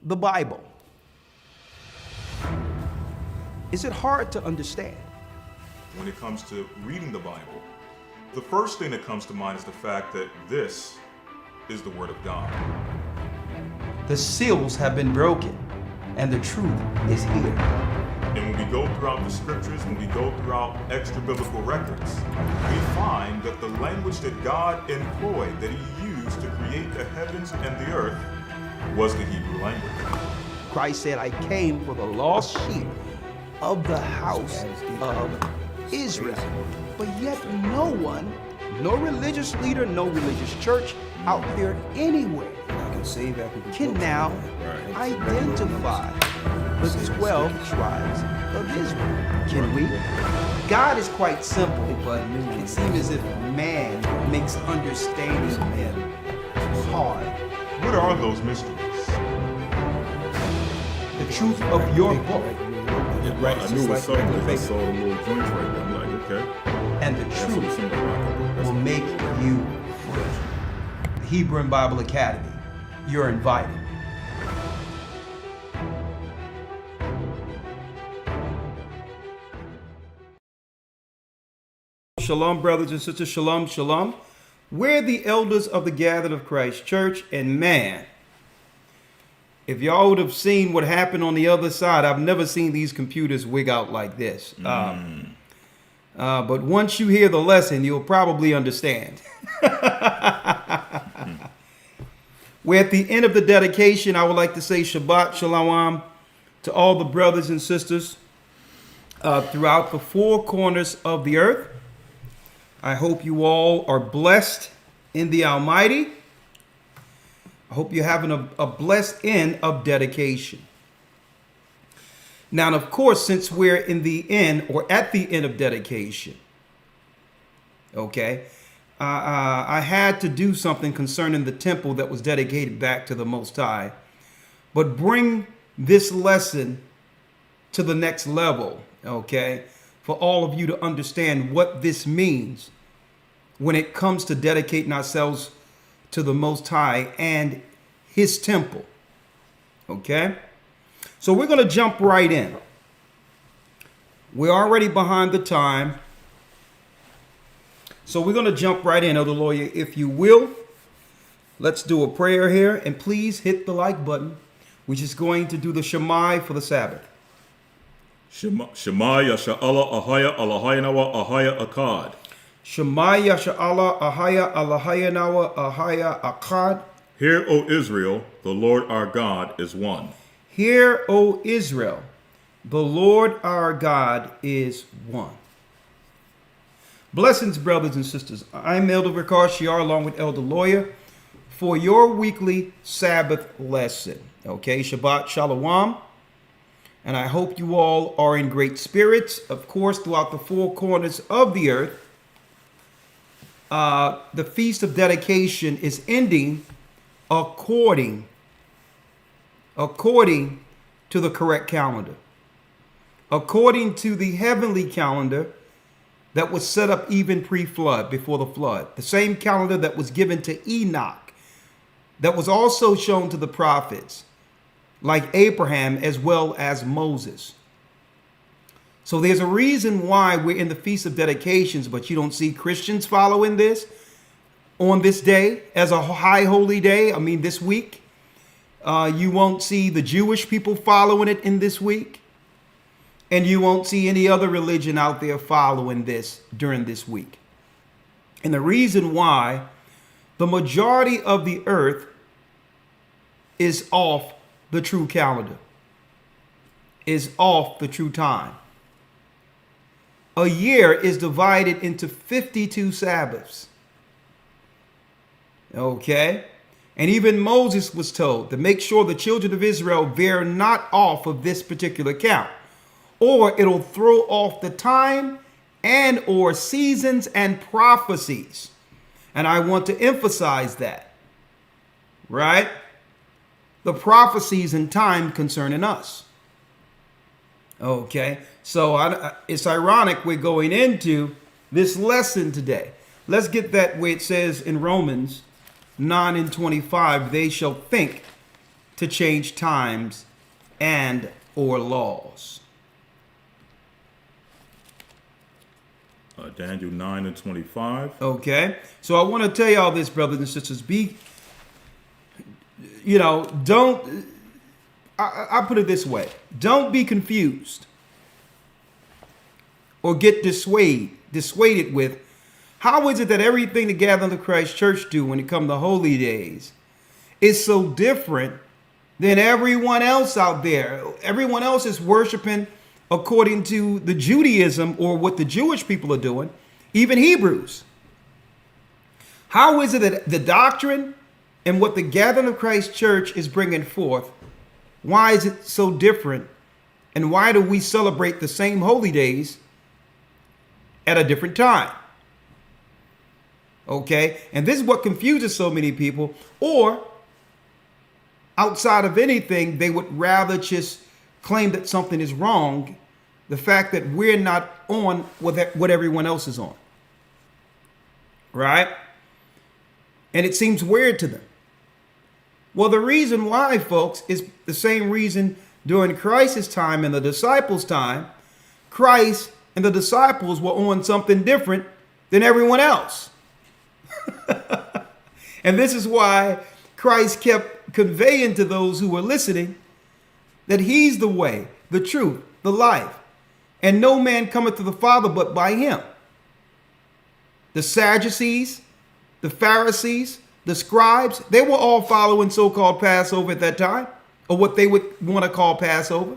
the Bible. Is it hard to understand? When it comes to reading the Bible, the first thing that comes to mind is the fact that this is the Word of God. The seals have been broken, and the truth is here. And when we go throughout the scriptures, when we go throughout extra biblical records, we find that the language that God employed, that He used to create the heavens and the earth, was the Hebrew language. Christ said, I came for the lost sheep of the house of Israel. But yet no one, no religious leader, no religious church out there anywhere can now identify the 12 tribes of Israel. Can we? God is quite simple, but it seems as if man makes understanding him hard. What are those mysteries? The truth of your book. Right. I knew it was something because I saw the little joints right there. I'm like, okay. And the truth will make you free. The Hebrew and Bible Academy. You're invited. Shalom, brothers and sisters. Shalom, shalom. We're the elders of the Gathered of Christ Church, and man, if y'all would have seen what happened on the other side, I've never seen these computers wig out like this. But once you hear the lesson, you'll probably understand. We're at the end of the dedication. I would like to say Shabbat Shalom to all the brothers and sisters throughout the four corners of the earth. I hope you all are blessed in the Almighty. I hope you're having a blessed end of dedication. Now, of course, since we're in the end or at the end of dedication, okay, I had to do something concerning the temple that was dedicated back to the Most High, but bring this lesson to the next level, okay, for all of you to understand what this means when it comes to dedicating ourselves to the Most High and His temple, okay? So we're going to jump right in. We're already behind the time. So we're going to jump right in, Elder Lawya, if you will. Let's do a prayer here. And please hit the like button, which is going to do the Shema for the Sabbath. Shema Yasha'Allah Ahaya Allahayanawa Ahaya Akkad. Shema Yasha'Allah Ahaya Allahayanawa Ahaya Akkad. Hear, O Israel, the Lord our God is one. Hear, O Israel, the Lord our God is one. Blessings, brothers and sisters. I'm Elder Rawchaa along with Elder Lawya for your weekly Sabbath lesson. Okay, Shabbat Shalom. And I hope you all are in great spirits, of course, throughout the four corners of the earth. The Feast of Dedication is ending according to the correct calendar. According to the heavenly calendar that was set up even pre-flood, before the flood. The same calendar that was given to Enoch, that was also shown to the prophets, like Abraham as well as Moses. So there's a reason why we're in the Feast of Dedications, but you don't see Christians following this on this day as a high holy day. I mean, this week. You won't see the Jewish people following it in this week. And you won't see any other religion out there following this during this week. And the reason why, the majority of the earth is off the true calendar, is off the true time. A year is divided into 52 Sabbaths. Okay? And even Moses was told to make sure the children of Israel veer not off of this particular count, or it'll throw off the time and or seasons and prophecies. And I want to emphasize that, right? The prophecies and time concerning us. Okay, so it's ironic we're going into this lesson today. Let's get that where it says in Romans 9:25, they shall think to change times and or laws. Daniel 9 and 25. Okay. So I want to tell y'all this, brothers and sisters. Don't, I put it this way. Don't be confused or get dissuaded with, how is it that everything the Gathering of Christ Church do when it comes to holy days is so different than everyone else out there? Everyone else is worshiping according to the Judaism or what the Jewish people are doing, even Hebrews. How is it that the doctrine and what the Gathering of Christ Church is bringing forth, why is it so different? And why do we celebrate the same holy days at a different time? Okay, and this is what confuses so many people. Or outside of anything, they would rather just claim that something is wrong, the fact that we're not on what everyone else is on, right? And it seems weird to them. Well, the reason why, folks, is the same reason during Christ's time and the disciples' time. Christ and the disciples were on something different than everyone else. And this is why Christ kept conveying to those who were listening that he's the way, the truth, the life, and no man cometh to the Father but by him. The Sadducees, the Pharisees, the scribes, they were all following so-called Passover at that time, or what they would want to call Passover.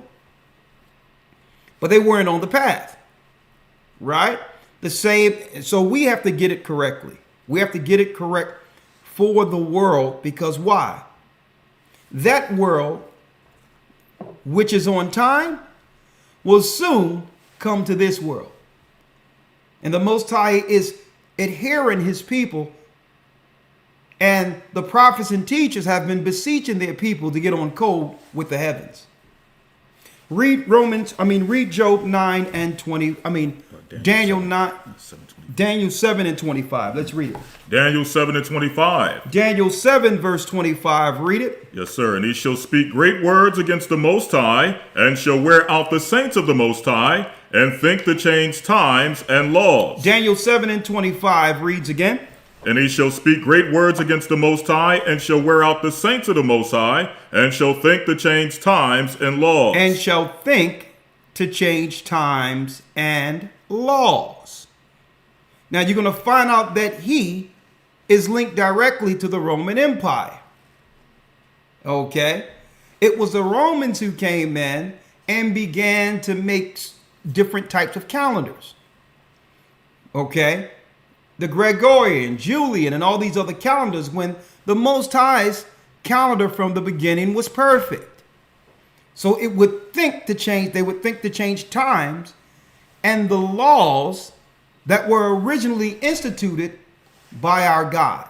But they weren't on the path, right? The same. So we have to get it correctly. We have to get it correct for the world, because why? That world, which is on time, will soon come to this world. And the Most High is adhering his people, and the prophets and teachers have been beseeching their people to get on code with the heavens. Read Job 9 and 20. Daniel 7 and 25. Let's read it. Daniel 7 and 25. Daniel 7 verse 25. Read it. Yes, sir. And he shall speak great words against the Most High, and shall wear out the saints of the Most High, and think to change times and laws. Daniel 7 and 25 reads again. And he shall speak great words against the Most High, and shall wear out the saints of the Most High, and shall think to change times and laws. And shall think to change times and laws. Now you're going to find out that he is linked directly to the Roman Empire. Okay? It was the Romans who came in and began to make different types of calendars. Okay? The Gregorian, Julian, and all these other calendars, when the Most High's calendar from the beginning was perfect. So it would think to change, they would think to change times and the laws that were originally instituted by our God.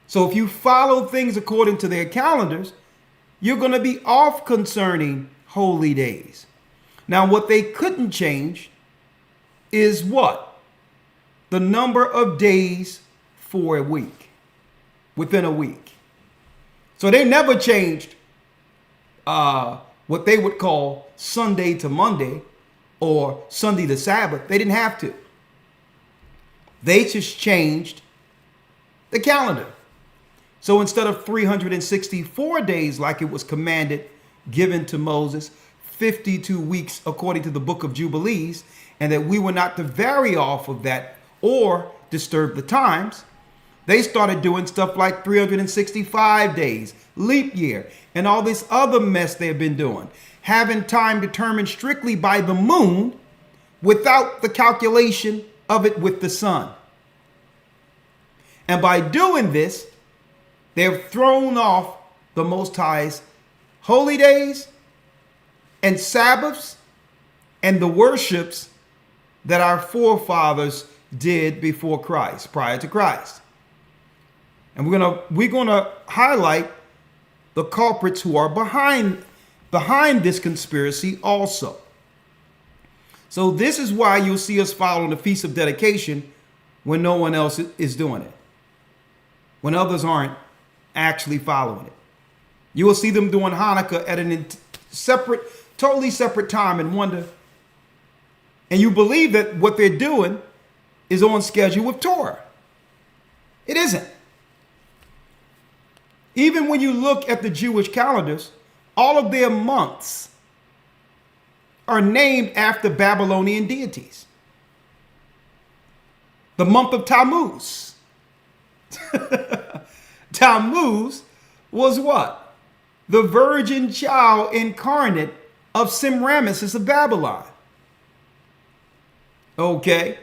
So if you follow things according to their calendars, you're going to be off concerning holy days. Now, what they couldn't change is what? The number of days for a week, within a week. So they never changed what they would call Sunday to Monday or Sunday to Sabbath. They didn't have to. They just changed the calendar. So instead of 364 days like it was commanded, given to Moses, 52 weeks according to the book of Jubilees, and that we were not to vary off of that or disturb the times, they started doing stuff like 365 days, leap year, and all this other mess they've been doing, having time determined strictly by the moon without the calculation of it with the sun. And by doing this, they've thrown off the Most High's holy days and Sabbaths and the worships that our forefathers did before Christ, prior to Christ. And we're gonna highlight the culprits who are behind this conspiracy also. So this is why you'll see us following the Feast of Dedication when no one else is doing it, when others aren't actually following it. You will see them doing Hanukkah at totally separate time and wonder. And you believe that what they're doing is on schedule with Torah. It isn't. Even when you look at the Jewish calendars, all of their months are named after Babylonian deities. The month of Tammuz. Tammuz was what? The virgin child incarnate of Semiramis of Babylon. Okay.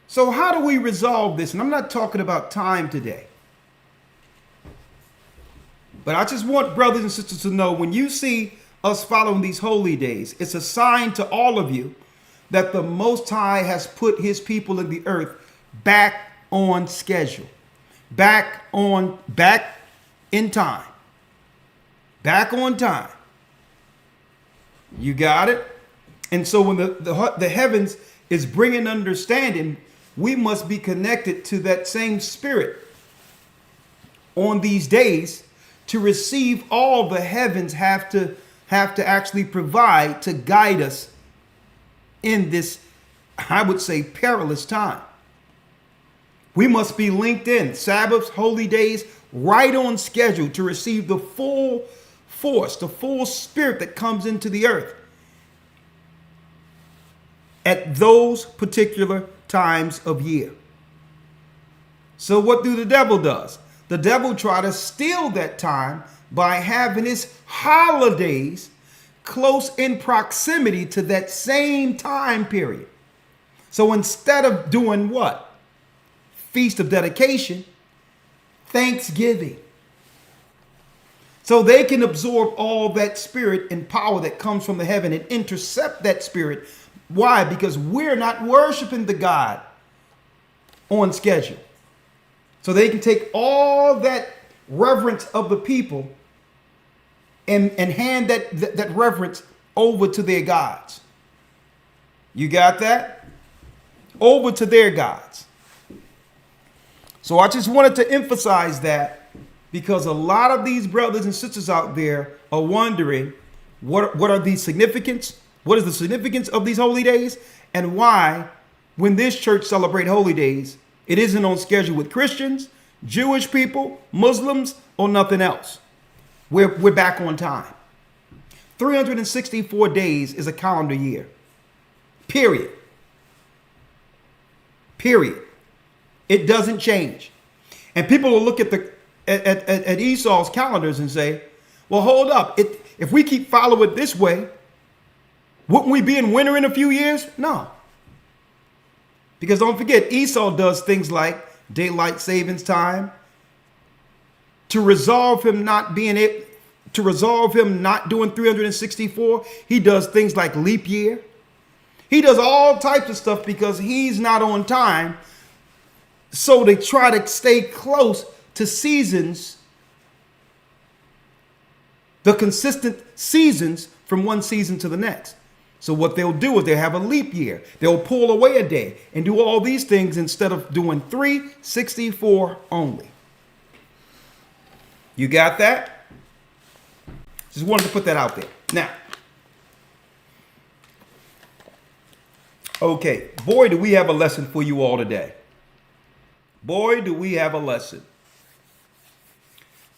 So how do we resolve this? And I'm not talking about time today. But I just want brothers and sisters to know, when you see us following these holy days, it's a sign to all of you that the Most High has put his people in the earth back on schedule, back in time, back on time. You got it? And so when the heavens is bringing understanding, we must be connected to that same spirit on these days to receive all the heavens have to actually provide to guide us in this, I would say, perilous time. We must be linked in, Sabbaths, holy days, right on schedule to receive the full force, the full spirit that comes into the earth at those particular times of year. So what do the devil does? The devil try to steal that time by having his holidays close in proximity to that same time period. So instead of doing what? Feast of dedication, Thanksgiving. So they can absorb all that spirit and power that comes from the heaven and intercept that spirit. Why? Because we're not worshiping the God on schedule. So they can take all that reverence of the people and hand that reverence over to their gods. You got that? Over to their gods. So I just wanted to emphasize that, because a lot of these brothers and sisters out there are wondering what are the significance? What is the significance of these holy days, and why, when this church celebrate holy days, it isn't on schedule with Christians, Jewish people, Muslims, or nothing else. We're back on time. 364 days is a calendar year. Period. Period. It doesn't change. And people will look at Esau's calendars and say, well, hold up. If we keep following it this way, wouldn't we be in winter in a few years? No. Because don't forget, Esau does things like daylight savings time. To resolve him not doing 364, he does things like leap year. He does all types of stuff because he's not on time. So they try to stay close to seasons, the consistent seasons from one season to the next. So what they'll do is they'll have a leap year. They'll pull away a day and do all these things instead of doing 364 only. You got that? Just wanted to put that out there. Now, okay, boy, do we have a lesson for you all today. Boy, do we have a lesson.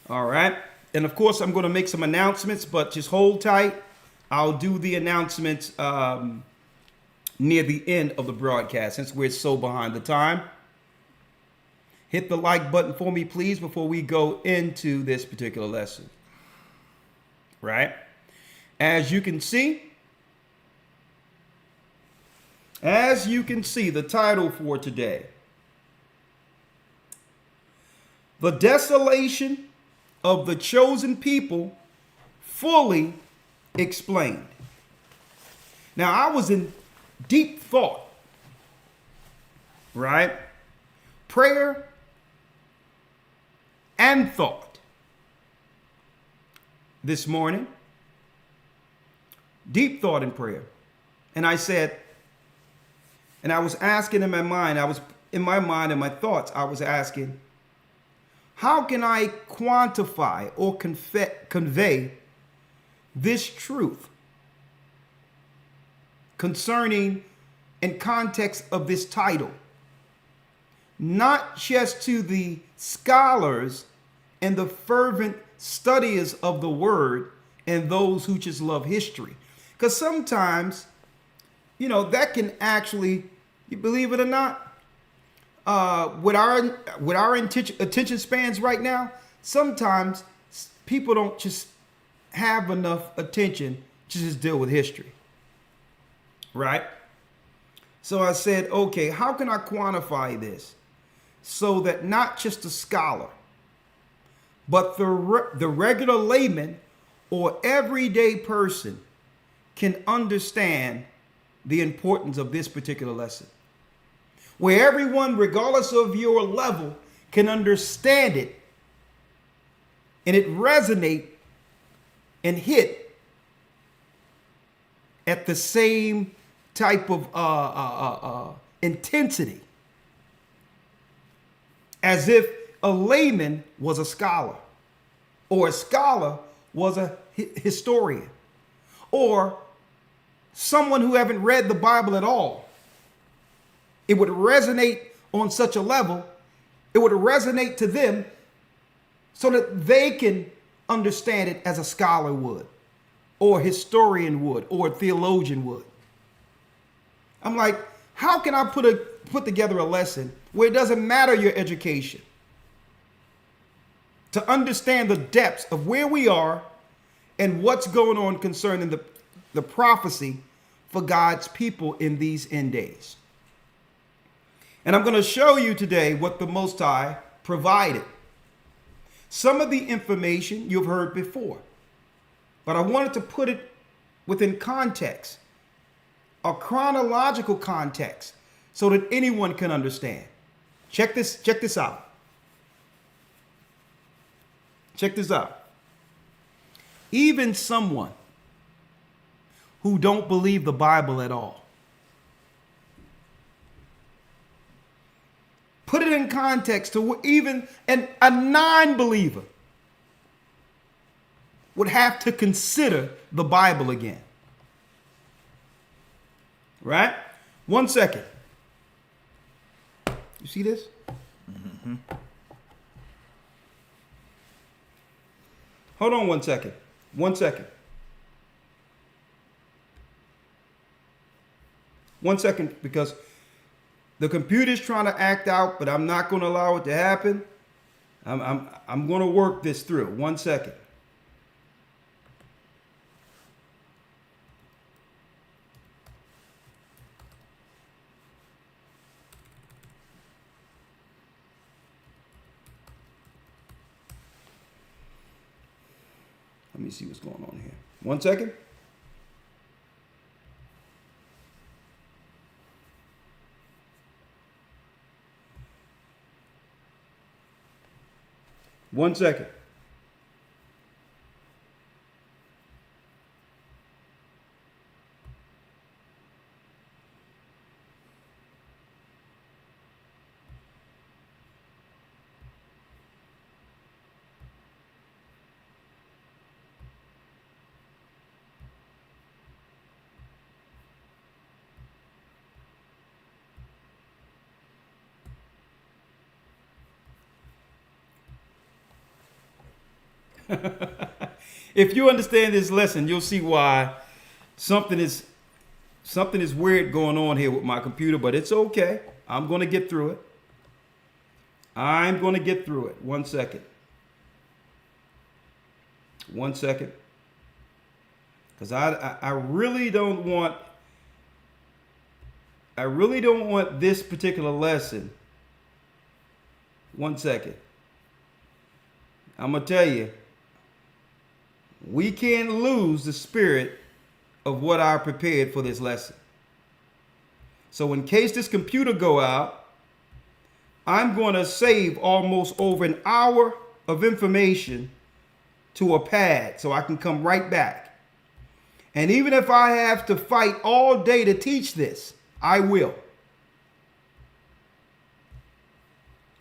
All right. And of course, I'm going to make some announcements, but just hold tight. I'll do the announcements near the end of the broadcast, since we're so behind the time. Hit the like button for me, please, before we go into this particular lesson. Right? As you can see, the title for today: The Desolation of the Chosen People Fully Explained. Now, I was in deep thought, right? Prayer and thought this morning. Deep thought and prayer. And I said, and I was asking in my mind, and my thoughts, I was asking, how can I quantify or convey this truth concerning in context of this title, not just to the scholars and the fervent studiers of the word and those who just love history? Because sometimes, that can actually, you believe it or not, with our attention spans right now, sometimes people don't just have enough attention to just deal with history, right? So I said, okay, how can I quantify this so that not just a scholar, but the regular layman or everyday person can understand the importance of this particular lesson, where everyone, regardless of your level, can understand it and it resonate and hit at the same type of intensity as if a layman was a scholar, or a scholar was a historian, or someone who haven't read the Bible at all. It would resonate on such a level, it would resonate to them so that they can understand it as a scholar would, or a historian would, or a theologian would. I'm like, how can I put together a lesson where it doesn't matter your education, to understand the depths of where we are and what's going on concerning the prophecy for God's people in these end days? And I'm going to show you today what the Most High provided. Some of the information you've heard before, but I wanted to put it within context, a chronological context, so that anyone can understand. Check this out. Check this out. Even someone who don't believe the Bible at all, put it in context to even a non-believer would have to consider the Bible again. Right? 1 second. You see this? Mm-hmm. Hold on 1 second. 1 second. 1 second, because the computer's trying to act out, but I'm not going to allow it to happen. I'm going to work this through. 1 second. Let me see what's going on here. 1 second. One second. If you understand this lesson, you'll see why something is weird going on here with my computer, but it's okay. I'm going to get through it. 1 second. 1 second. Because I really don't want this particular lesson. 1 second. I'm going to tell you, we can't lose the spirit of what I prepared for this lesson. So in case this computer go out, I'm going to save almost over an hour of information to a pad so I can come right back. And even if I have to fight all day to teach this, I will.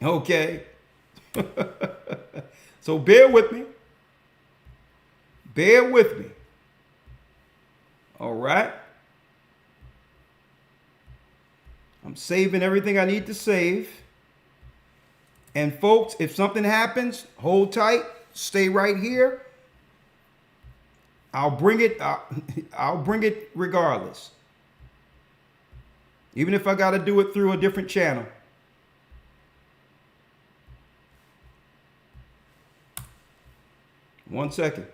Okay? So bear with me. Bear with me. All right. I'm saving everything I need to save. And folks, if something happens, hold tight. Stay right here. I'll bring it. I'll bring it regardless. Even if I got to do it through a different channel. One second.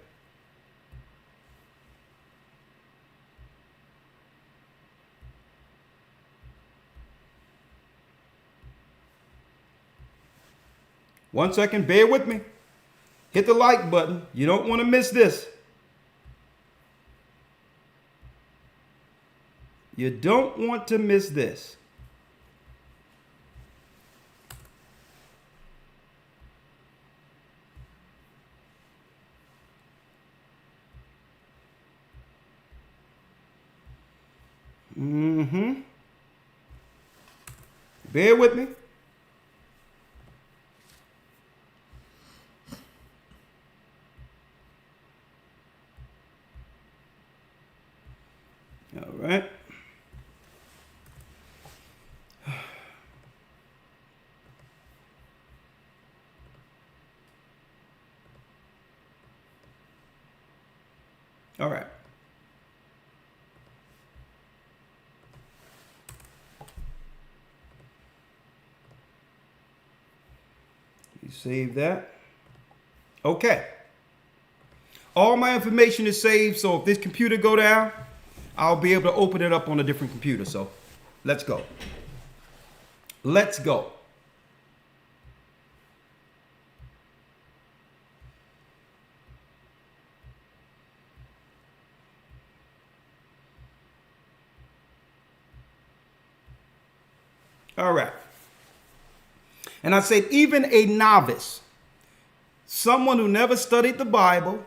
One second, bear with me. Hit the like button. You don't want to miss this. You don't want to miss this. Bear with me. All right. All right. You save that. Okay. All my information is saved, so if this computer go down, I'll be able to open it up on a different computer. So let's go. Let's go. All right. And I said, even a novice, someone who never studied the Bible,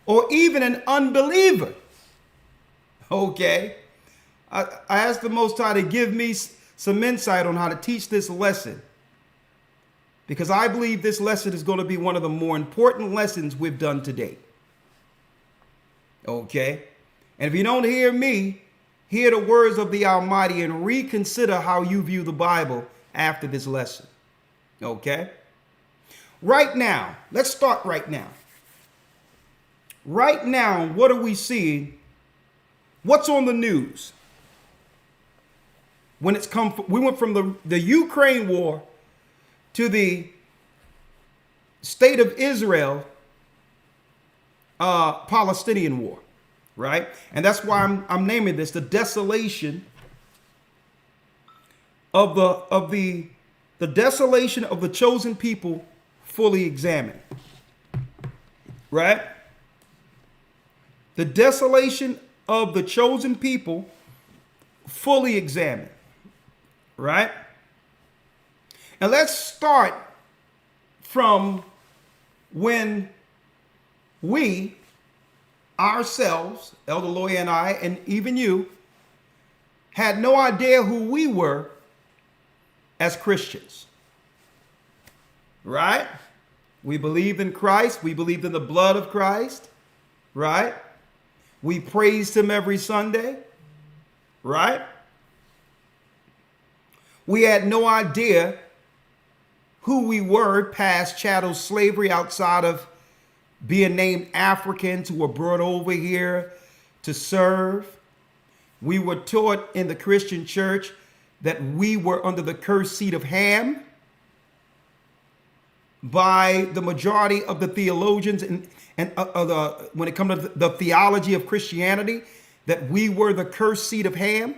or even an unbeliever, okay, I asked the Most High to give me some insight on how to teach this lesson, because I believe this lesson is going to be one of the more important lessons we've done today. Okay? And if you don't hear me, hear the words of the Almighty and reconsider how you view the Bible after this lesson. Okay? Right now, let's start right now. Right now, what are we seeing? What's on the news? When it's we went from the Ukraine war to the state of Israel, Palestinian war, right? And that's why I'm naming this the desolation of the desolation of the chosen people fully examined, right? The desolation of the chosen people fully examined, right? And let's start from when we ourselves, Elder Lawya and I, and even you, had no idea who we were as Christians, right? We believed in Christ. We believed in the blood of Christ, right? We praised him every Sunday, right? We had no idea who we were past chattel slavery, outside of being named Africans who were brought over here to serve. We were taught in the Christian church that we were under the cursed seed of Ham by the majority of the theologians and when it comes to the theology of Christianity, that we were the cursed seed of Ham,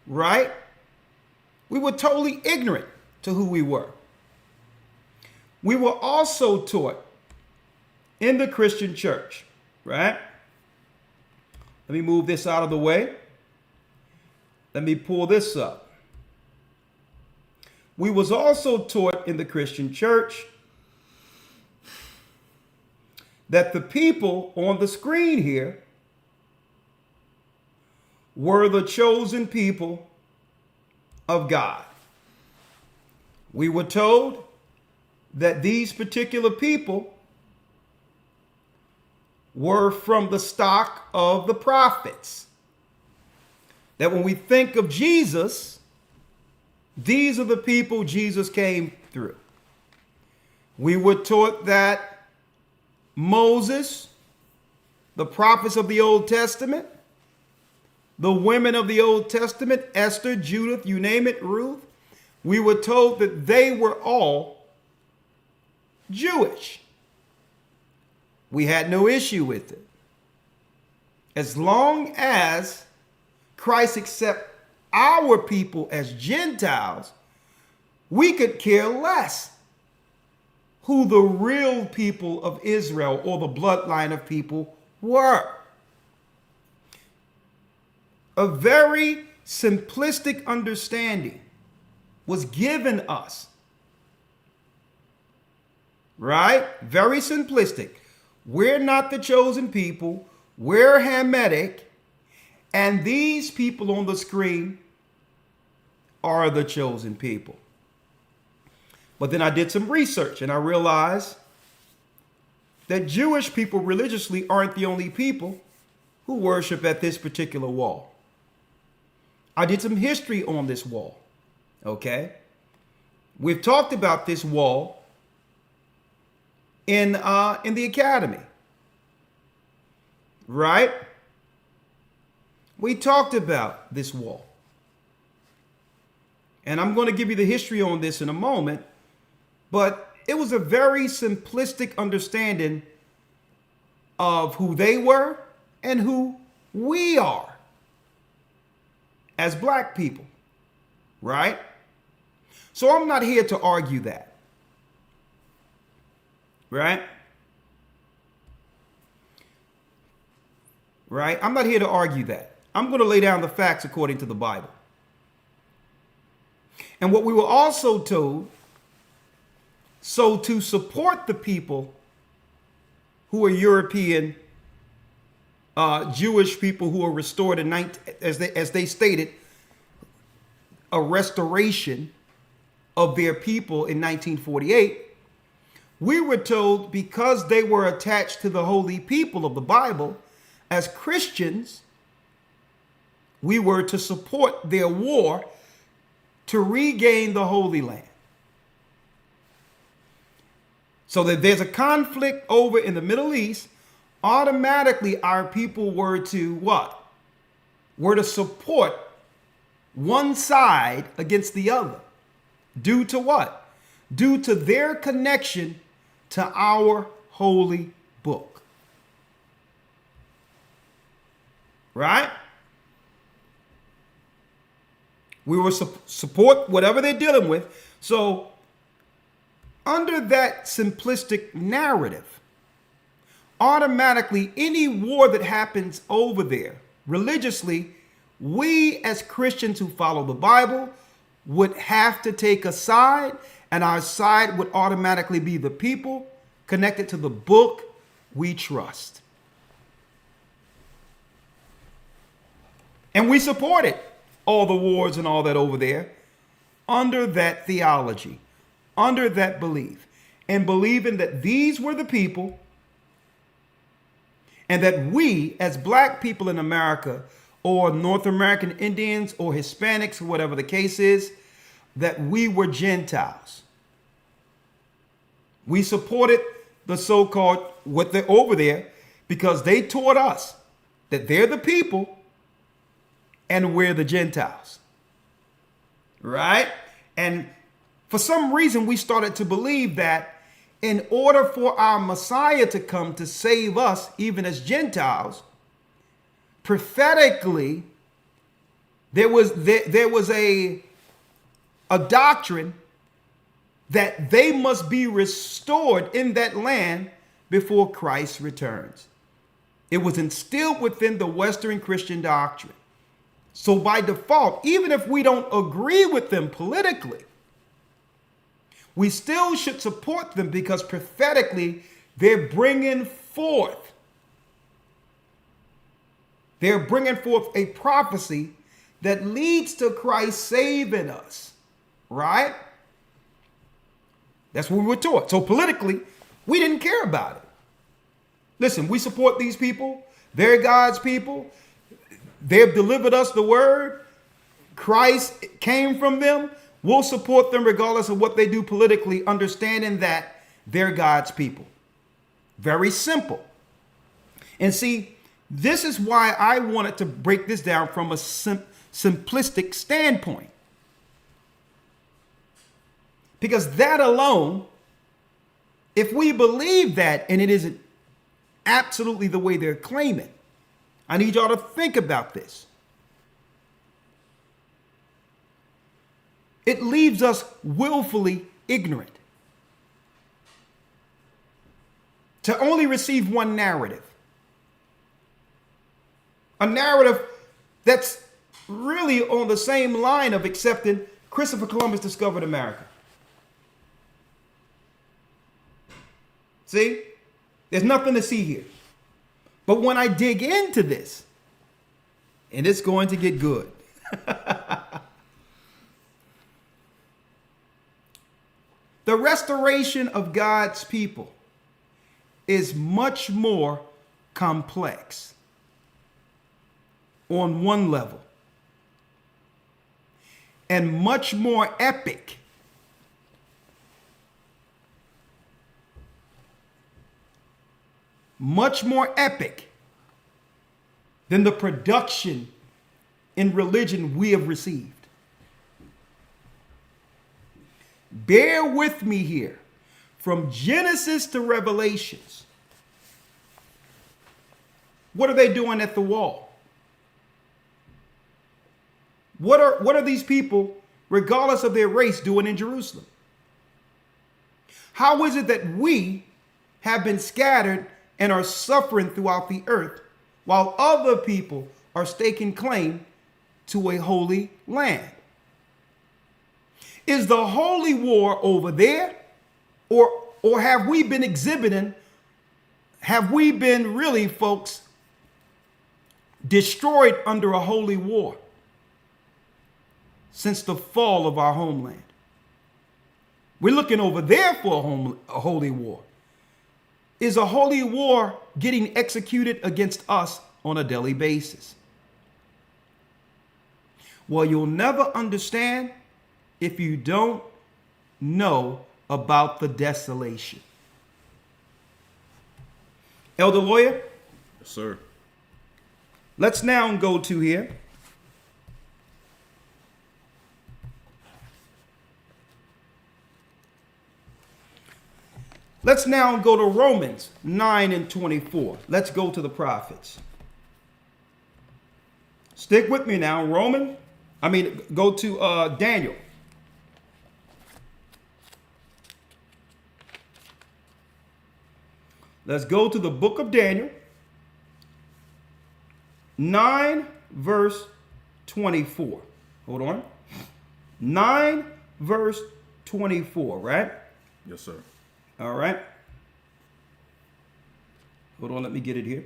right? We were totally ignorant to who we were. We were also taught in the Christian church, right? Let me move this out of the way. Let me pull this up. We was also taught in the Christian church that the people on the screen here were the chosen people of God. We were told that these particular people were from the stock of the prophets. That when we think of Jesus, these are the people Jesus came through. We were taught that Moses, the prophets of the Old Testament, the women of the Old Testament, Esther, Judith, you name it, Ruth, we were told that they were all Jewish. We had no issue with it. As long as Christ accepts our people as Gentiles, we could care less who the real people of Israel or the bloodline of people were. A very simplistic understanding was given us. Right? Very simplistic. We're not the chosen people. We're Hamitic. And these people on the screen are the chosen people. But then I did some research and I realized that Jewish people religiously aren't the only people who worship at this particular wall. I did some history on this wall. Okay? We've talked about this wall in the academy. Right? We talked about this wall. And I'm going to give you the history on this in a moment. But it was a very simplistic understanding of who they were and who we are as black people. Right? So I'm not here to argue that. Right? Right? I'm not here to argue that. I'm going to lay down the facts according to the Bible. And what we were also told, so to support the people who are European Jewish people who are restored in, as they stated, a restoration of their people in 1948, we were told because they were attached to the holy people of the Bible, as Christians, we were to support their war to regain the Holy Land. So that there's a conflict over in the Middle East, automatically our people were to what? Were to support one side against the other. Due to what? Due to their connection to our holy book. Right? We will support whatever they're dealing with. So, under that simplistic narrative, automatically any war that happens over there, religiously, we as Christians who follow the Bible would have to take a side, and our side would automatically be the people connected to the book we trust. And we supported all the wars and all that over there under that theology, under that belief, and believing that these were the people and that we as black people in America or North American Indians or Hispanics, whatever the case is, that we were Gentiles. We supported the so-called, what they're over there, because they taught us that they're the people and we're the Gentiles. Right? And for some reason, we started to believe that in order for our Messiah to come to save us, even as Gentiles, prophetically, there was a doctrine that they must be restored in that land before Christ returns. It was instilled within the Western Christian doctrine. So by default, even if we don't agree with them politically, we still should support them because prophetically they're bringing forth a prophecy that leads to Christ saving us, right? That's what we were taught. So politically, we didn't care about it. Listen, we support these people. They're God's people. They've delivered us the word. Christ came from them. We'll support them regardless of what they do politically, understanding that they're God's people. Very simple. And see, this is why I wanted to break this down from a simplistic standpoint. Because that alone, if we believe that and it isn't absolutely the way they're claiming, I need y'all to think about this. It leaves us willfully ignorant to only receive one narrative. A narrative that's really on the same line of accepting Christopher Columbus discovered America. See? There's nothing to see here. But when I dig into this, and it's going to get good. The restoration of God's people is much more complex on one level and much more epic than the production in religion we have received. Bear with me here. From Genesis to Revelations, what are they doing at the wall? What are these people, regardless of their race, doing in Jerusalem? How is it that we have been scattered and are suffering throughout the earth, while other people are staking claim to a holy land? Is the holy war over there? Or have we been exhibiting, have we been really, folks, destroyed under a holy war since the fall of our homeland? We're looking over there for a holy war. Is a holy war getting executed against us on a daily basis? Well, you'll never understand if you don't know about the desolation. Elder Lawya? Yes, sir. Let's now go to here. Let's now go to Romans 9 and 24. Let's go to the prophets. Stick with me now. Go to Daniel. Let's go to the book of Daniel, 9 verse 24. Hold on. 9 verse 24, right? Yes, sir. All right. Hold on, let me get it here.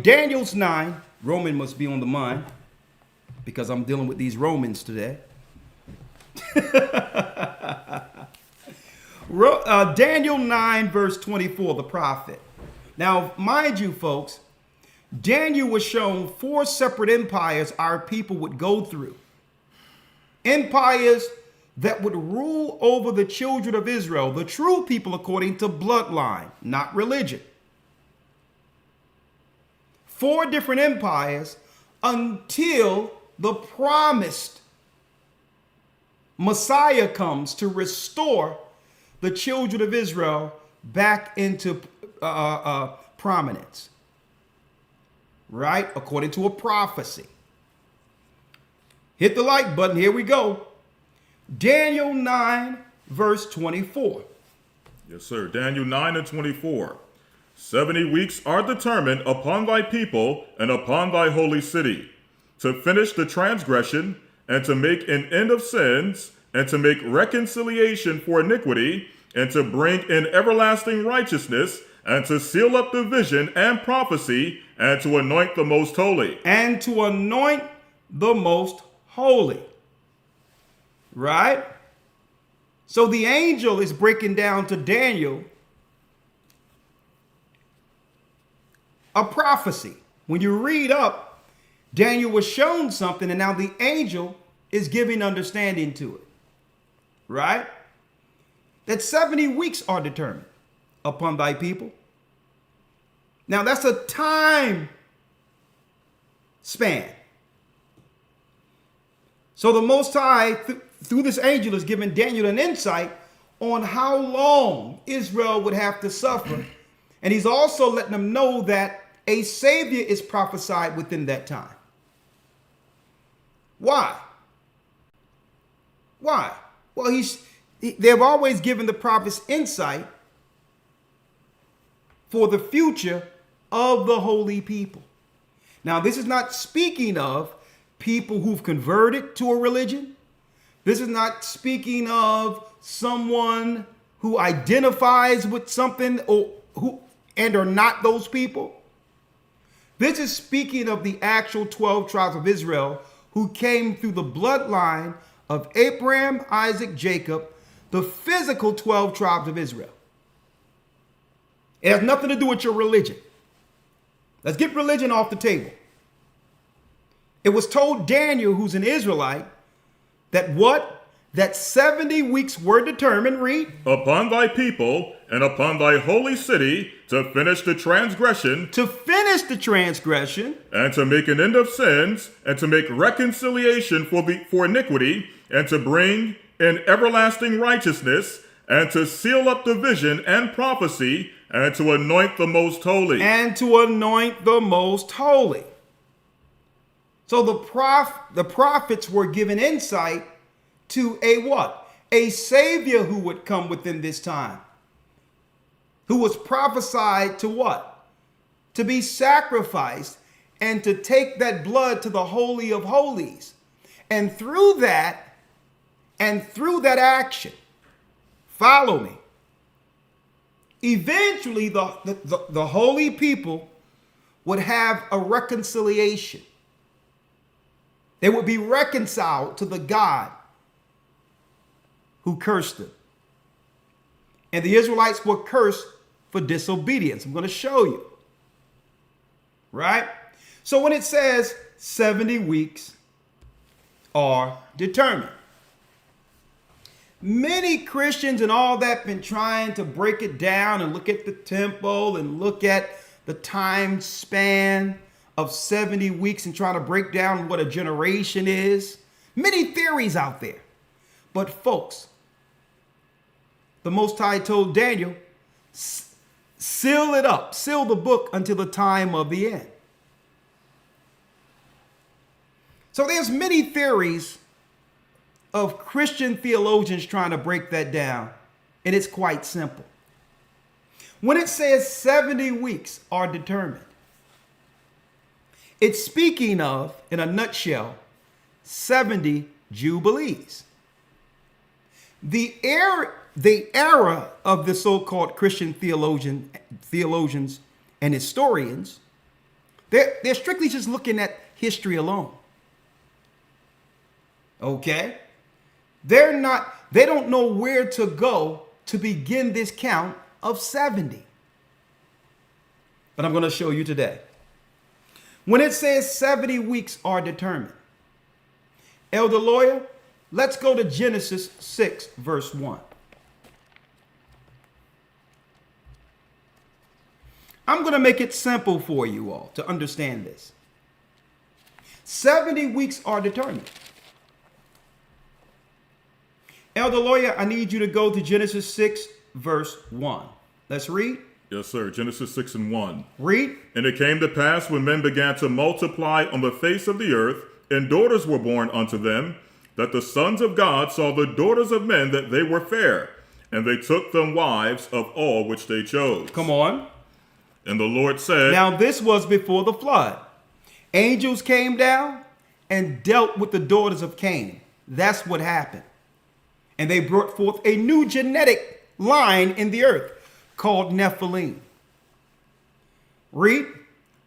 Daniel's 9. Roman must be on the mind because I'm dealing with these Romans today. Daniel 9 verse 24, the prophet. Now, mind you, folks, Daniel was shown 4 separate empires our people would go through. Empires that would rule over the children of Israel, the true people according to bloodline, not religion. 4 different empires until the promised Messiah comes to restore the children of Israel back into prominence. Right? According to a prophecy. Hit the like button. Here we go. Daniel 9, verse 24. Yes, sir. Daniel 9 and 24. 70 weeks are determined upon thy people and upon thy holy city, to finish the transgression, and to make an end of sins, and to make reconciliation for iniquity, and to bring in everlasting righteousness, and to seal up the vision and prophecy, and to anoint the most holy. And to anoint the most holy. Right? So the angel is breaking down to Daniel a prophecy. When you read up, Daniel was shown something, and now the angel is giving understanding to it. Right? That 70 weeks are determined upon thy people. Now that's a time span. So the Most High, through this angel, is giving Daniel an insight on how long Israel would have to suffer. And he's also letting them know that a Savior is prophesied within that time. Why? Why? Well, they've always given the prophets insight for the future of the holy people. Now, this is not speaking of people who've converted to a religion. This is not speaking of someone who identifies with something or who and are not those people. This is speaking of the actual 12 tribes of Israel who came through the bloodline of Abraham, Isaac, Jacob, the physical 12 tribes of Israel. It has nothing to do with your religion. Let's get religion off the table. It was told Daniel, who's an Israelite, that what? That 70 weeks were determined, read. Upon thy people and upon thy holy city to finish the transgression. To finish the transgression. And to make an end of sins, and to make reconciliation for iniquity, and to bring in everlasting righteousness, and to seal up the vision and prophecy, and to anoint the most holy. And to anoint the most holy. So the prophets were given insight to a what? A Savior who would come within this time. Who was prophesied to what? To be sacrificed and to take that blood to the Holy of Holies. And through that action, follow me. Eventually, the holy people would have a reconciliation. They would be reconciled to the God who cursed them. And the Israelites were cursed for disobedience. I'm going to show you. Right? So when it says 70 weeks are determined, many Christians and all that been trying to break it down and look at the temple and look at the time span of 70 weeks and trying to break down what a generation is. Many theories out there. But folks, the Most High told Daniel, seal it up, seal the book until the time of the end. So there's many theories of Christian theologians trying to break that down, and it's quite simple. When it says 70 weeks are determined, it's speaking of, in a nutshell, 70 Jubilees. The era of the so-called Christian theologians and historians, they're strictly just looking at history alone. Okay? They don't know where to go to begin this count of 70. But I'm going to show you today. When it says 70 weeks are determined, Elder Lawya, let's go to Genesis 6, verse 1. I'm going to make it simple for you all to understand this. 70 weeks are determined. Elder Lawya, I need you to go to Genesis 6, verse 1. Let's read. Yes, sir. Genesis 6 and 1. Read. And it came to pass when men began to multiply on the face of the earth, and daughters were born unto them, that the sons of God saw the daughters of men that they were fair, and they took them wives of all which they chose. Come on. And the Lord said... Now this was before the flood. Angels came down and dealt with the daughters of Cain. That's what happened. And they brought forth a new genetic line in the earth called Nephilim. Read.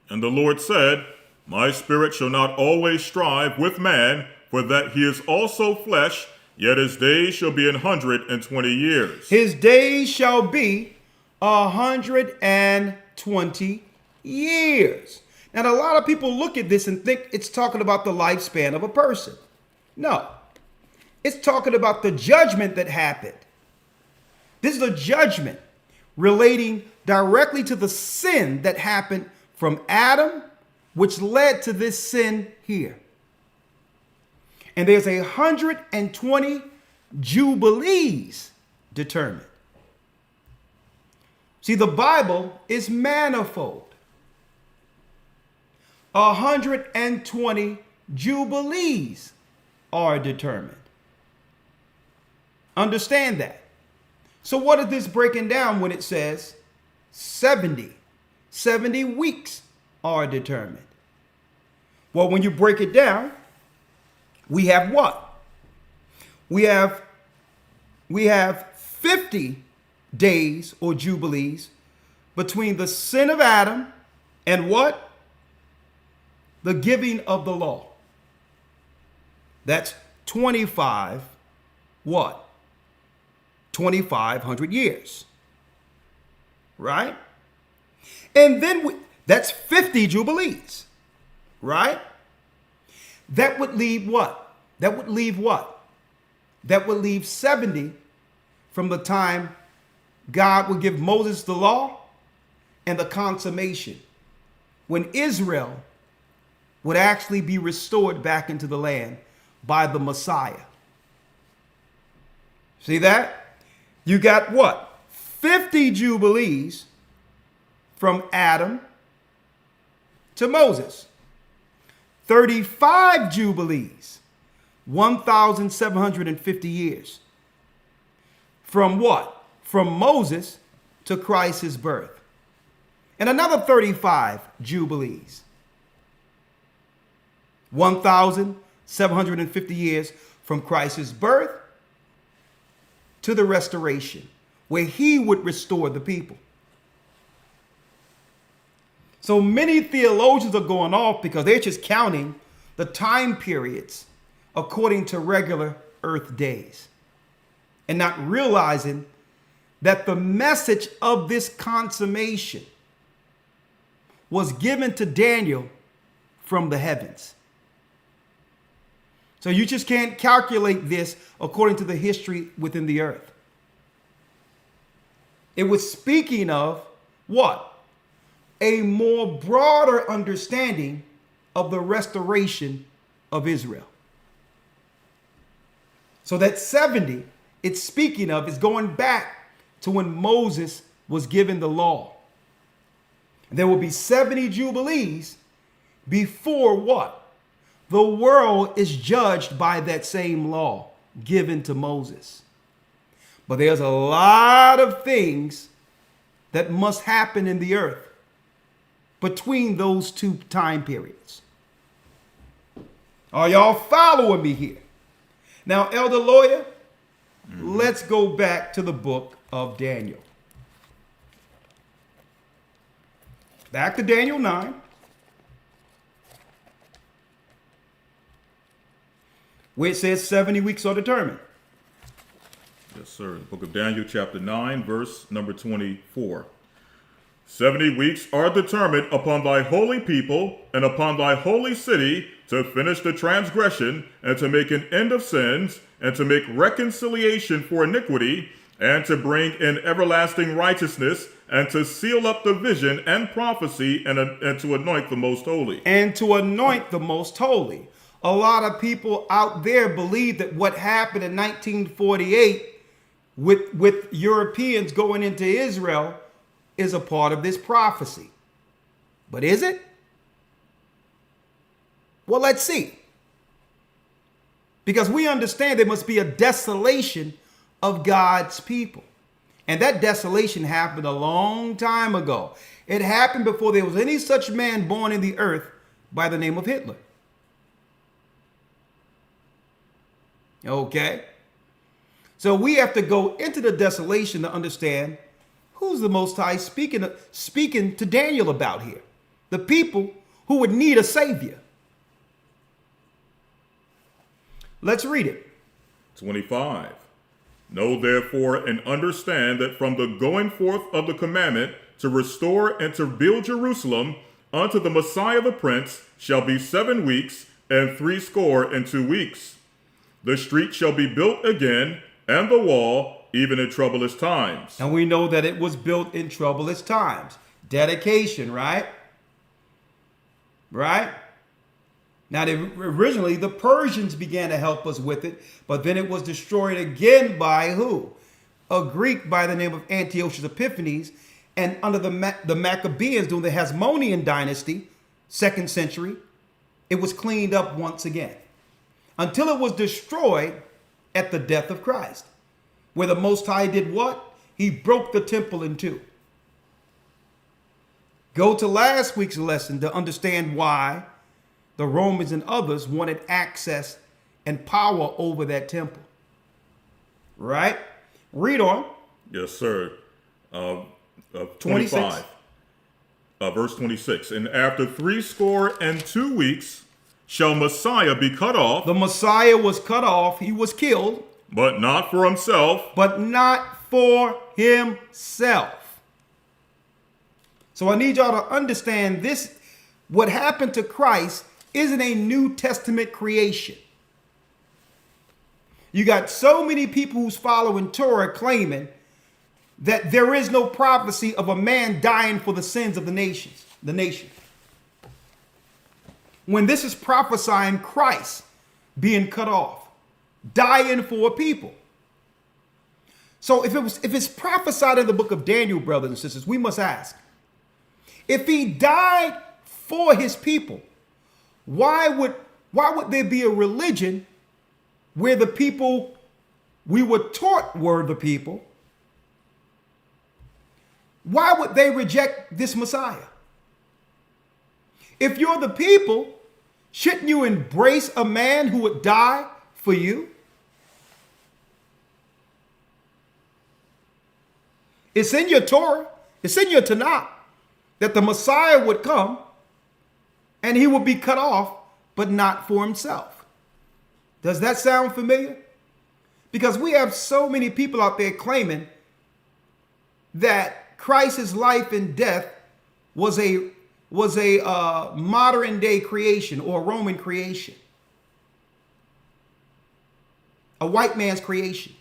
And the Lord said, My spirit shall not always strive with man, for that he is also flesh, yet his days shall be 120 years. His days shall be 120 years. Now, a lot of people look at this and think it's talking about the lifespan of a person. No, it's talking about the judgment that happened. This is a judgment relating directly to the sin that happened from Adam, which led to this sin here. And there's 120 Jubilees determined. See, the Bible is manifold. 120 Jubilees are determined. Understand that. So what is this breaking down when it says 70? 70 weeks are determined. Well, when you break it down, we have what? We have 50 days or jubilees between the sin of Adam and what? The giving of the law. That's 25 what? 2,500 years. Right? And then that's 50 jubilees. Right? That would leave what? That would leave what? That would leave 70 from the time God would give Moses the law and the consummation, when Israel would actually be restored back into the land by the Messiah. See that? You got what? 50 jubilees from Adam to Moses. 35 jubilees, 1,750 years. From what? From Moses to Christ's birth. And another 35 jubilees, 1,750 years from Christ's birth to the restoration, where he would restore the people. So many theologians are going off because they're just counting the time periods according to regular earth days and not realizing that the message of this consummation was given to Daniel from the heavens. So you just can't calculate this according to the history within the earth. It was speaking of what? A more broader understanding of the restoration of Israel. So that 70 it's speaking of is going back to when Moses was given the law. There will be 70 jubilees before what? The world is judged by that same law given to Moses. But there's a lot of things that must happen in the earth between those two time periods. Are y'all following me here? Now, Elder Lawya, let's go back to the book of Daniel. Back to Daniel 9. Where it says 70 weeks are determined. Yes, sir. The book of Daniel, chapter 9, verse number 24. 70 weeks are determined upon thy holy people and upon thy holy city to finish the transgression and to make an end of sins and to make reconciliation for iniquity and to bring in everlasting righteousness and to seal up the vision and prophecy and to anoint the most holy. And to anoint the most holy. A lot of people out there believe that what happened in 1948 with Europeans going into Israel is a part of this prophecy. But is it? Well, let's see. Because we understand there must be a desolation of God's people. And that desolation happened a long time ago. It happened before there was any such man born in the earth by the name of Hitler. Okay? So we have to go into the desolation to understand who's the Most High speaking to Daniel about here. the people who would need a savior. Let's read it. 25. Know therefore and understand that from the going forth of the commandment to restore and to build Jerusalem unto the Messiah the Prince shall be 7 weeks and 62 weeks. The street shall be built again, and the wall, even in troublous times. And we know that it was built in troublous times. Dedication, right? Right? Now, originally, the Persians began to help us with it, but then it was destroyed again by who? A Greek by the name of Antiochus Epiphanes, and under the Maccabees during the Hasmonean dynasty, 2nd century, it was cleaned up once again, until it was destroyed at the death of Christ, where the Most High did what? He broke the temple in two. Go to last week's lesson to understand why the Romans and others wanted access and power over that temple. Right? Read on. Yes, sir. 26. Verse 26. And after 62 weeks shall Messiah be cut off. The Messiah was cut off. He was killed. But not for himself. But not for himself. So I need y'all to understand this. What happened to Christ isn't a New Testament creation. You got so many people who's following Torah claiming that there is no prophecy of a man dying for the sins of the nation. When this is prophesying Christ being cut off, dying for a people. So if it's prophesied in the book of Daniel, brothers and sisters, we must ask, if he died for his people, why would there be a religion where the people we were taught were the people? Why would they reject this Messiah? If you're the people, shouldn't you embrace a man who would die for you? It's in your Torah, it's in your Tanakh, that the Messiah would come and he would be cut off, but not for himself. Does that sound familiar? Because we have so many people out there claiming that Christ's life and death was a modern day creation or a Roman creation, a white man's creation.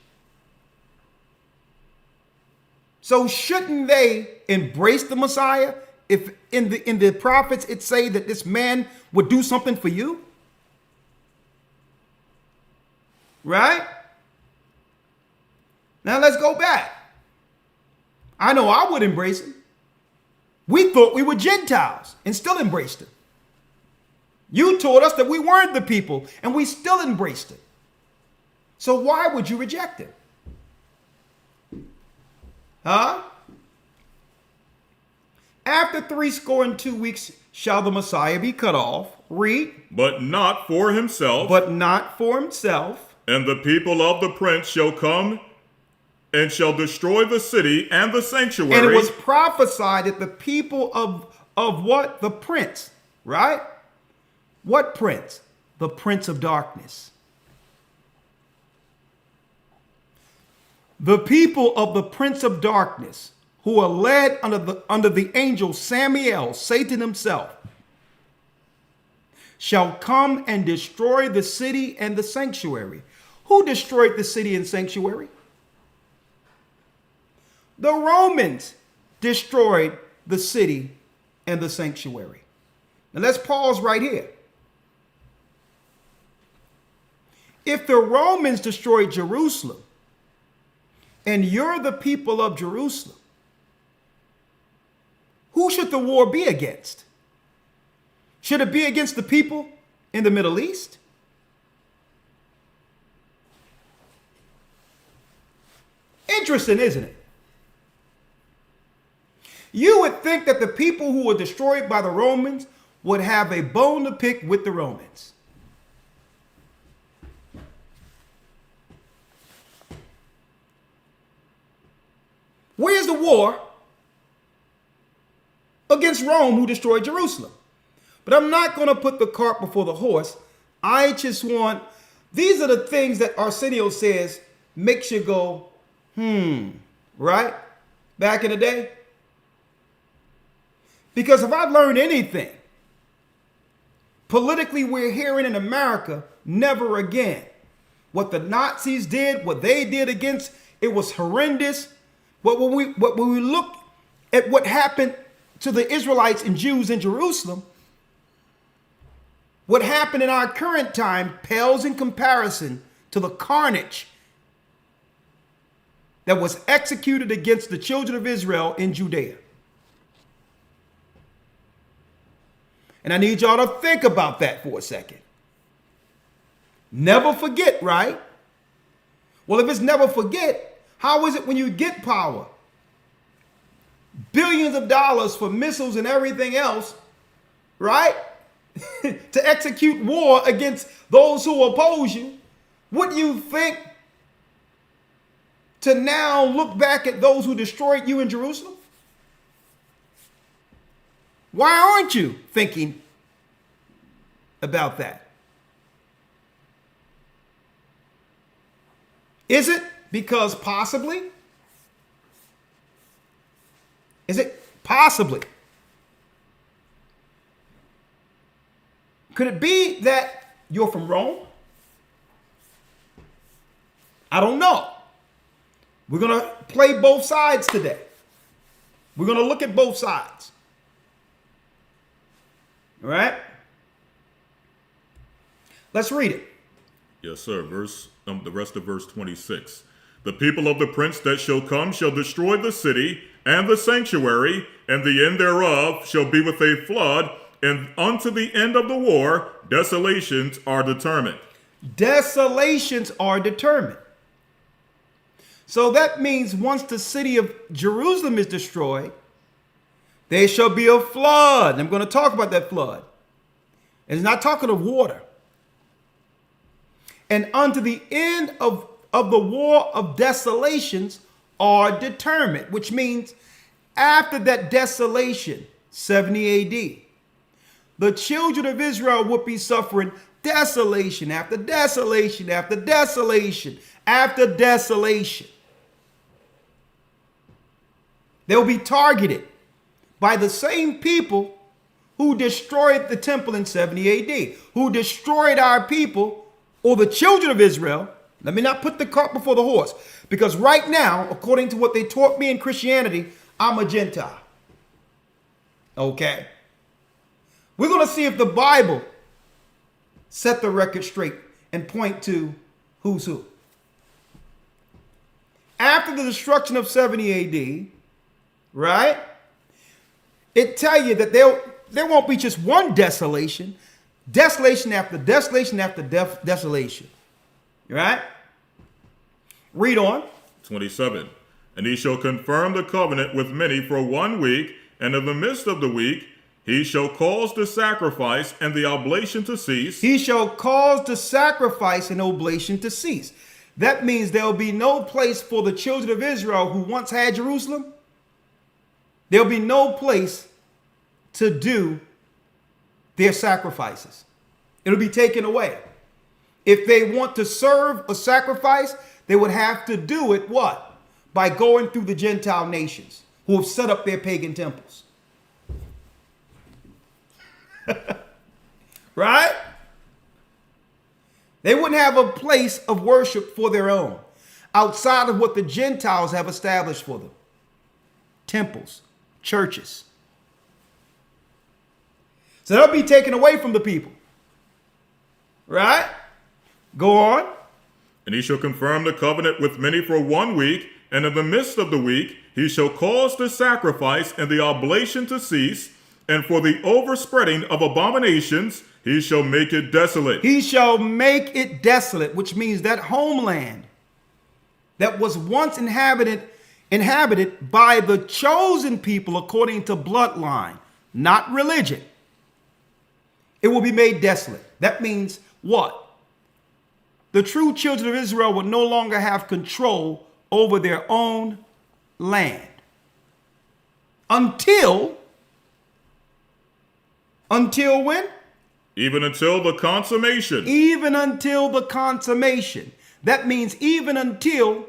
So shouldn't they embrace the Messiah if in the prophets it say that this man would do something for you? Right? Now let's go back. I know I would embrace him. We thought we were Gentiles and still embraced him. You taught us that we weren't the people and we still embraced him. So why would you reject him? Huh? After 62 weeks shall the Messiah be cut off. Read. But not for himself. But not for himself. And the people of the prince shall come and shall destroy the city and the sanctuary. And it was prophesied that the people of what? The prince, right? What prince? The prince of darkness. The people of the prince of darkness, who are led under the angel Samael, Satan himself, shall come and destroy the city and the sanctuary. Who destroyed the city and sanctuary? The Romans destroyed the city and the sanctuary. Now let's pause right here. If the Romans destroyed Jerusalem, and you're the people of Jerusalem, who should the war be against? Should it be against the people in the Middle East? Interesting, isn't it? You would think that the people who were destroyed by the Romans would have a bone to pick with the Romans. Where's the war against Rome, who destroyed Jerusalem. But I'm not going to put the cart before the horse. I just want, these are the things that Arsenio says makes you go, right? Back in the day. Because if I've learned anything, politically we're hearing in America, never again. What the Nazis did, what they did against, it was horrendous. But when we look at what happened to the Israelites and Jews in Jerusalem, what happened in our current time pales in comparison to the carnage that was executed against the children of Israel in Judea. And I need y'all to think about that for a second. Never forget, right? Well, if it's never forget, how is it when you get power? Billions of dollars for missiles and everything else, right? To execute war against those who oppose you. What do you think to now look back at those who destroyed you in Jerusalem? Why aren't you thinking about that? Is it because possibly? Is it possibly? Could it be that you're from Rome? I don't know. We're going to play both sides today. We're going to look at both sides. All right? Let's read it. Yes, sir. The rest of verse 26. The people of the prince that shall come shall destroy the city and the sanctuary, and the end thereof shall be with a flood, and unto the end of the war, desolations are determined. Desolations are determined. So that means once the city of Jerusalem is destroyed, there shall be a flood. I'm going to talk about that flood. It's not talking of water. And unto the end of the war of desolations are determined, which means after that desolation, 70 AD, the children of Israel would be suffering desolation after desolation after desolation after desolation. They'll be targeted by the same people who destroyed the temple in 70 AD, who destroyed our people or the children of Israel. Let me not put the cart before the horse, because right now, according to what they taught me in Christianity, I'm a Gentile. Okay? We're going to see if the Bible set the record straight and point to who's who. After the destruction of 70 AD, right? It tell you that there won't be just one desolation, desolation after desolation after desolation. Right? Read on. 27. And he shall confirm the covenant with many for 1 week, and in the midst of the week he shall cause the sacrifice and the oblation to cease. He shall cause the sacrifice and oblation to cease. That means there will be no place for the children of Israel who once had Jerusalem. There'll be no place to do their sacrifices. It'll be taken away. If they want to serve a sacrifice, they would have to do it what? By going through the Gentile nations who have set up their pagan temples. Right? They wouldn't have a place of worship for their own outside of what the Gentiles have established for them. Temples, churches. So they'll be taken away from the people. Right? Go on. And he shall confirm the covenant with many for 1 week, and in the midst of the week he shall cause the sacrifice and the oblation to cease, and for the overspreading of abominations he shall make it desolate. He shall make it desolate, which means that homeland that was once inhabited by the chosen people according to bloodline, not religion. It will be made desolate. That means what? The true children of Israel would no longer have control over their own land until Until when? Even until the consummation. Even until the consummation. That means even until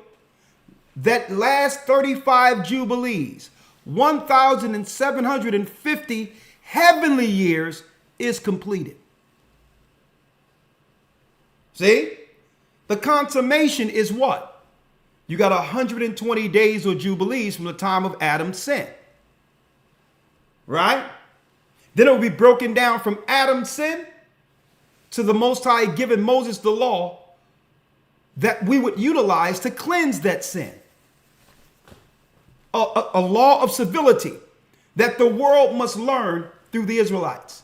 that last 35 Jubilees, 1,750 heavenly years is completed. See? The consummation is what? You got 120 days or Jubilees from the time of Adam's sin. Right? Then it will be broken down from Adam's sin to the Most High giving Moses the law that we would utilize to cleanse that sin. A law of civility that the world must learn through the Israelites.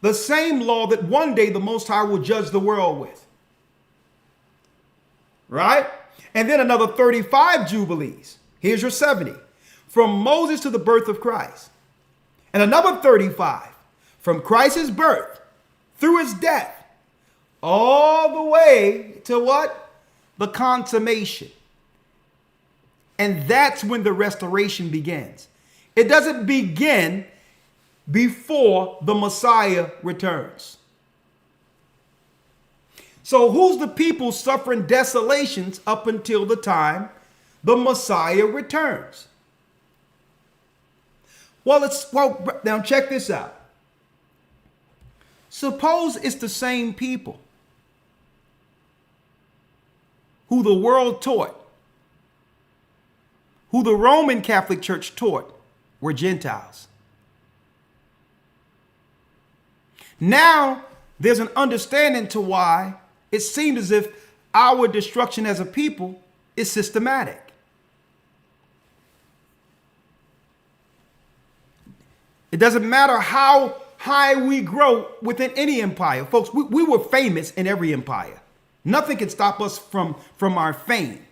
The same law that one day the Most High will judge the world with. Right? And then another 35 Jubilees. Here's your 70. From Moses to the birth of Christ. And another 35 from Christ's birth through his death. All the way to what? The consummation. And that's when the restoration begins. It doesn't begin before the Messiah returns. So who's the people suffering desolations up until the time the Messiah returns? Well, now check this out. Suppose it's the same people who the world taught, who the Roman Catholic Church taught were Gentiles. Now there's an understanding to why it seemed as if our destruction as a people is systematic. It doesn't matter how high we grow within any empire. Folks, we were famous in every empire. Nothing can stop us from our fame.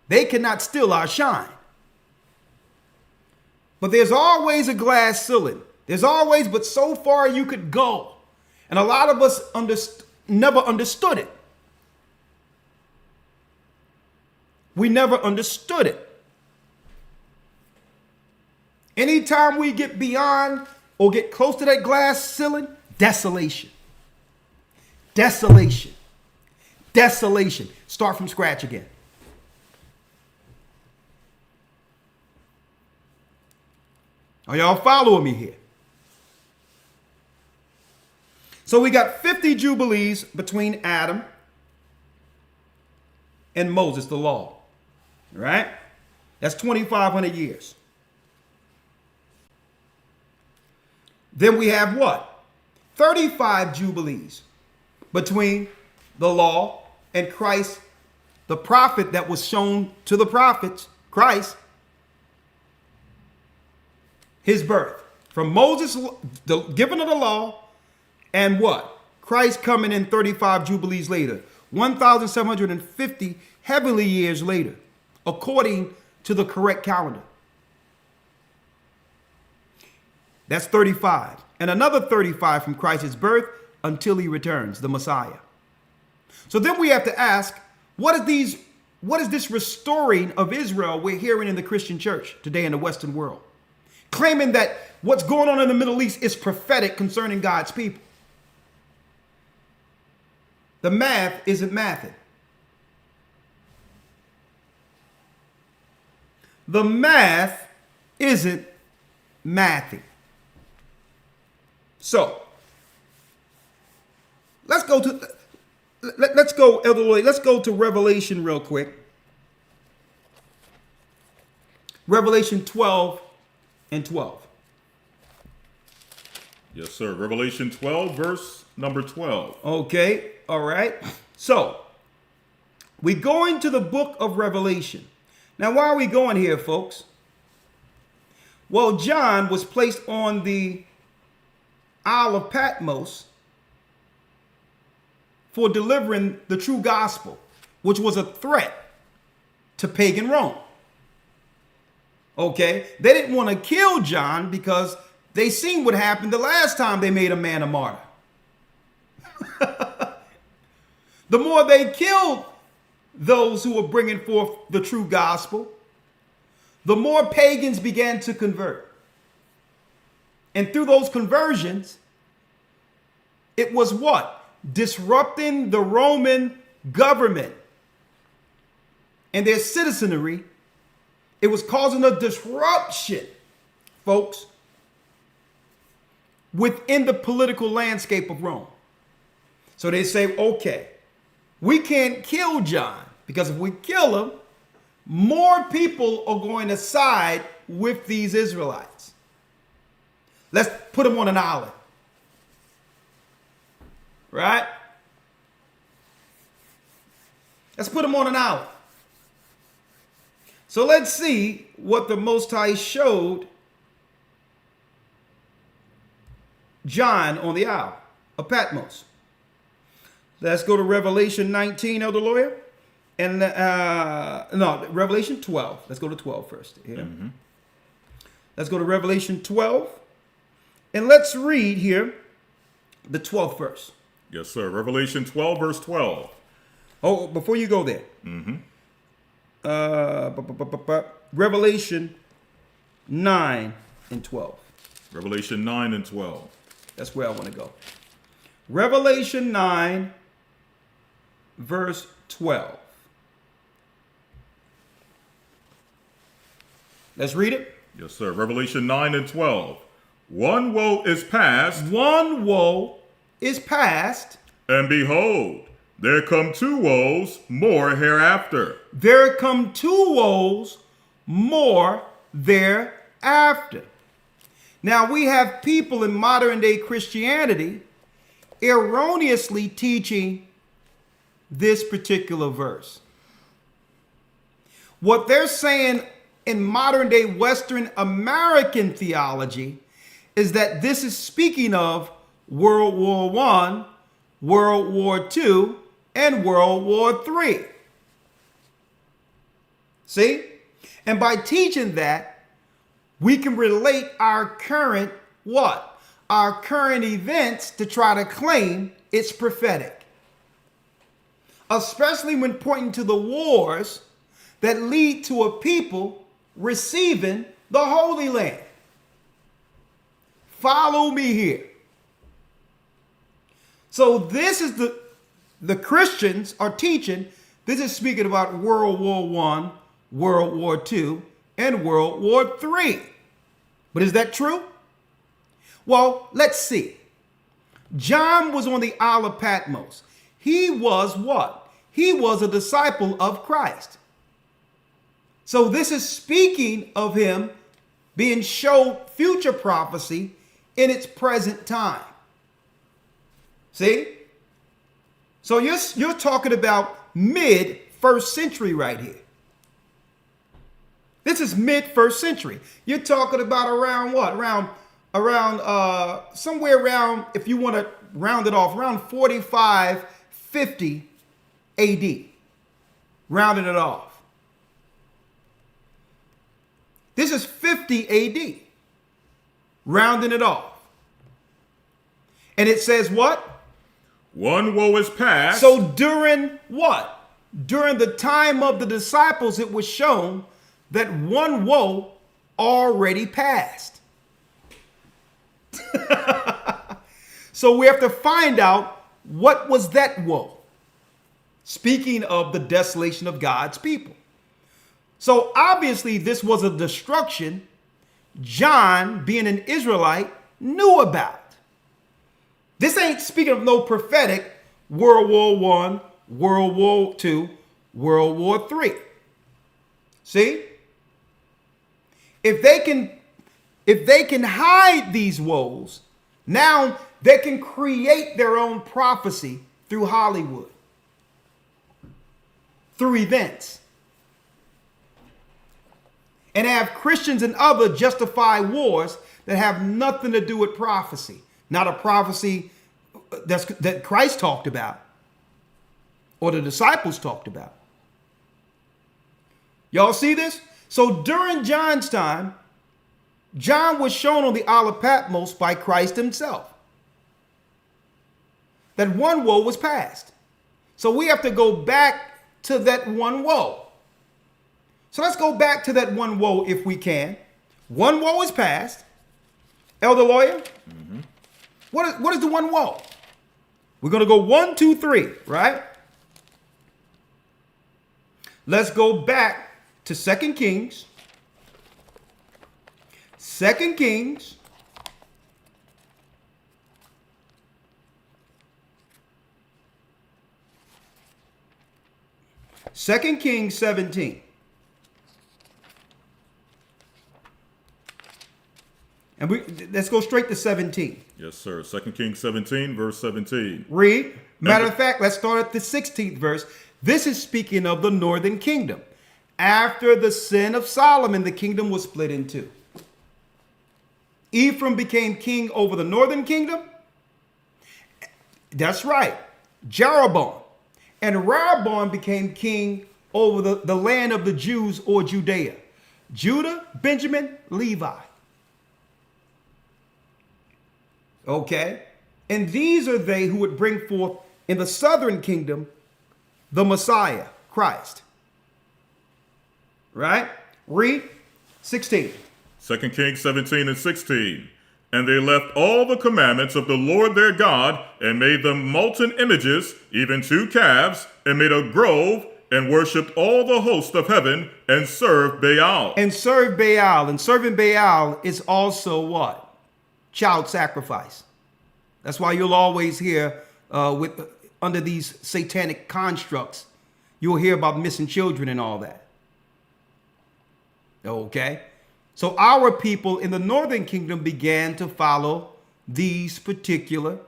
They cannot steal our shine. But there's always a glass ceiling. There's always, but so far you could go. And a lot of us never understood it. We never understood it. Anytime we get beyond or get close to that glass ceiling, desolation. Desolation. Desolation. Start from scratch again. Are y'all following me here? So we got 50 Jubilees between Adam and Moses, the law. Right? That's 2,500 years. Then we have what? 35 Jubilees between the law and Christ, the prophet that was shown to the prophets, Christ, his birth. From Moses, the giving of the law, and what? Christ coming in 35 Jubilees later, 1,750 heavenly years later, according to the correct calendar. That's 35. And another 35 from Christ's birth until he returns, the Messiah. So then we have to ask, what is this restoring of Israel we're hearing in the Christian church today in the Western world? Claiming that what's going on in the Middle East is prophetic concerning God's people. The math isn't mathing. The math isn't mathing. So, let's go, Elder Rawchaa, let's go to Revelation real quick. Revelation 12 and 12. Yes, sir. Revelation 12, verse number 12. Okay, all right. So, we go into the book of Revelation. Now, why are we going here, folks? Well, John was placed on the Isle of Patmos for delivering the true gospel, which was a threat to pagan Rome. Okay, they didn't want to kill John because they seen what happened the last time they made a man a martyr. The more they killed those who were bringing forth the true gospel, the more pagans began to convert. And through those conversions, it was what? Disrupting the Roman government and their citizenry. It was causing a disruption, folks, within the political landscape of Rome. So they say, okay, we can't kill John, because if we kill him, more people are going to side with these Israelites. Let's put him on an island. Right? Let's put him on an island. So let's see what the Most High showed John on the isle of Patmos. Let's go to Revelation 19, Elder Lawyer. And no, Revelation 12. Let's go to 12 first. Yeah. Mm-hmm. Let's go to Revelation 12. And let's read here the 12th verse. Yes, sir. Revelation 12, verse 12. Oh, before you go there. Mm-hmm. Revelation 9 and 12. Revelation 9 and 12. That's where I want to go. Revelation 9, verse 12. Let's read it. Yes, sir. Revelation 9 and 12. One woe is past. One woe is past. And behold, there come two woes more hereafter. There come two woes more thereafter. Now we have people in modern day Christianity erroneously teaching this particular verse. What they're saying in modern day Western American theology is that this is speaking of World War I, World War II, and World War III. See? And by teaching that, we can relate our current what? Our current events to try to claim it's prophetic. Especially when pointing to the wars that lead to a people receiving the Holy Land. Follow me here. So this is the Christians are teaching, this is speaking about World War I, World War II, and World War III. But is that true? Well, let's see. John was on the Isle of Patmos. He was what? He was a disciple of Christ. So this is speaking of him being showed future prophecy in its present time. See? So you're talking about mid first century right here. This is mid first century. You're talking about around what? Around somewhere around, if you want to round it off, around 45, 50 AD. Rounding it off. This is 50 AD. Rounding it off. And it says what? One woe is past. So during what? During the time of the disciples, it was shown that one woe already passed. So we have to find out what was that woe. Speaking of the desolation of God's people. So obviously this was a destruction John, being an Israelite, knew about. This ain't speaking of no prophetic World War I, World War II, World War III. See? If they can hide these woes, now they can create their own prophecy through Hollywood, through events, and have Christians and others justify wars that have nothing to do with prophecy. Not a prophecy that Christ talked about or the disciples talked about. Y'all see this? So during John's time, John was shown on the Isle of Patmos by Christ himself that one woe was past. So we have to go back to that one woe. So let's go back to that one woe if we can. One woe is past. Elder Lawya? What is the one woe? We're going to go 1, 2, 3, right? Let's go back to 2 Kings. 2 Kings. Second Kings 17. And let's go straight to 17. Yes, sir. 2 Kings 17, verse 17. Read. Matter of fact, let's start at the 16th verse. This is speaking of the northern kingdom. After the sin of Solomon, the kingdom was split in two. Ephraim became king over the northern kingdom. That's right. Jeroboam. And Rehoboam became king over the land of the Jews, or Judea. Judah, Benjamin, Levi. Okay. And these are they who would bring forth in the southern kingdom the Messiah, Christ. Right? Read 16. 2 Kings 17 and 16. And they left all the commandments of the Lord their God, and made them molten images, even 2 calves, and made a grove, and worshipped all the host of heaven, and served Baal. And served Baal. And serving Baal is also what? Child sacrifice. That's why you'll always hear under these satanic constructs, you'll hear about missing children and all that. Okay. So our people in the northern kingdom began to follow these particular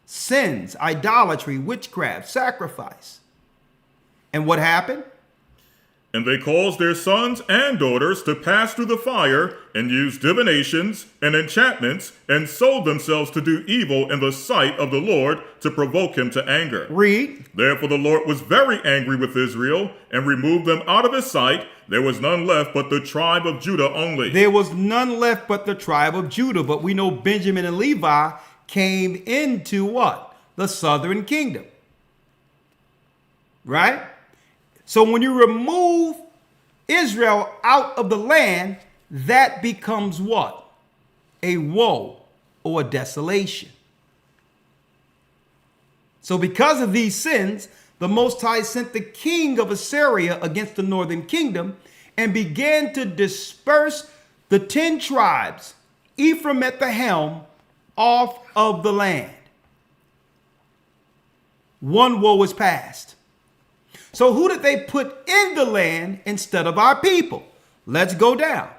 sins: idolatry, witchcraft, sacrifice. And what happened? And they caused their sons and daughters to pass through the fire, and used divinations and enchantments, and sold themselves to do evil in the sight of the Lord, to provoke him to anger. Read. Therefore the Lord was very angry with Israel, and removed them out of his sight. There was none left but the tribe of Judah only. There was none left but the tribe of Judah. But we know Benjamin and Levi came into what? The southern kingdom. Right? So when you remove Israel out of the land, that becomes what? A woe or a desolation. So because of these sins, the Most High sent the king of Assyria against the northern kingdom and began to disperse the 10 tribes, Ephraim at the helm, off of the land. One woe is past. So who did they put in the land instead of our people? Let's go down.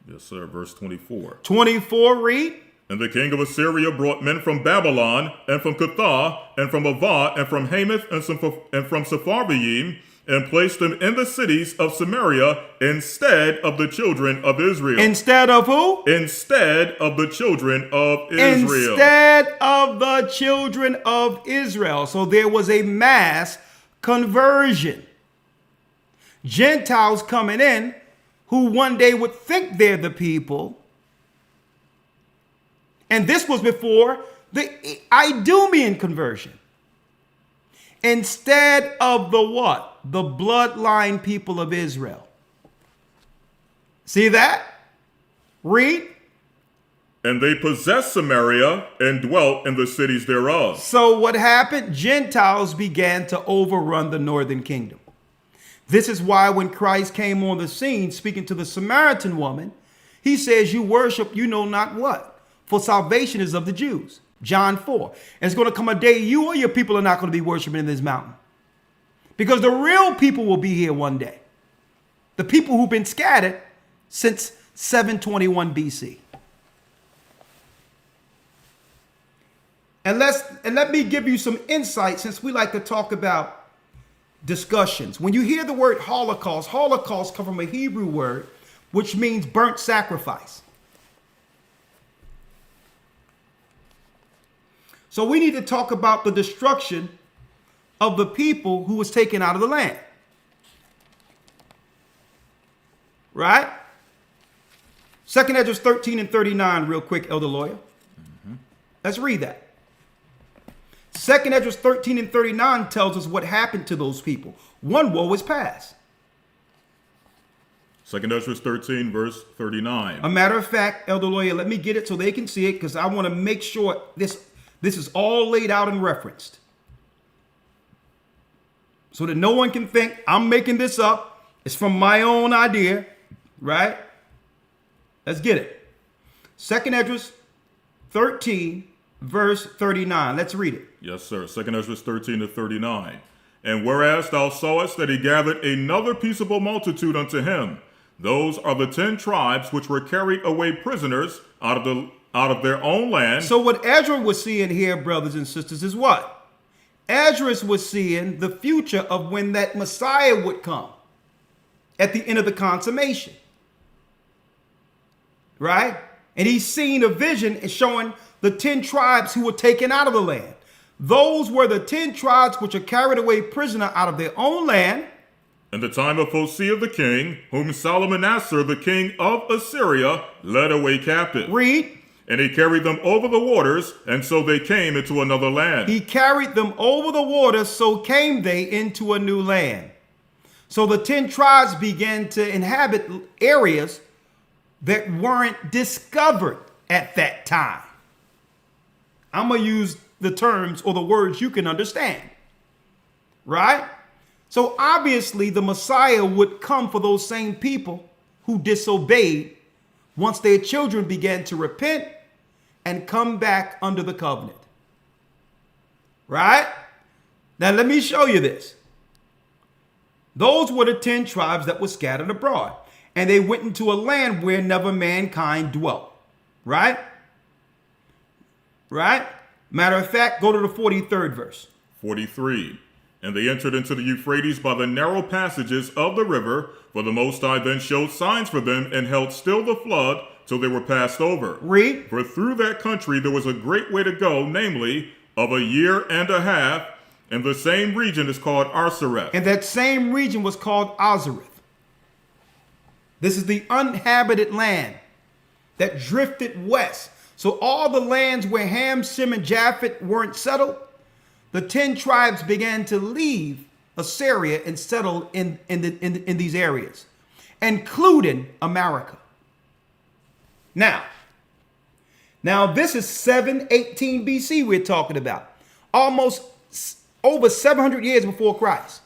Yes, sir. Verse 24. 24, read. And the king of Assyria brought men from Babylon, and from Cuthah, and from Ava, and from Hamath, and from Sepharvaim, and placed them in the cities of Samaria instead of the children of Israel. Instead of who? Instead of the children of Israel. Instead of the children of Israel. So there was a mass conversion. Gentiles coming in who one day would think they're the people. And this was before the Idumean conversion. Instead of the what? The bloodline people of Israel. See that? Read. And they possessed Samaria and dwelt in the cities thereof. So what happened? Gentiles began to overrun the northern kingdom. This is why when Christ came on the scene speaking to the Samaritan woman, he says, you worship you know not what, for salvation is of the Jews. John 4. And it's going to come a day you or your people are not going to be worshiping in this mountain. Because the real people will be here one day. The people who've been scattered since 721 BC. And let me give you some insight, since we like to talk about discussions. When you hear the word Holocaust, Holocaust comes from a Hebrew word which means burnt sacrifice. So we need to talk about the destruction of the people who was taken out of the land. Right? 2nd Ezra 13 and 39 real quick, Elder Lawya. Let's read that. 2nd Ezra 13 and 39 tells us what happened to those people. One woe is past. 2 Ezra 13, verse 39. A matter of fact, Elder Lawyer, let me get it so they can see it, because I want to make sure this is all laid out and referenced, so that no one can think I'm making this up. It's from my own idea, right? Let's get it. 2 Ezra 13, verse 39. Let's read it. Yes, sir. 2 Ezra 13 to 39. And whereas thou sawest that he gathered another peaceable multitude unto him, those are the 10 tribes which were carried away prisoners out of their own land. So what Ezra was seeing here, brothers and sisters, is what? Ezra was seeing the future of when that Messiah would come at the end of the consummation. Right? And he's seen a vision showing the 10 tribes who were taken out of the land. Those were the 10 tribes which are carried away prisoner out of their own land. In the time of Hosea the king, whom Salmanassar the king of Assyria led away captive. Read. And he carried them over the waters, and so they came into another land. He carried them over the waters, so came they into a new land. So the 10 tribes began to inhabit areas that weren't discovered at that time. I'm going to use the terms or the words you can understand. Right? So obviously the Messiah would come for those same people who disobeyed once their children began to repent and come back under the covenant. Right? Now let me show you this. Those were the 10 tribes that were scattered abroad, and they went into a land where never mankind dwelt. Right? Right? Matter of fact, go to the 43rd verse. 43. And they entered into the Euphrates by the narrow passages of the river, for the Most High then showed signs for them and held still the flood till they were passed over. Read. For through that country there was a great way to go, namely, of a year and a half, and the same region is called Arsareth. And that same region was called Azareth. This is the uninhabited land that drifted west. So all the lands where Ham, Shem, and Japheth weren't settled, the 10 tribes began to leave Assyria and settle in these areas, including America. Now this is 718 BC we're talking about. Almost over 700 years before Christ.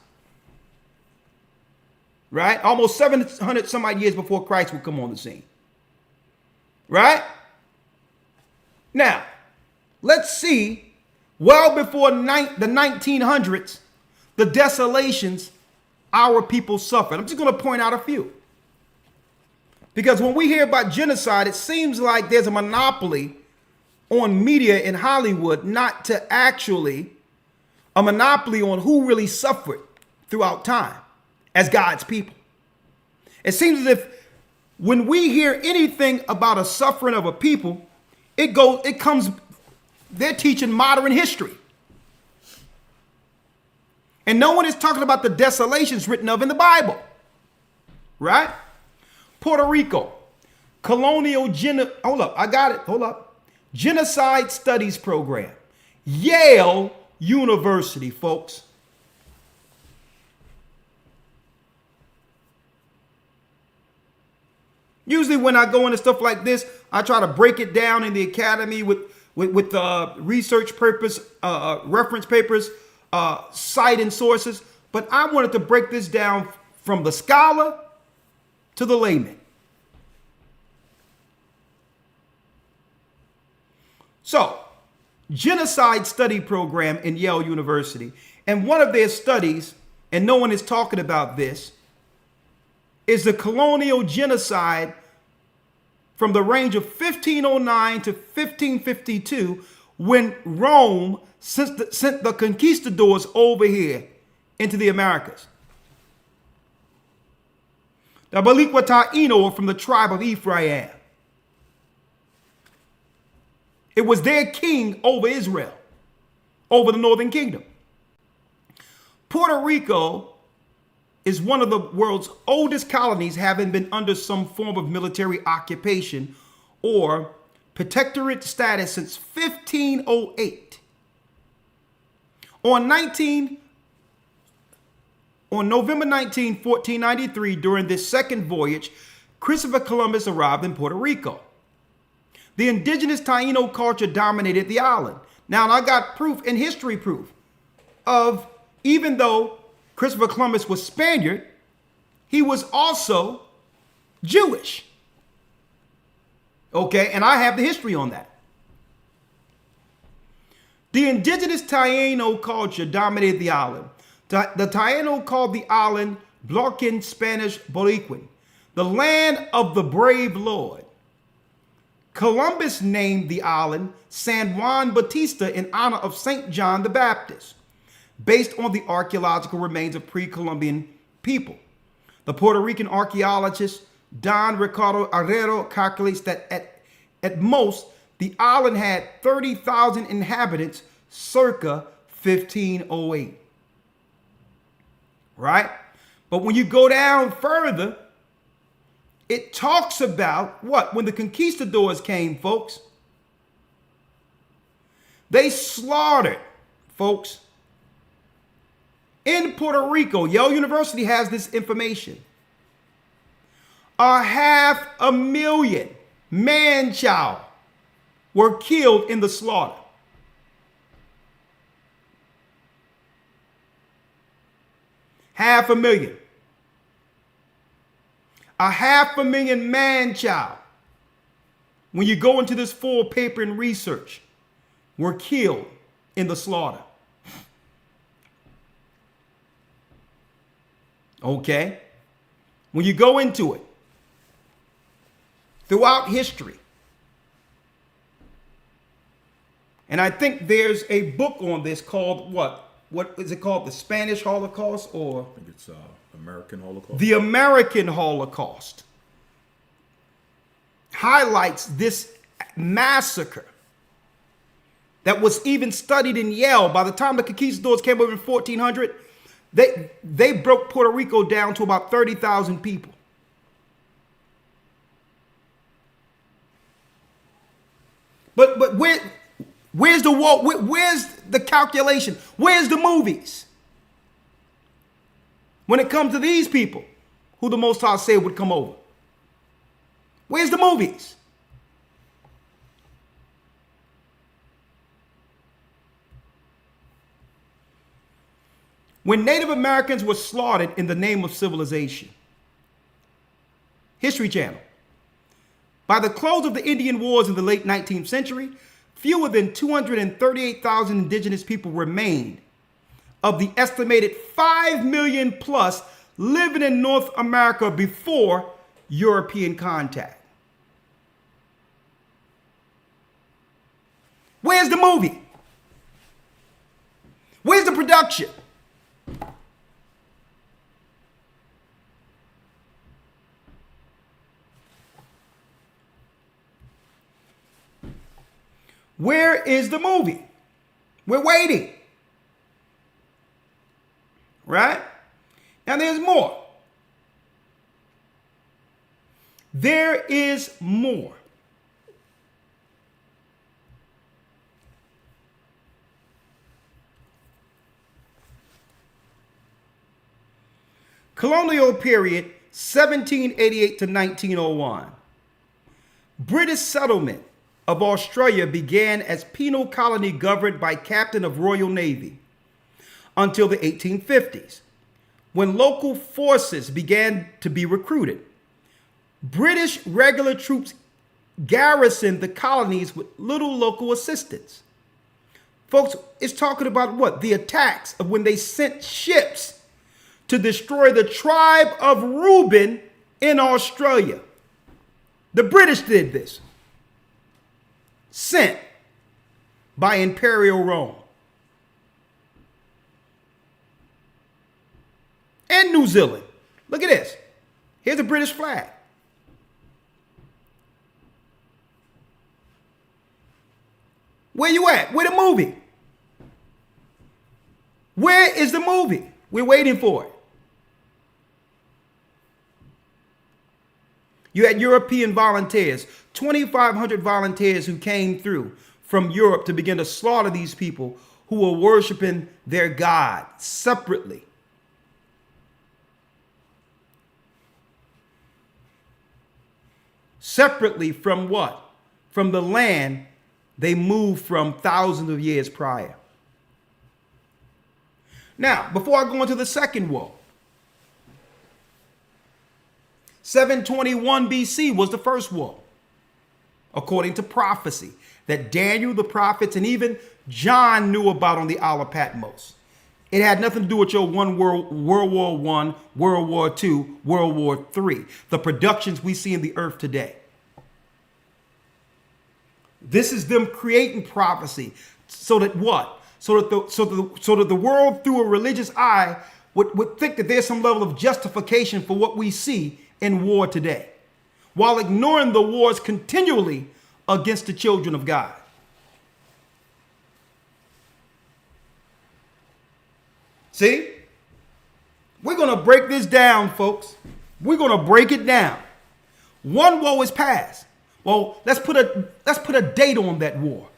Right? Almost 700 some odd years before Christ would come on the scene. Right? Now, let's see, well before the 1900s, the desolations our people suffered. I'm just going to point out a few. Because when we hear about genocide, it seems like there's a monopoly on media in Hollywood, not to actually a monopoly on who really suffered throughout time as God's people. It seems as if when we hear anything about a suffering of a people, they're teaching modern history. And no one is talking about the desolations written of in the Bible. Right? Puerto Rico, Colonial, Genocide Studies Program. Yale University, folks. Usually when I go into stuff like this, I try to break it down in the academy with research purpose, reference papers, cite and sources. But I wanted to break this down from the scholar to the layman. So, Genocide Study Program in Yale University. And one of their studies, and no one is talking about this, is the colonial genocide from the range of 1509 to 1552, when Rome sent the conquistadors over here into the Americas. The Taíno from the tribe of Ephraim. It was their king over Israel, over the northern kingdom. Puerto Rico is one of the world's oldest colonies, having been under some form of military occupation or protectorate status since 1508. On On November 19, 1493, during this second voyage, Christopher Columbus arrived in Puerto Rico. The indigenous Taino culture dominated the island. Now, I got proof and history proof of, even though Christopher Columbus was Spaniard, he was also Jewish. Okay, and I have the history on that. The indigenous Taino culture dominated the island. The Taino called the island Blorquin, Spanish Boricuan, the land of the brave Lord. Columbus named the island San Juan Bautista in honor of St. John the Baptist, based on the archaeological remains of pre-Columbian people. The Puerto Rican archaeologist Don Ricardo Herrero calculates that at most, the island had 30,000 inhabitants circa 1508. Right? But when you go down further, it talks about what? When the conquistadors came, folks, they slaughtered, folks, in Puerto Rico. Yale University has this information. 500,000 man-child were killed in the slaughter. Half a million. 500,000 man-child, when you go into this full paper and research, were killed in the slaughter. Okay? When you go into it, throughout history, and I think there's a book on this called what? What is it called? The Spanish Holocaust, or I think it's American Holocaust. The American Holocaust highlights this massacre that was even studied in Yale. By the time the conquistadors came over in 1400, they broke Puerto Rico down to about 30,000 people. But where's the war? Where's the calculation? Where's the movies? When it comes to these people, who the Most High said would come over, where's the movies? When Native Americans were slaughtered in the name of civilization. History Channel. By the close of the Indian Wars in the late 19th century, fewer than 238,000 indigenous people remained of the estimated 5 million plus living in North America before European contact. Where's the movie? Where's the production? Where is the movie? We're waiting. Right? Now there's more. There is more. Colonial period 1788 to 1901. British settlement of Australia began as penal colony governed by captain of Royal Navy until the 1850s, when local forces began to be recruited. British regular troops garrisoned the colonies with little local assistance. Folks, it's talking about what? The attacks of when they sent ships to destroy the tribe of Reuben in Australia. The British did this. Sent by Imperial Rome. And New Zealand. Look at this. Here's a British flag. Where you at? Where the movie? Where is the movie? We're waiting for it. You had European volunteers, 2,500 volunteers who came through from Europe to begin to slaughter these people who were worshiping their God separately. separately from what? From the land they moved from thousands of years prior. Now, before I go into the second woe, 721 BC was the first woe, according to prophecy that Daniel, the prophets, and even John knew about on the Isle of Patmos. It had nothing to do with your World War I, World War II, World War III, the productions we see in the earth today. This is them creating prophecy so that what? So that the world through a religious eye would think that there's some level of justification for what we see in war today, while ignoring the wars continually against the children of God. See? We're going to break this down, folks. We're going to break it down. One woe is past. Well, let's put a date on that war.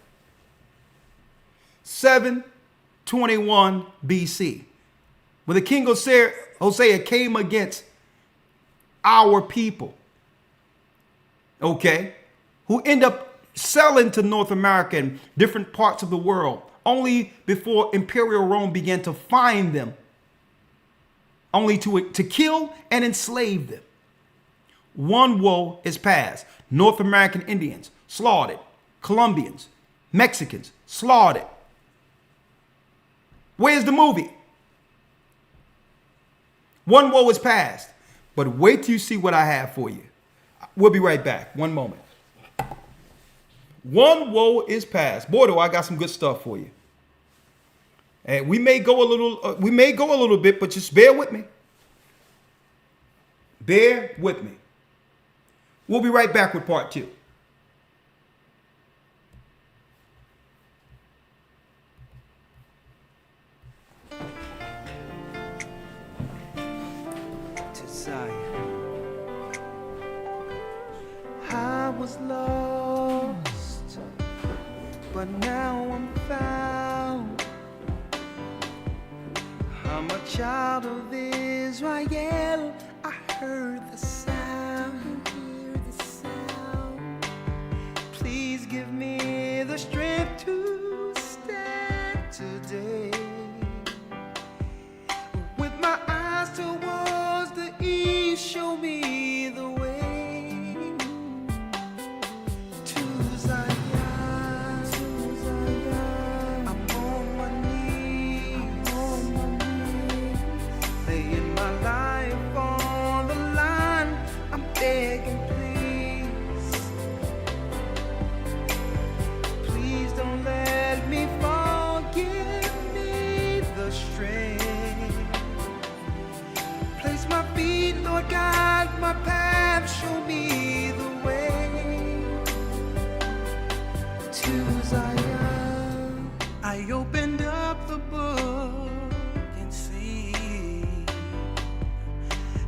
721 BC. When the king Hosea came against our people, okay, who end up selling to North America and different parts of the world, only before Imperial Rome began to find them, only to kill and enslave them. One woe is past. North American Indians slaughtered. Colombians, Mexicans slaughtered. Where's the movie? One woe is past. But wait till you see what I have for you. We'll be right back. One moment. One woe is past. Boy, do I got some good stuff for you. And we may go a little bit, but just bear with me. Bear with me. We'll be right back with part 2. I was lost, but now I'm found. I'm a child of Israel. I heard the sound. Please give me the strength to stand today. With my eyes towards the east, show me the way to Zion. I'm on my knees, laying my life on the line. I'm begging, please don't let me fall. Give me the strength. Place my feet, Lord, guide my path. Show me the way to Zion. I opened up the book and see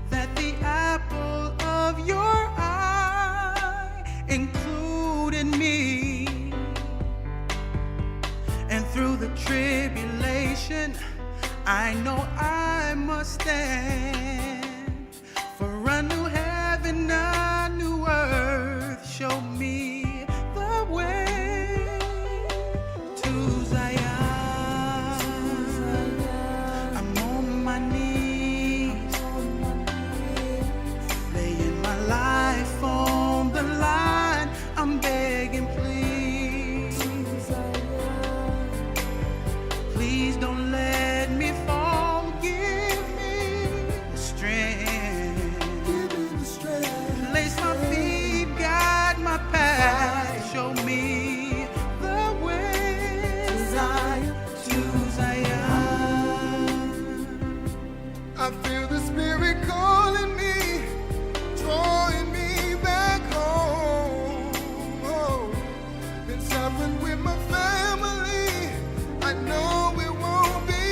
that the apple of your eye included me. And through the tribulation, I know I must stand. For a new heaven, a new earth, show me the way to Zion. I'm on my knees, laying my life on the line. I'm begging, please don't let me fall. Give me the strength. Place my feet, guide my path. Show me the way to Zion. I feel the Spirit calling me, drawing me back home. Been suffering with my family. I know it won't be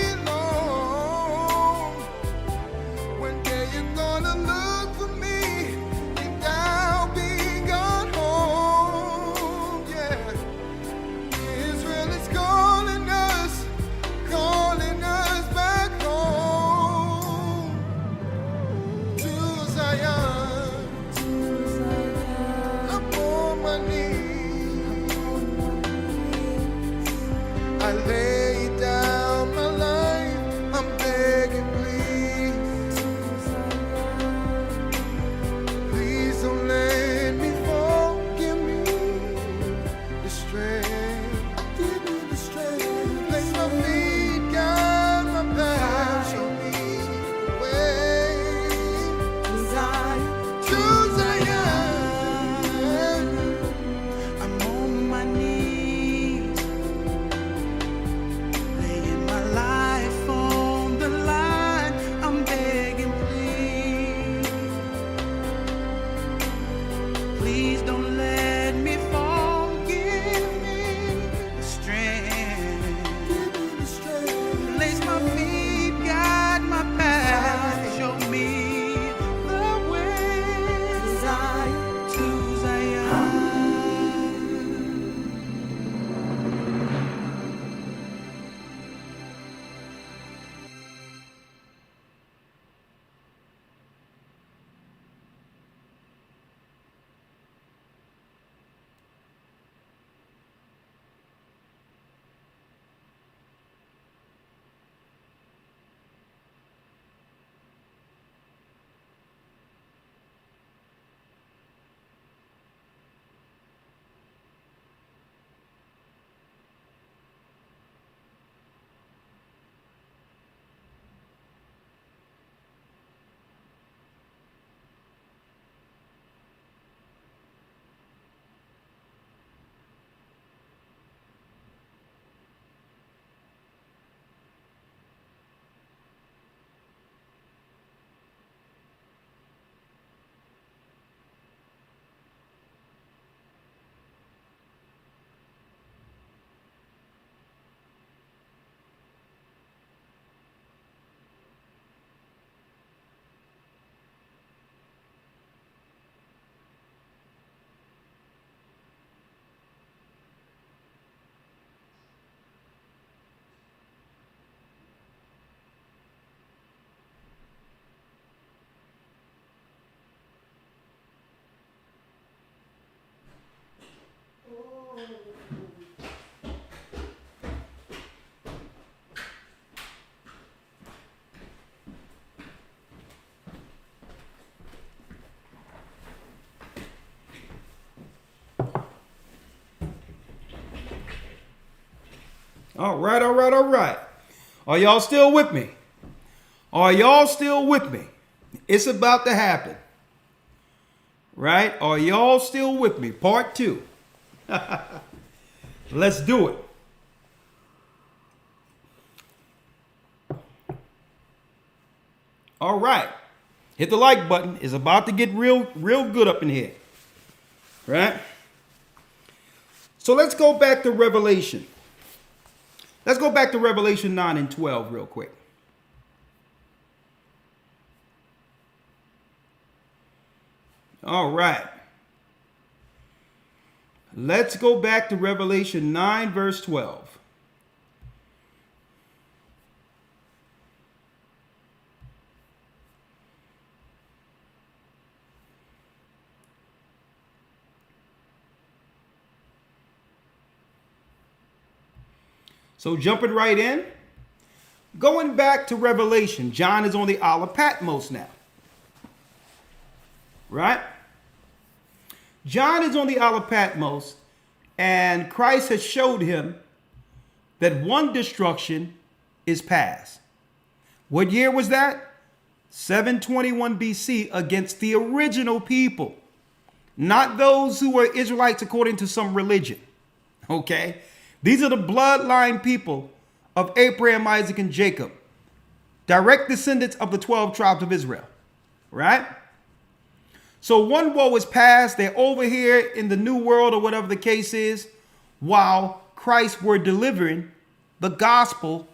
All right, all right, all right. Are y'all still with me? Are y'all still with me? It's about to happen. Right? Are y'all still with me? Part 2. Let's do it. All right. Hit the like button. It's about to get real good up in here. Right? So let's go back to Revelation. Let's go back to Revelation 9 and 12 real quick. All right. Let's go back to Revelation 9 verse 12. So jumping right in, going back to Revelation, John is on the Isle of Patmos now. Right? John is on the Isle of Patmos, and Christ has showed him that one destruction is past. What year was that? 721 BC against the original people, not those who were Israelites according to some religion. Okay? These are the bloodline people of Abraham, Isaac, and Jacob, direct descendants of the 12 tribes of Israel. Right? So one woe is past. They're over here in the new world or whatever the case is, while Christ were delivering the gospel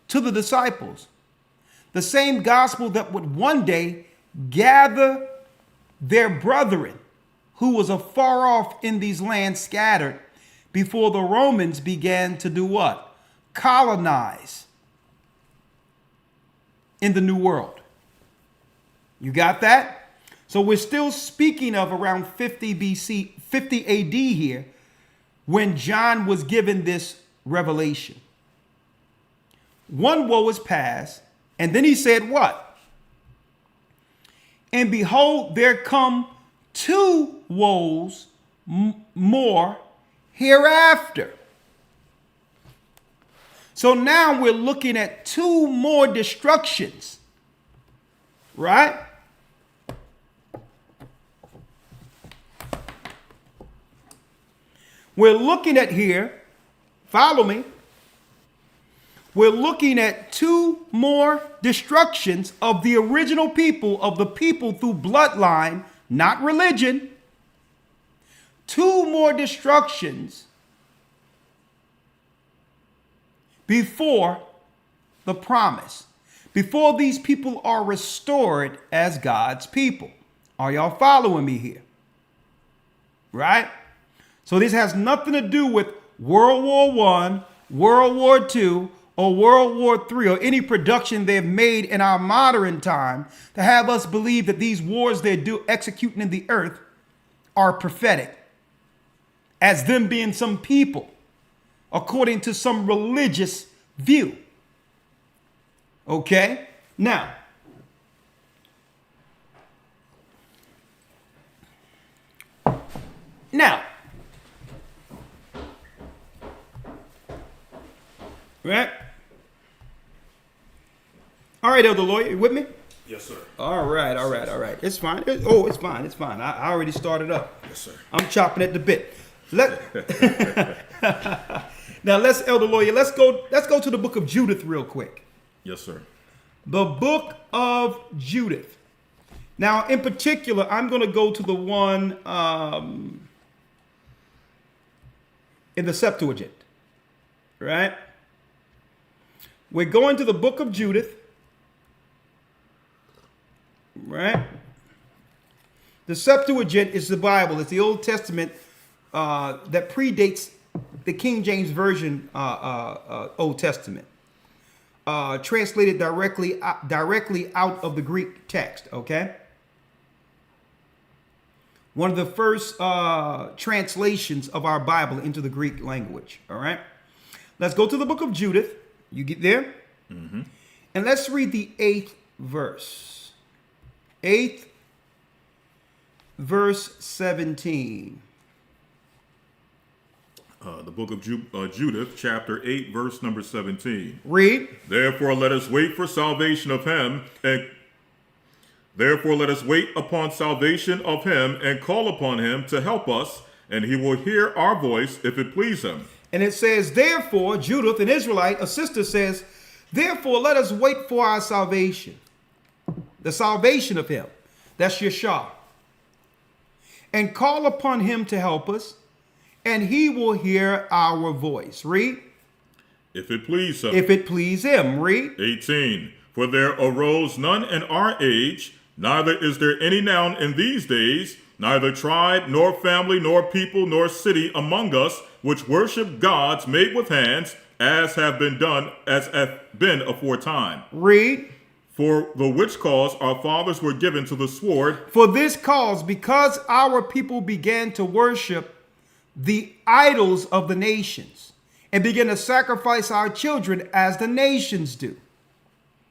to the disciples. The same gospel that would one day gather their brethren who was afar off in these lands scattered before the Romans began to do what? Colonize in the new world. You got that? So we're still speaking of around 50 BC, 50 AD here, when John was given this revelation. One woe is past, and then he said what? And behold, there come 2 woes more hereafter. So now we're looking at 2 more destructions, right? We're looking at here, follow me, we're looking at 2 more destructions of the original people, of the people through bloodline, not religion. 2 more destructions before the promise, before these people are restored as God's people. Are y'all following me here? Right? So this has nothing to do with World War I, World War II, or World War III, or any production they've made in our modern time to have us believe that these wars they're executing in the earth are prophetic, as them being some people according to some religious view. Okay? Now, right? All right, Elder Lawya, you with me? Yes, sir. All right. It's fine. It's fine. I already started up. Yes, sir. I'm chopping at the bit. Now Elder Lawya, let's go to the book of Judith real quick. Yes, sir. The book of Judith. Now, in particular, I'm going to go to the one in the Septuagint, right? We're going to the book of Judith, right? The Septuagint is the Bible. It's the Old Testament that predates the King James Version Old Testament, translated directly out of the Greek text, okay? One of the first translations of our Bible into the Greek language, all right? Let's go to the book of Judith. You get there? Mm-hmm. And let's read the 8th verse. 8th verse 17. The book of Judith, chapter 8, verse number 17. Read. Therefore let us wait for salvation of him, and therefore let us wait upon salvation of him, and call upon him to help us, and he will hear our voice if it please him. And it says, therefore, Judith, an Israelite, a sister says, therefore let us wait for our salvation. The salvation of him. That's Yeshua. And call upon him to help us, and he will hear our voice. Read. If it please him. If it please him. Read. 18. For there arose none in our age, neither is there any now in these days, neither tribe, nor family, nor people, nor city among us, which worship gods made with hands, as have been aforetime. Read. For the which cause our fathers were given to the sword. For this cause, because our people began to worship the idols of the nations, and began to sacrifice our children as the nations do.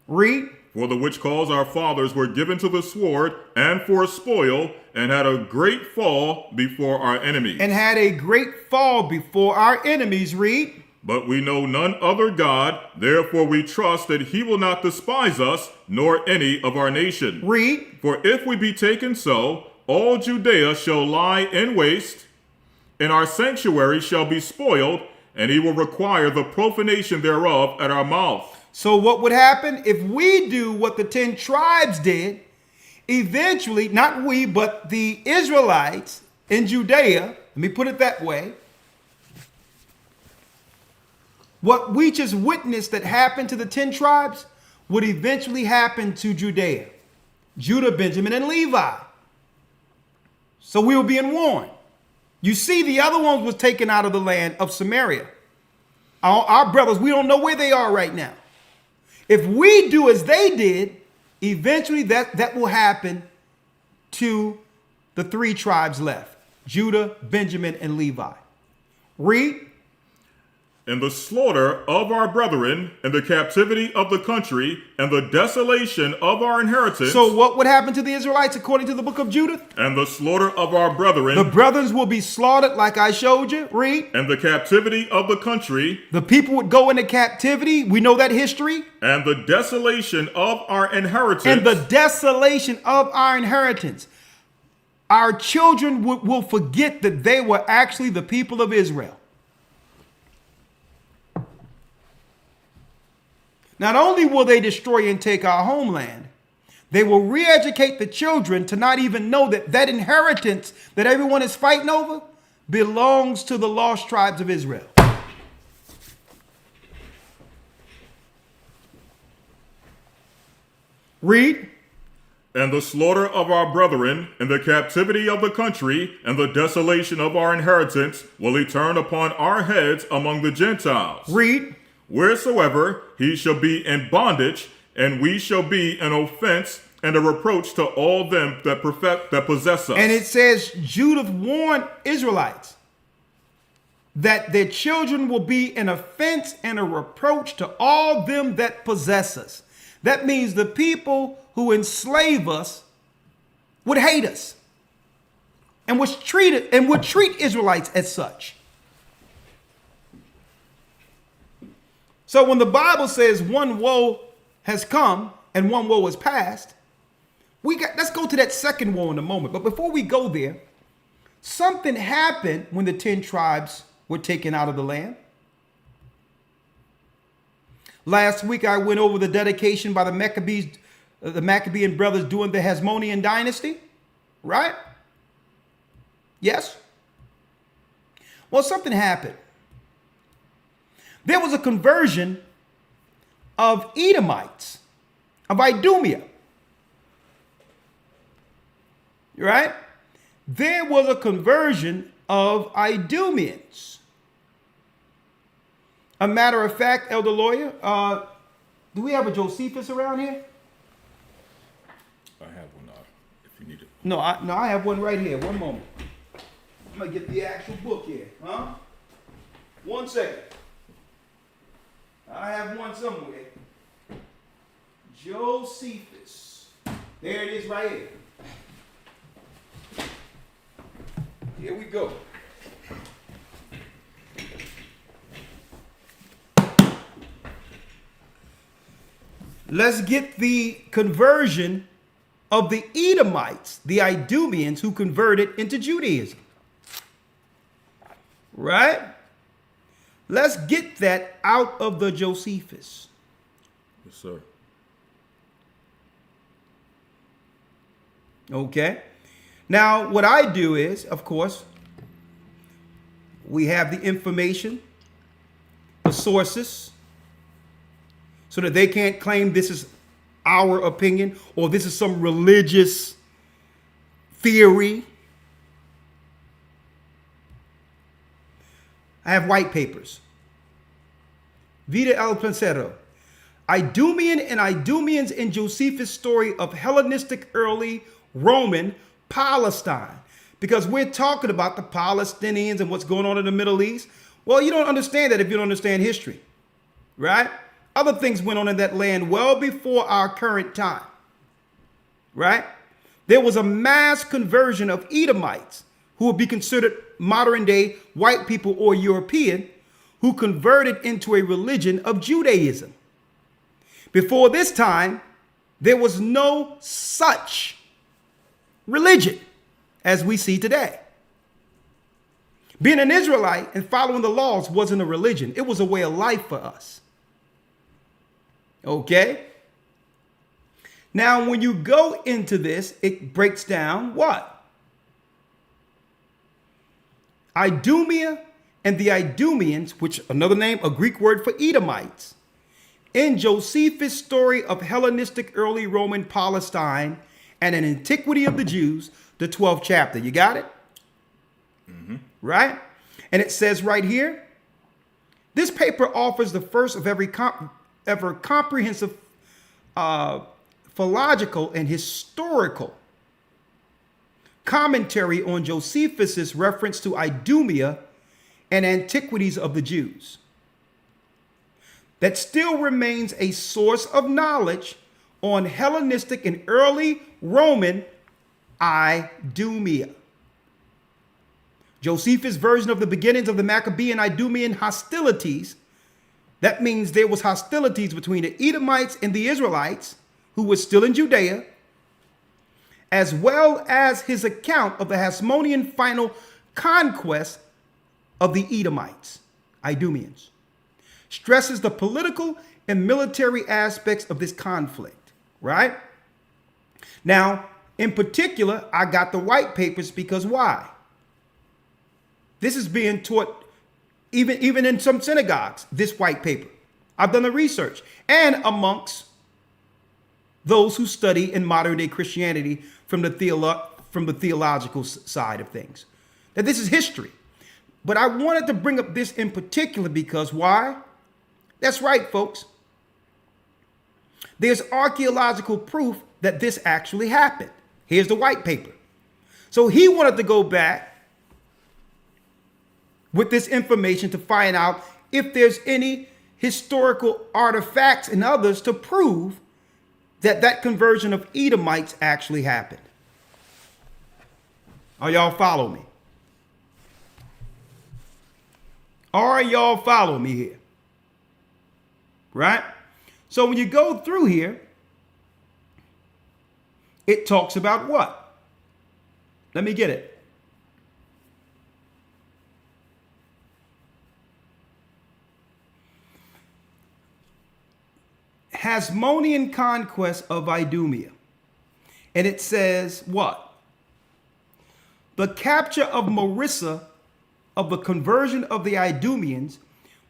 Read. For the which cause our fathers were given to the sword, and for spoil, and had a great fall before our enemies. And had a great fall before our enemies. Read. But we know none other God, therefore we trust that he will not despise us, nor any of our nation. Read. For if we be taken so, all Judea shall lie in waste, and our sanctuary shall be spoiled, and he will require the profanation thereof at our mouth. So what would happen if we do what the 10 tribes did? Eventually, not we, but the Israelites in Judea, let me put it that way, what we just witnessed that happened to the 10 tribes would eventually happen to Judea, Judah, Benjamin, and Levi. So we were being warned. You see, the other ones was taken out of the land of Samaria. Our brothers, we don't know where they are right now. If we do as they did, eventually that will happen to the 3 tribes left, Judah, Benjamin, and Levi. Read. And the slaughter of our brethren, and the captivity of the country, and the desolation of our inheritance. So what would happen to the Israelites according to the book of Judith? And the slaughter of our brethren. The brothers will be slaughtered like I showed you. Read. And the captivity of the country. The people would go into captivity. We know that history. And the desolation of our inheritance. And the desolation of our inheritance. Our children will forget that they were actually the people of Israel. Not only will they destroy and take our homeland, they will re-educate the children to not even know that that inheritance that everyone is fighting over belongs to the lost tribes of Israel. Read. And the slaughter of our brethren, and the captivity of the country, and the desolation of our inheritance will he turn upon our heads among the Gentiles. Read. Wheresoever he shall be in bondage, and we shall be an offense and a reproach to all them that possess us. And it says Judith warned Israelites that their children will be an offense and a reproach to all them that possess us. That means the people who enslave us would hate us and would treat Israelites as such. So when the Bible says one woe has come and one woe has passed, let's go to that second woe in a moment. But before we go there, something happened when the 10 tribes were taken out of the land. Last week I went over the dedication by the Maccabean brothers during the Hasmonean dynasty, right? Yes? Well, something happened. There was a conversion of Edomites, of Idumea. Right? There was a conversion of Idumeans. A matter of fact, Elder Lawya, do we have a Josephus around here? I have one, if you need it. No, I have one right here. One moment. I'm going to get the actual book here. Huh? 1 second. I have one somewhere. Josephus. There it is right here. Here we go. Let's get the conversion of the Edomites, the Idumeans, who converted into Judaism. Right? Let's get that out of the Josephus. Yes, sir. Okay. Now, what I do is, of course, we have the information, the sources, so that they can't claim this is our opinion or this is some religious theory. I have white papers. Vida el Placero. Idumean and Idumeans in Josephus' story of Hellenistic early Roman Palestine. Because we're talking about the Palestinians and what's going on in the Middle East. Well, you don't understand that if you don't understand history, right? Other things went on in that land well before our current time, right? There was a mass conversion of Edomites who would be considered modern day white people or European who converted into a religion of Judaism. Before this time, there was no such religion as we see today. Being an Israelite and following the laws wasn't a religion. It was a way of life for us. Okay? Now, when you go into this, it breaks down what? Idumea and the Idumeans, which another name, a Greek word for Edomites, in Josephus' story of Hellenistic early Roman Palestine and an antiquity of the Jews, the 12th chapter. You got it? Mm-hmm. Right? And it says right here, this paper offers the first of ever comprehensive philological and historical commentary on Josephus' reference to Idumea and antiquities of the Jews. That still remains a source of knowledge on Hellenistic and early Roman Idumea. Josephus' version of the beginnings of the Maccabean Idumean hostilities, that means there was hostilities between the Edomites and the Israelites who were still in Judea, as well as his account of the Hasmonean final conquest of the Edomites, Idumeans, stresses the political and military aspects of this conflict, right? Now, in particular, I got the white papers because why? This is being taught even in some synagogues, this white paper. I've done the research. And amongst those who study in modern day Christianity from the theological side of things. That this is history. But I wanted to bring up this in particular because why? That's right, folks. There's archaeological proof that this actually happened. Here's the white paper. So he wanted to go back with this information to find out if there's any historical artifacts and others to prove that that conversion of Edomites actually happened. Are y'all follow me? Are y'all follow me here? Right? So when you go through here, it talks about what? Let me get it. Hasmonean conquest of Idumea. And it says what? The capture of Marissa, of the conversion of the Idumeans,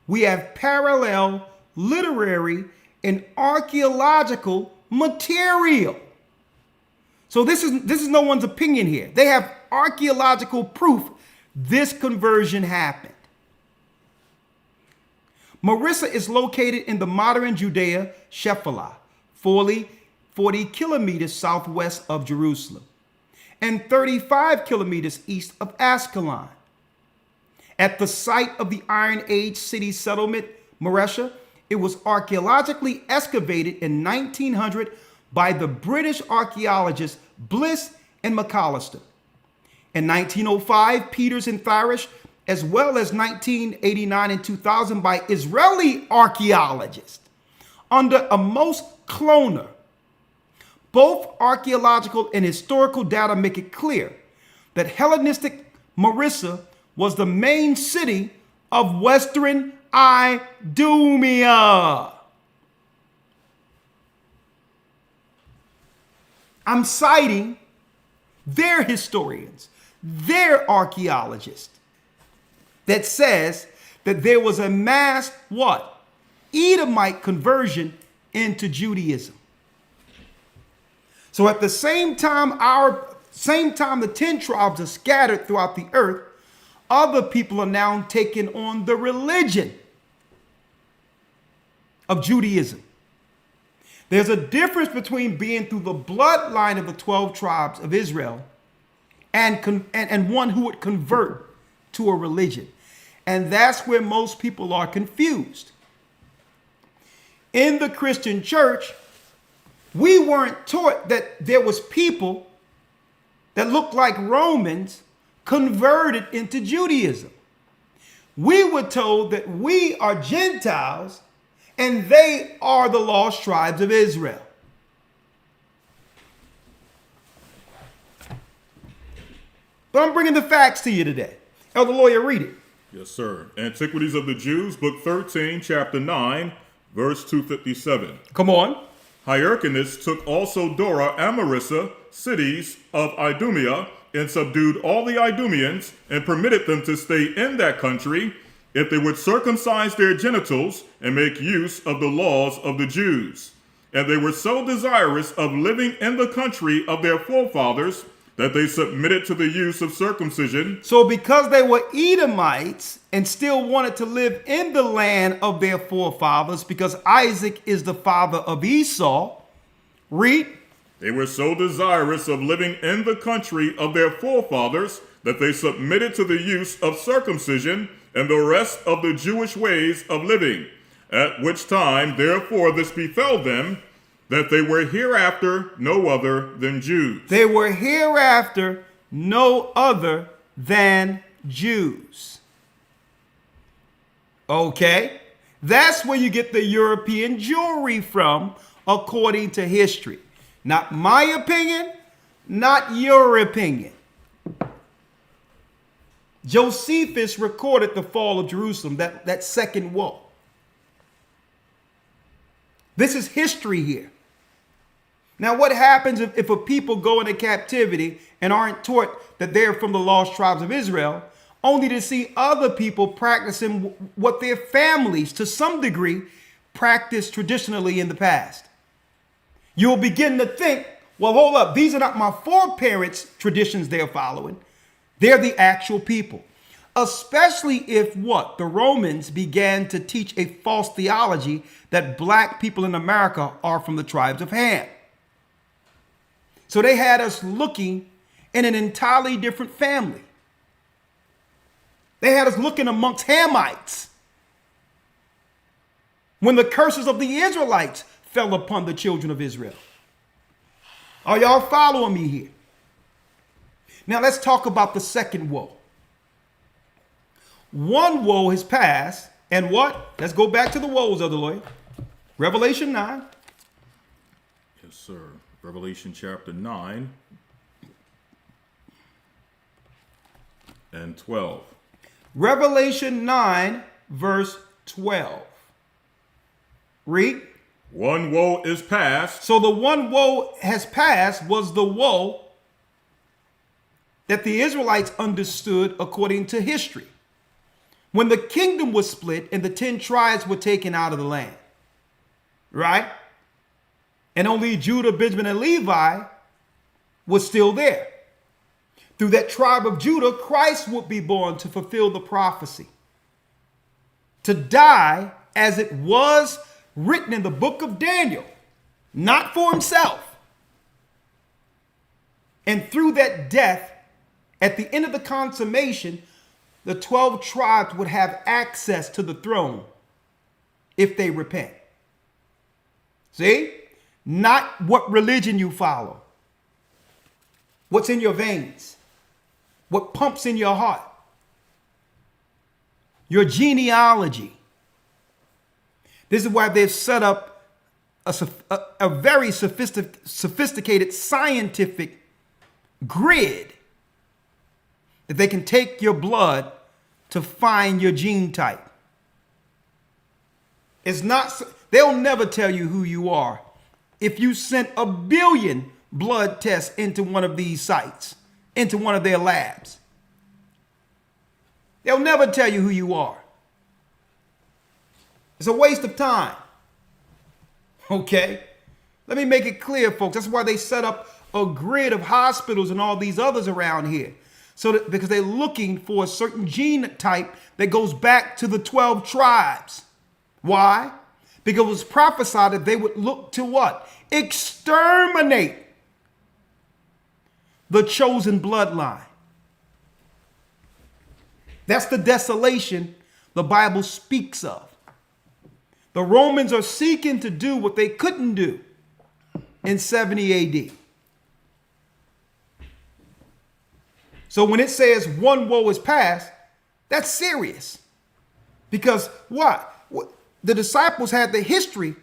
we have parallel literary and archaeological material. So this is no one's opinion here. They have archaeological proof this conversion happened. Marissa is located in the modern Judea, Shephelah, 40 kilometers southwest of Jerusalem, and 35 kilometers east of Ascalon. At the site of the Iron Age city settlement, Marissa, it was archaeologically excavated in 1900 by the British archaeologists Bliss and McAllister. In 1905, Peters and Tharish, as well as 1989 and 2000 by Israeli archaeologists, under a most cloner. Both archaeological and historical data make it clear that Hellenistic Marissa was the main city of Western Idumea. I'm citing their historians, their archaeologists, that says that there was a mass, what? Edomite conversion into Judaism. So at the same time, the 10 tribes are scattered throughout the earth, other people are now taking on the religion of Judaism. There's a difference between being through the bloodline of the 12 tribes of Israel and one who would convert to a religion. And that's where most people are confused. In the Christian church, we weren't taught that there was people that looked like Romans converted into Judaism. We were told that we are Gentiles and they are the lost tribes of Israel. But I'm bringing the facts to you today. Elder Lawya, read it. Yes, sir. Antiquities of the Jews, book 13, chapter 9, verse 257. Come on. Hyrcanus took also Dora and Marissa, cities of Idumea, and subdued all the Idumeans, and permitted them to stay in that country, if they would circumcise their genitals and make use of the laws of the Jews. And they were so desirous of living in the country of their forefathers that they submitted to the use of circumcision. So because they were Edomites and still wanted to live in the land of their forefathers, because Isaac is the father of Esau, read. They were so desirous of living in the country of their forefathers that they submitted to the use of circumcision and the rest of the Jewish ways of living, at which time, therefore, this befell them, that they were hereafter no other than Jews. They were hereafter no other than Jews. Okay? That's where you get the European Jewry from, according to history. Not my opinion, not your opinion. Josephus recorded the fall of Jerusalem, that second wall. This is history here. Now, what happens if a people go into captivity and aren't taught that they're from the lost tribes of Israel, only to see other people practicing what their families, to some degree, practiced traditionally in the past? You'll begin to think, well, hold up, these are not my foreparents' traditions they're following. They're the actual people. Especially if what? The Romans began to teach a false theology that black people in America are from the tribes of Ham. So they had us looking in an entirely different family. They had us looking amongst Hamites when the curses of the Israelites fell upon the children of Israel. Are y'all following me here? Now let's talk about the second woe. One woe has passed, and what? Let's go back to the woes, Elder Lawya. Revelation 9. Yes, sir. Revelation chapter 9 and 12. Revelation 9, verse 12. Read. One woe is past. So the one woe has passed was the woe that the Israelites understood according to history. When the kingdom was split and the 10 tribes were taken out of the land, right? And only Judah, Benjamin, and Levi was still there. Through that tribe of Judah, Christ would be born to fulfill the prophecy, to die as it was written in the book of Daniel, not for himself. And through that death, at the end of the consummation, the 12 tribes would have access to the throne if they repent. See? Not what religion you follow, what's in your veins, what pumps in your heart, your genealogy. This is why they've set up a very sophisticated scientific grid that they can take your blood to find your gene type. It's not, they'll never tell you who you are if you sent 1 billion blood tests into one of these sites, into one of their labs. They'll never tell you who you are. It's a waste of time. Okay? Let me make it clear, folks. That's why they set up a grid of hospitals and all these others around here. So that, because they're looking for a certain gene type that goes back to the 12 tribes. Why? Because it was prophesied that they would look to what? Exterminate the chosen bloodline. That's the desolation the Bible speaks of. The Romans are seeking to do what they couldn't do in 70 AD. So when it says one woe is past, that's serious. Because what? The disciples had the history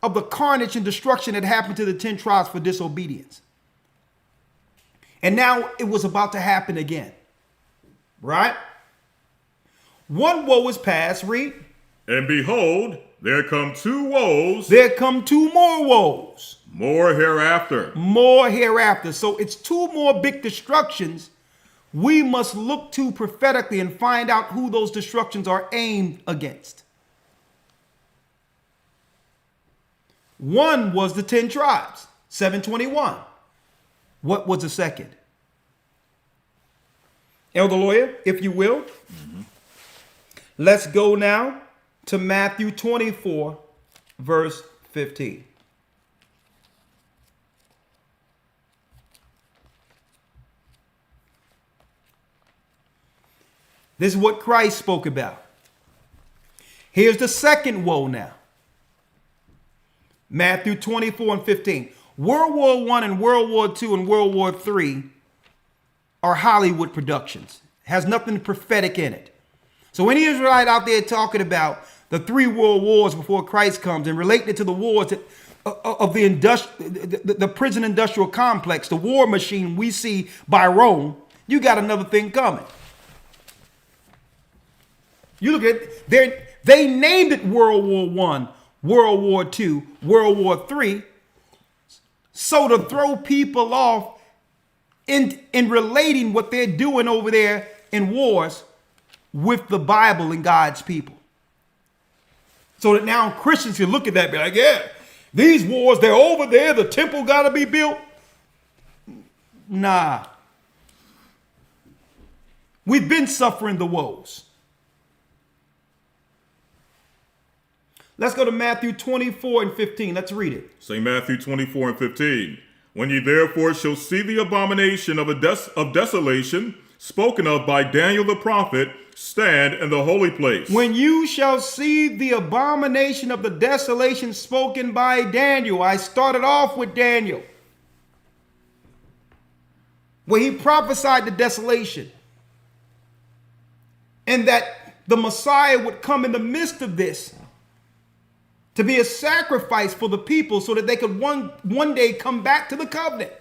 of the carnage and destruction that happened to the 10 tribes for disobedience. And now it was about to happen again. Right? One woe is past, read. And behold, there come 2 woes. There come 2 more woes. More hereafter. More hereafter. So it's 2 more big destructions we must look to prophetically and find out who those destructions are aimed against. One was the 10 tribes, 721. What was the second? Elder Lawyer, if you will. Let's go now to Matthew 24, verse 15. This is what Christ spoke about. Here's the second woe now. Matthew 24 and 15. World War I and World War II and World War III are Hollywood productions. Has nothing prophetic in it. So any Israelite out there talking about the 3 world wars before Christ comes and relating it to the wars that, of the prison industrial complex, the war machine we see by Rome, you got another thing coming. You look at they named it World War I, World War II, World War III, so to throw people off in relating what they're doing over there in wars with the Bible and God's people. So that now Christians can look at that and be like, yeah, these wars, they're over there, the temple got to be built. Nah. We've been suffering the woes. Let's go to Matthew 24 and 15. Let's read it. St. Matthew 24 and 15. When ye therefore shall see the abomination of desolation spoken of by Daniel the prophet, stand in the holy place. When you shall see the abomination of the desolation spoken by Daniel. I started off with Daniel, where he prophesied the desolation. And that the Messiah would come in the midst of this to be a sacrifice for the people so that they could one day come back to the covenant.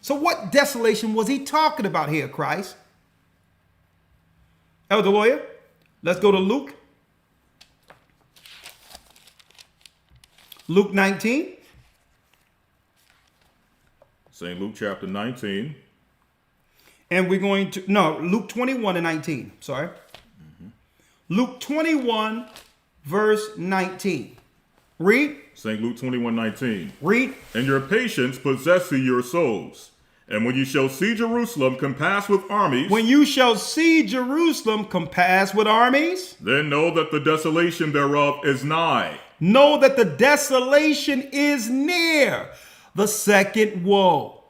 So what desolation was he talking about here, Christ? Elder Lawyer, let's go to Luke. Luke 19. St. Luke chapter 19. And we're going to, no, Luke 21 and 19. Sorry. Luke 21, verse 19. Read. St. Luke 21, 19. Read. And your patience possess ye your souls. And when you shall see Jerusalem compassed with armies. When you shall see Jerusalem compassed with armies. Then know that the desolation thereof is nigh. Know that the desolation is near. The second woe.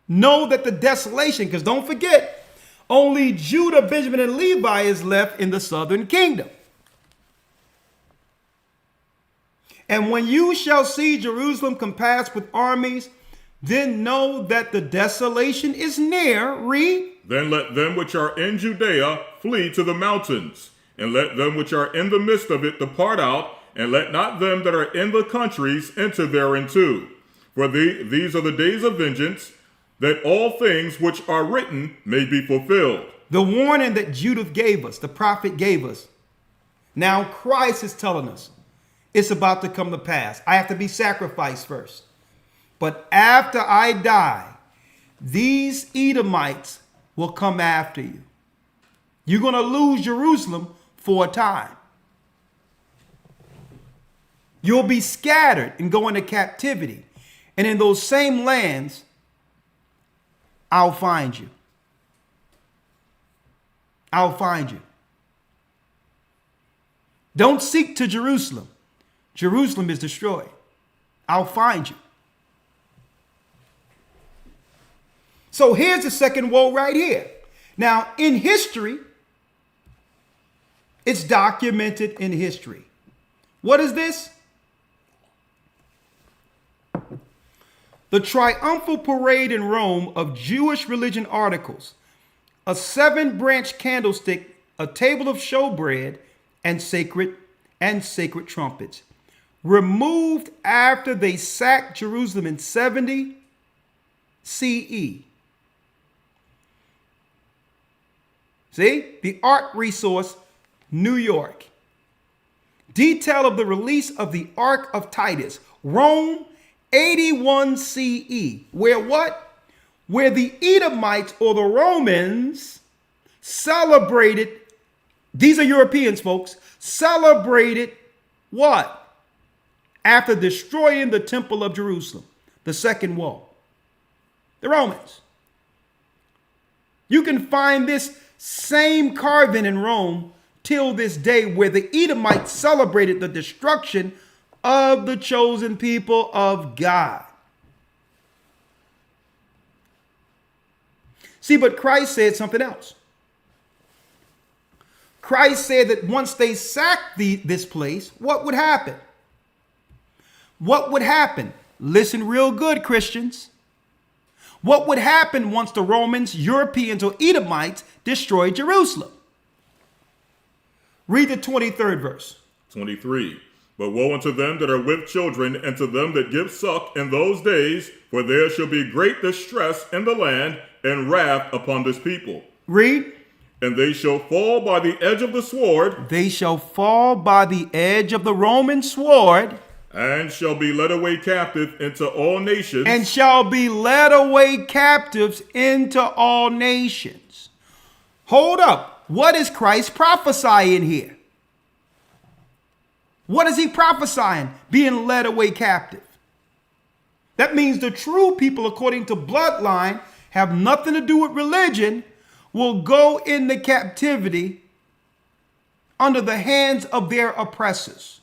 Know that the desolation, because don't forget, only Judah, Benjamin, and Levi is left in the southern kingdom. And when you shall see Jerusalem compassed with armies, then know that the desolation is near. Read. Then let them which are in Judea flee to the mountains, and let them which are in the midst of it depart out, and let not them that are in the countries enter thereinto. For these are the days of vengeance, that all things which are written may be fulfilled. The warning that Judith gave us, the prophet gave us. Now Christ is telling us it's about to come to pass. I have to be sacrificed first. But after I die, these Edomites will come after you. You're going to lose Jerusalem for a time. You'll be scattered and go into captivity. And in those same lands, I'll find you. I'll find you. Don't seek to Jerusalem. Jerusalem is destroyed. I'll find you. So here's the second woe right here. Now, in history, it's documented in history. What is this? The triumphal parade in Rome of Jewish religion articles, a 7-branch candlestick, a table of showbread, and sacred trumpets, removed after they sacked Jerusalem in 70 CE. See, the art resource, New York. Detail of the release of the Ark of Titus, Rome, 81 CE. Where what? Where the Edomites or the Romans celebrated, these are Europeans, folks, celebrated what? After destroying the temple of Jerusalem, the second woe. The Romans. You can find this same carving in Rome till this day, where the Edomites celebrated the destruction of the chosen people of God. See, but Christ said something else. Christ said that once they sacked this place, what would happen? What would happen? Listen real good, Christians. What would happen once the Romans, Europeans, or Edomites destroyed Jerusalem? Read the 23rd verse. 23. But woe unto them that are with children, and to them that give suck in those days, for there shall be great distress in the land, and wrath upon this people. Read. And they shall fall by the edge of the sword. They shall fall by the edge of the Roman sword. And shall be led away captive into all nations. And shall be led away captives into all nations. Hold up. What is Christ prophesying here? What is he prophesying? Being led away captive. That means the true people, according to bloodline, have nothing to do with religion, will go into captivity under the hands of their oppressors.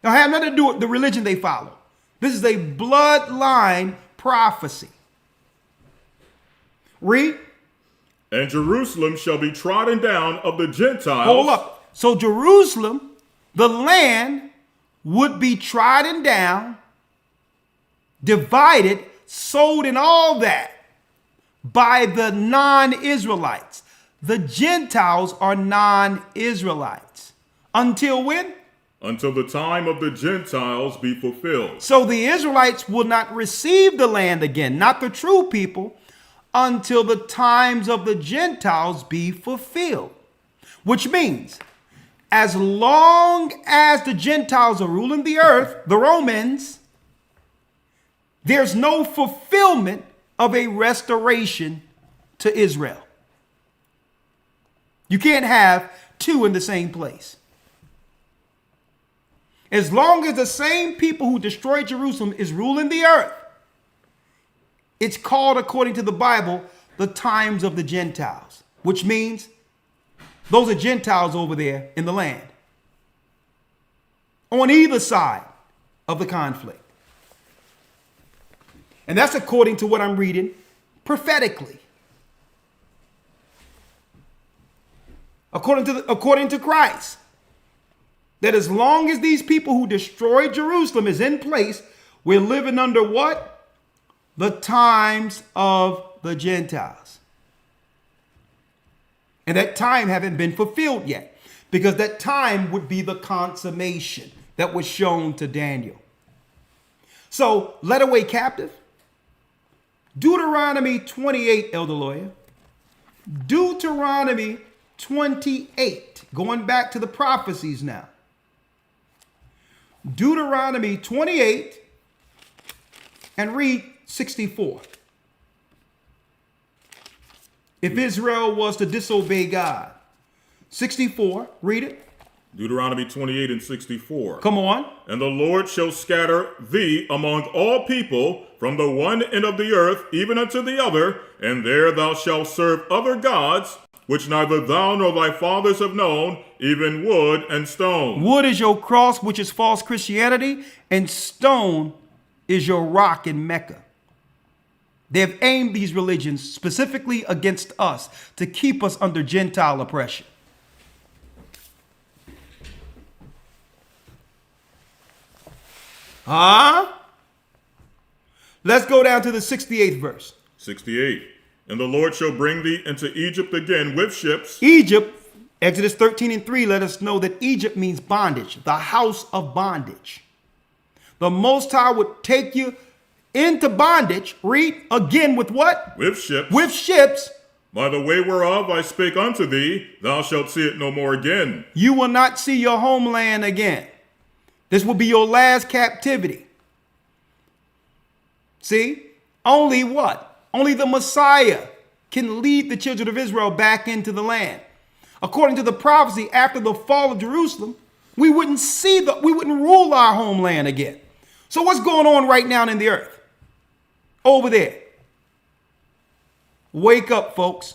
Now, have nothing to do with the religion they follow. This is a bloodline prophecy. Read. And Jerusalem shall be trodden down of the Gentiles. Hold up. So Jerusalem, the land, would be trodden down, divided, sold, and all that by the non-Israelites. The Gentiles are non-Israelites. Until when? Until the time of the Gentiles be fulfilled. So the Israelites will not receive the land again, not the true people, until the times of the Gentiles be fulfilled. Which means, as long as the Gentiles are ruling the earth, the Romans, there's no fulfillment of a restoration to Israel. You can't have two in the same place. As long as the same people who destroyed Jerusalem is ruling the earth, it's called, according to the Bible, the times of the Gentiles, which means those are Gentiles over there in the land, on either side of the conflict. And that's according to what I'm reading prophetically. According to Christ. That as long as these people who destroyed Jerusalem is in place, we're living under what? The times of the Gentiles. And that time haven't been fulfilled yet, because that time would be the consummation that was shown to Daniel. So, led away captive. Deuteronomy 28, Elder Lawya. Deuteronomy 28. Going back to the prophecies now. Deuteronomy 28 and read 64. If Israel was to disobey God. 64, read it. Deuteronomy 28 and 64. Come on. And the Lord shall scatter thee among all people from the one end of the earth even unto the other, and there thou shalt serve other gods, which neither thou nor thy fathers have known, even wood and stone. Wood is your cross, which is false Christianity, and stone is your rock in Mecca. They have aimed these religions specifically against us to keep us under Gentile oppression. Let's go down to the 68th verse. 68. And the Lord shall bring thee into Egypt again with ships. Egypt, Exodus 13 and 3 let us know that Egypt means bondage, the house of bondage. The Most High would take you into bondage, read again with what? With ships. With ships. By the way whereof I spake unto thee, thou shalt see it no more again. You will not see your homeland again. This will be your last captivity. See? Only what? Only the Messiah can lead the children of Israel back into the land. According to the prophecy, after the fall of Jerusalem, we wouldn't rule our homeland again. So what's going on right now in the earth? Over there. Wake up, folks.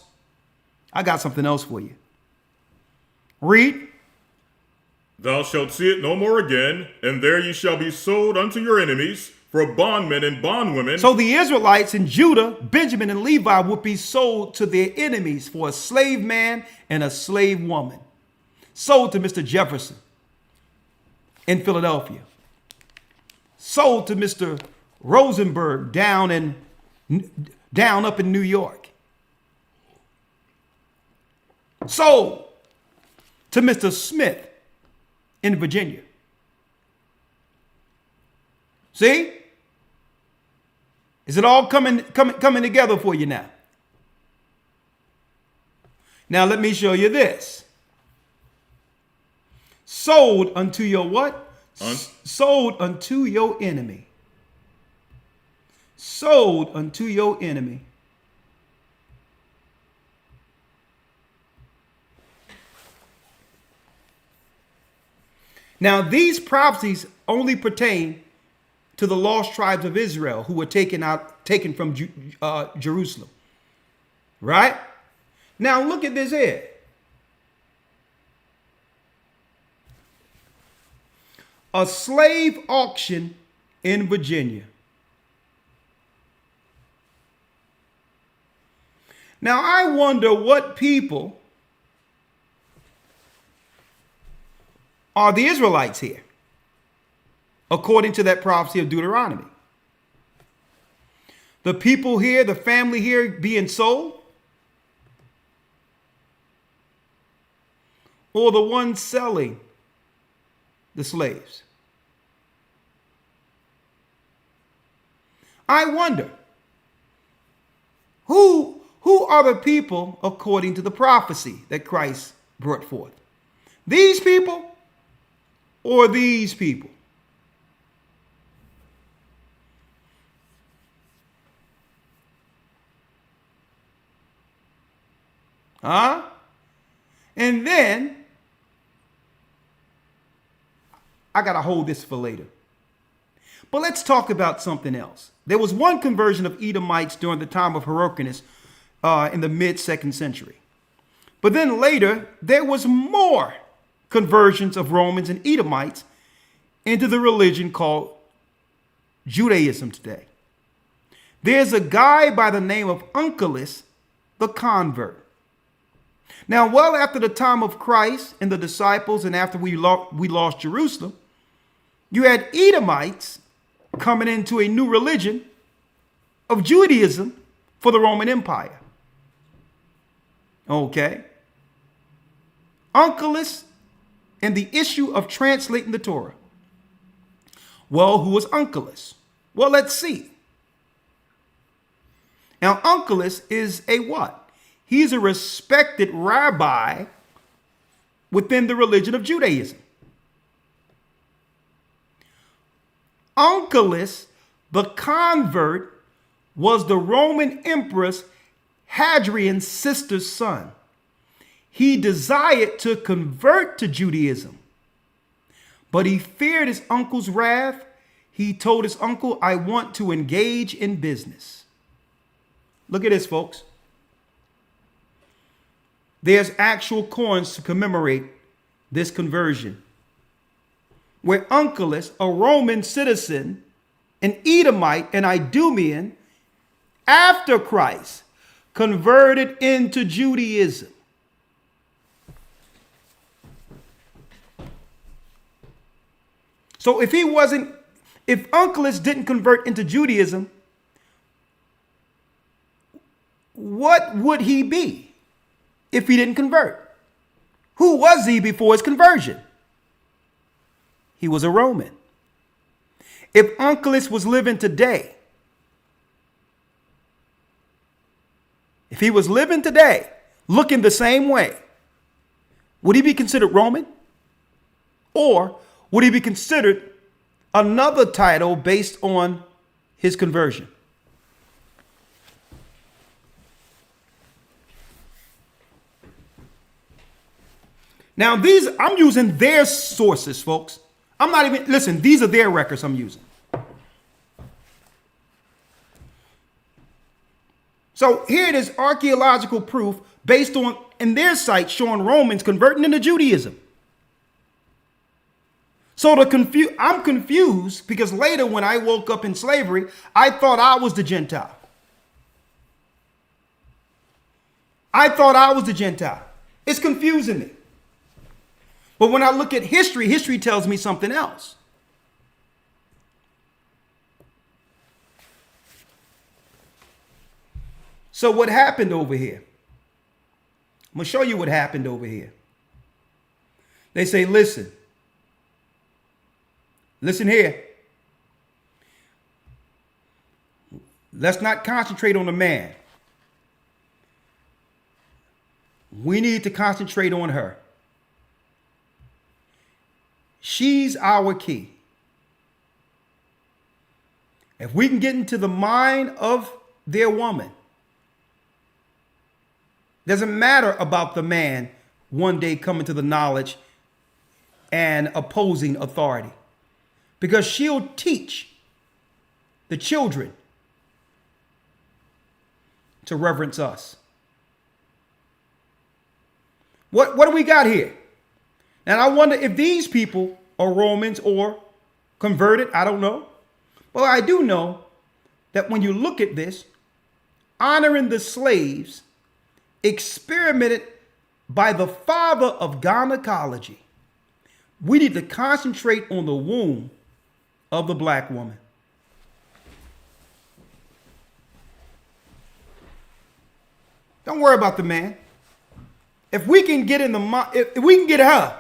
I got something else for you. Read. Thou shalt see it no more again, and there ye shall be sold unto your enemies for bondmen and bondwomen. So the Israelites in Judah, Benjamin, and Levi would be sold to their enemies for a slave man and a slave woman. Sold to Mr. Jefferson in Philadelphia. Sold to Mr. Rosenberg down up in New York. Sold to Mr. Smith in Virginia. See? Is it all coming together for you now? Now let me show you this. Sold unto your what? Sold unto your enemy. Sold unto your enemy. Now, these prophecies only pertain to the lost tribes of Israel who were taken from Jerusalem. Right? Now, look at this here. A slave auction in Virginia. Now, I wonder what people are the Israelites here, according to that prophecy of Deuteronomy. The people here, the family here being sold, or the ones selling the slaves? I wonder, who are the people according to the prophecy that Christ brought forth? These people or these people? And then I got to hold this for later. But let's talk about something else. There was one conversion of Edomites during the time of Hyrcanus in the mid-2nd century. But then later, there was more conversions of Romans and Edomites into the religion called Judaism today. There's a guy by the name of Unkelus, the convert. Now, well after the time of Christ and the disciples, and after we lost Jerusalem, you had Edomites coming into a new religion of Judaism for the Roman Empire. Okay. Uncleus and the issue of translating the Torah. Well, who was Uncleus? Well, let's see. Now, Uncleus is a what? He's a respected rabbi within the religion of Judaism. Uncleus, the convert, was the Roman Empress Hadrian's sister's son. He desired to convert to Judaism, but he feared his uncle's wrath. He told his uncle, I want to engage in business. Look at this, folks. There's actual coins to commemorate this conversion, where Uncleus, a Roman citizen, an Edomite, an Idumean, after Christ, converted into Judaism. So if Uncleus didn't convert into Judaism, what would he be if he didn't convert? Who was he before his conversion? He was a Roman. If Uncleus was living today, if he was living today, looking the same way, would he be considered Roman? Or would he be considered another title based on his conversion? Now, I'm using their sources, folks. I'm not even, listen, these are their records I'm using. So here it is, archaeological proof based on, in their site, showing Romans converting into Judaism. So I'm confused because later when I woke up in slavery, I thought I was the Gentile. It's confusing me. But when I look at history, history tells me something else. So what happened over here? I'm going to show you what happened over here. They say, listen here. Let's not concentrate on the man. We need to concentrate on her. She's our key. If we can get into the mind of their woman, doesn't matter about the man one day coming to the knowledge and opposing authority, because she'll teach the children to reverence us. What do we got here? And I wonder if these people are Romans or converted. I don't know. Well, I do know that when you look at this, honoring the slaves experimented by the father of gynecology. We need to concentrate on the womb of the black woman. Don't worry about the man. If we can get if we can get her,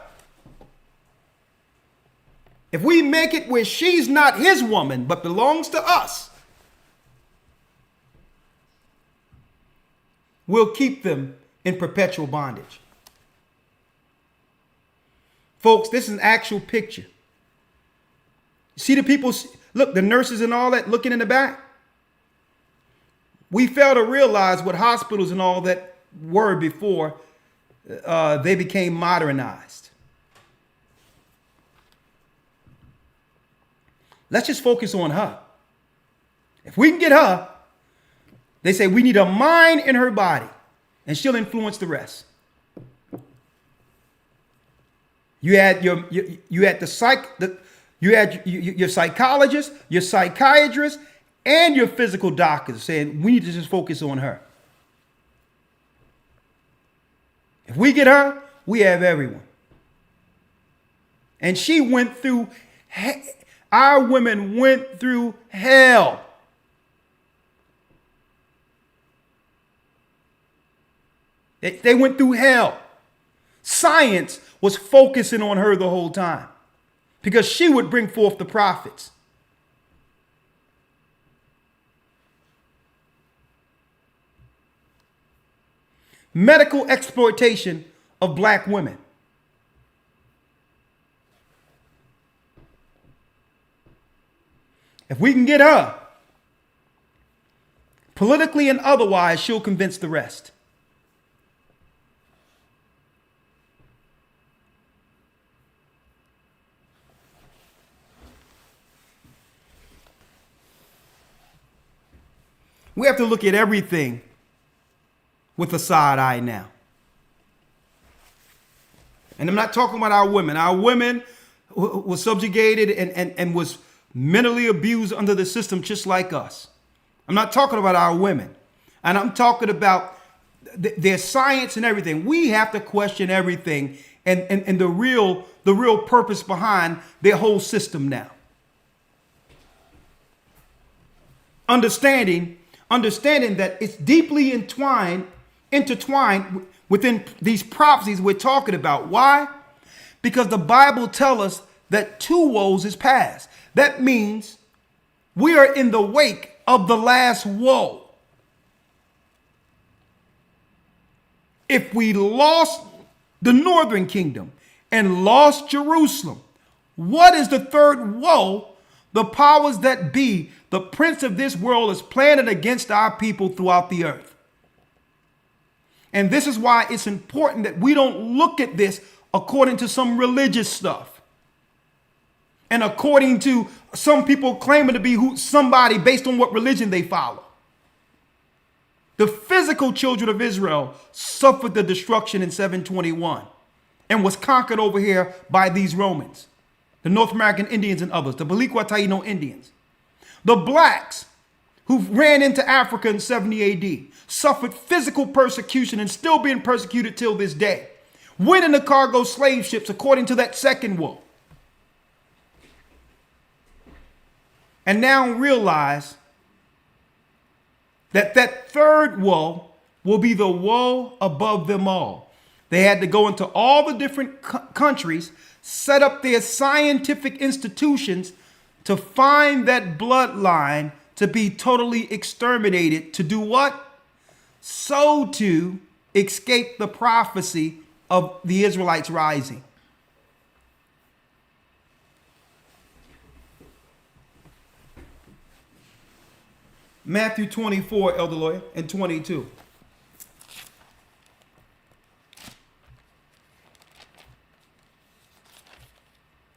if we make it where she's not his woman, but belongs to us, we'll keep them in perpetual bondage. Folks, this is an actual picture. See the people, look, the nurses and all that looking in the back. We fail to realize what hospitals and all that were before they became modernized. Let's just focus on her. If we can get her, they say we need a mind in her body, and she'll influence the rest. You had your psychologist, your psychiatrist, and your physical doctors saying we need to just focus on her. If we get her, we have everyone. And she went through, our women went through hell. They went through hell. Science was focusing on her the whole time because she would bring forth the prophets. Medical exploitation of black women. If we can get her, politically and otherwise, she'll convince the rest. We have to look at everything with a side eye now. And I'm not talking about our women. Our women were subjugated and was mentally abused under the system just like us. I'm not talking about our women. And I'm talking about their science and everything. We have to question everything and the real purpose behind their whole system now. Understanding that it's deeply intertwined within these prophecies we're talking about. Why? Because the Bible tells us that 2 woes is past. That means we are in the wake of the last woe. If we lost the northern kingdom and lost Jerusalem, what is the third woe? The powers that be, the prince of this world, is planted against our people throughout the earth. And this is why it's important that we don't look at this according to some religious stuff. And according to some people claiming to be somebody based on what religion they follow. The physical children of Israel suffered the destruction in 721 and was conquered over here by these Romans, the North American Indians and others, the Baliqua Taino Indians. The blacks who ran into Africa in 70 AD suffered physical persecution and still being persecuted till this day. Went in the cargo slave ships according to that second woe. And now realize that third woe will be the woe above them all. They had to go into all the different countries, set up their scientific institutions to find that bloodline to be totally exterminated. To do what? So to escape the prophecy of the Israelites rising. Matthew 24, Elder Lawya, and 22.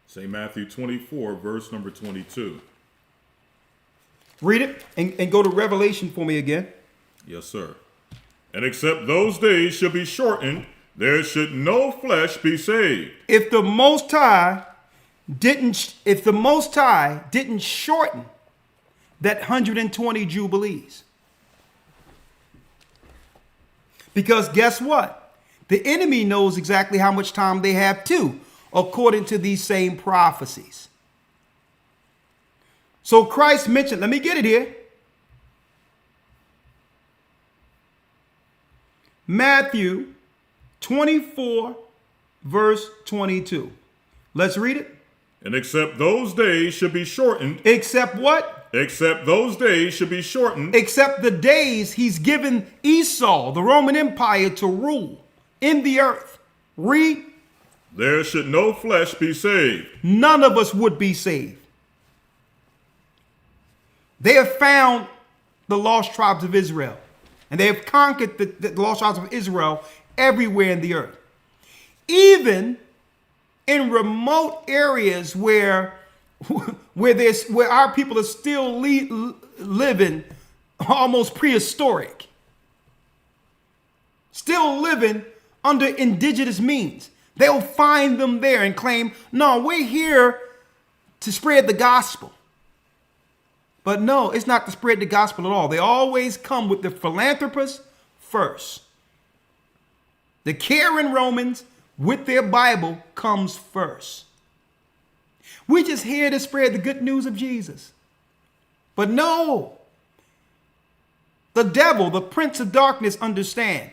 Say Matthew 24, verse number 22. Read it and go to Revelation for me again. Yes, sir. And except those days should be shortened, there should no flesh be saved. If the Most High didn't shorten that 120 Jubilees. Because guess what? The enemy knows exactly how much time they have too, according to these same prophecies. So Christ mentioned, let me get it here. Matthew 24, verse 22. Let's read it. And except those days should be shortened. Except what? Except those days should be shortened. Except the days he's given Esau, the Roman Empire, to rule in the earth. Read. There should no flesh be saved. None of us would be saved. They have found the lost tribes of Israel. And they have conquered the lost tribes of Israel everywhere in the earth. Even in remote areas where our people are still living almost prehistoric. Still living under indigenous means. They'll find them there and claim, no, we're here to spread the gospel. But no, it's not to spread the gospel at all. They always come with the philanthropists first. The Karen Romans with their Bible comes first. We're just here to spread the good news of Jesus. But no, the devil, the prince of darkness, understand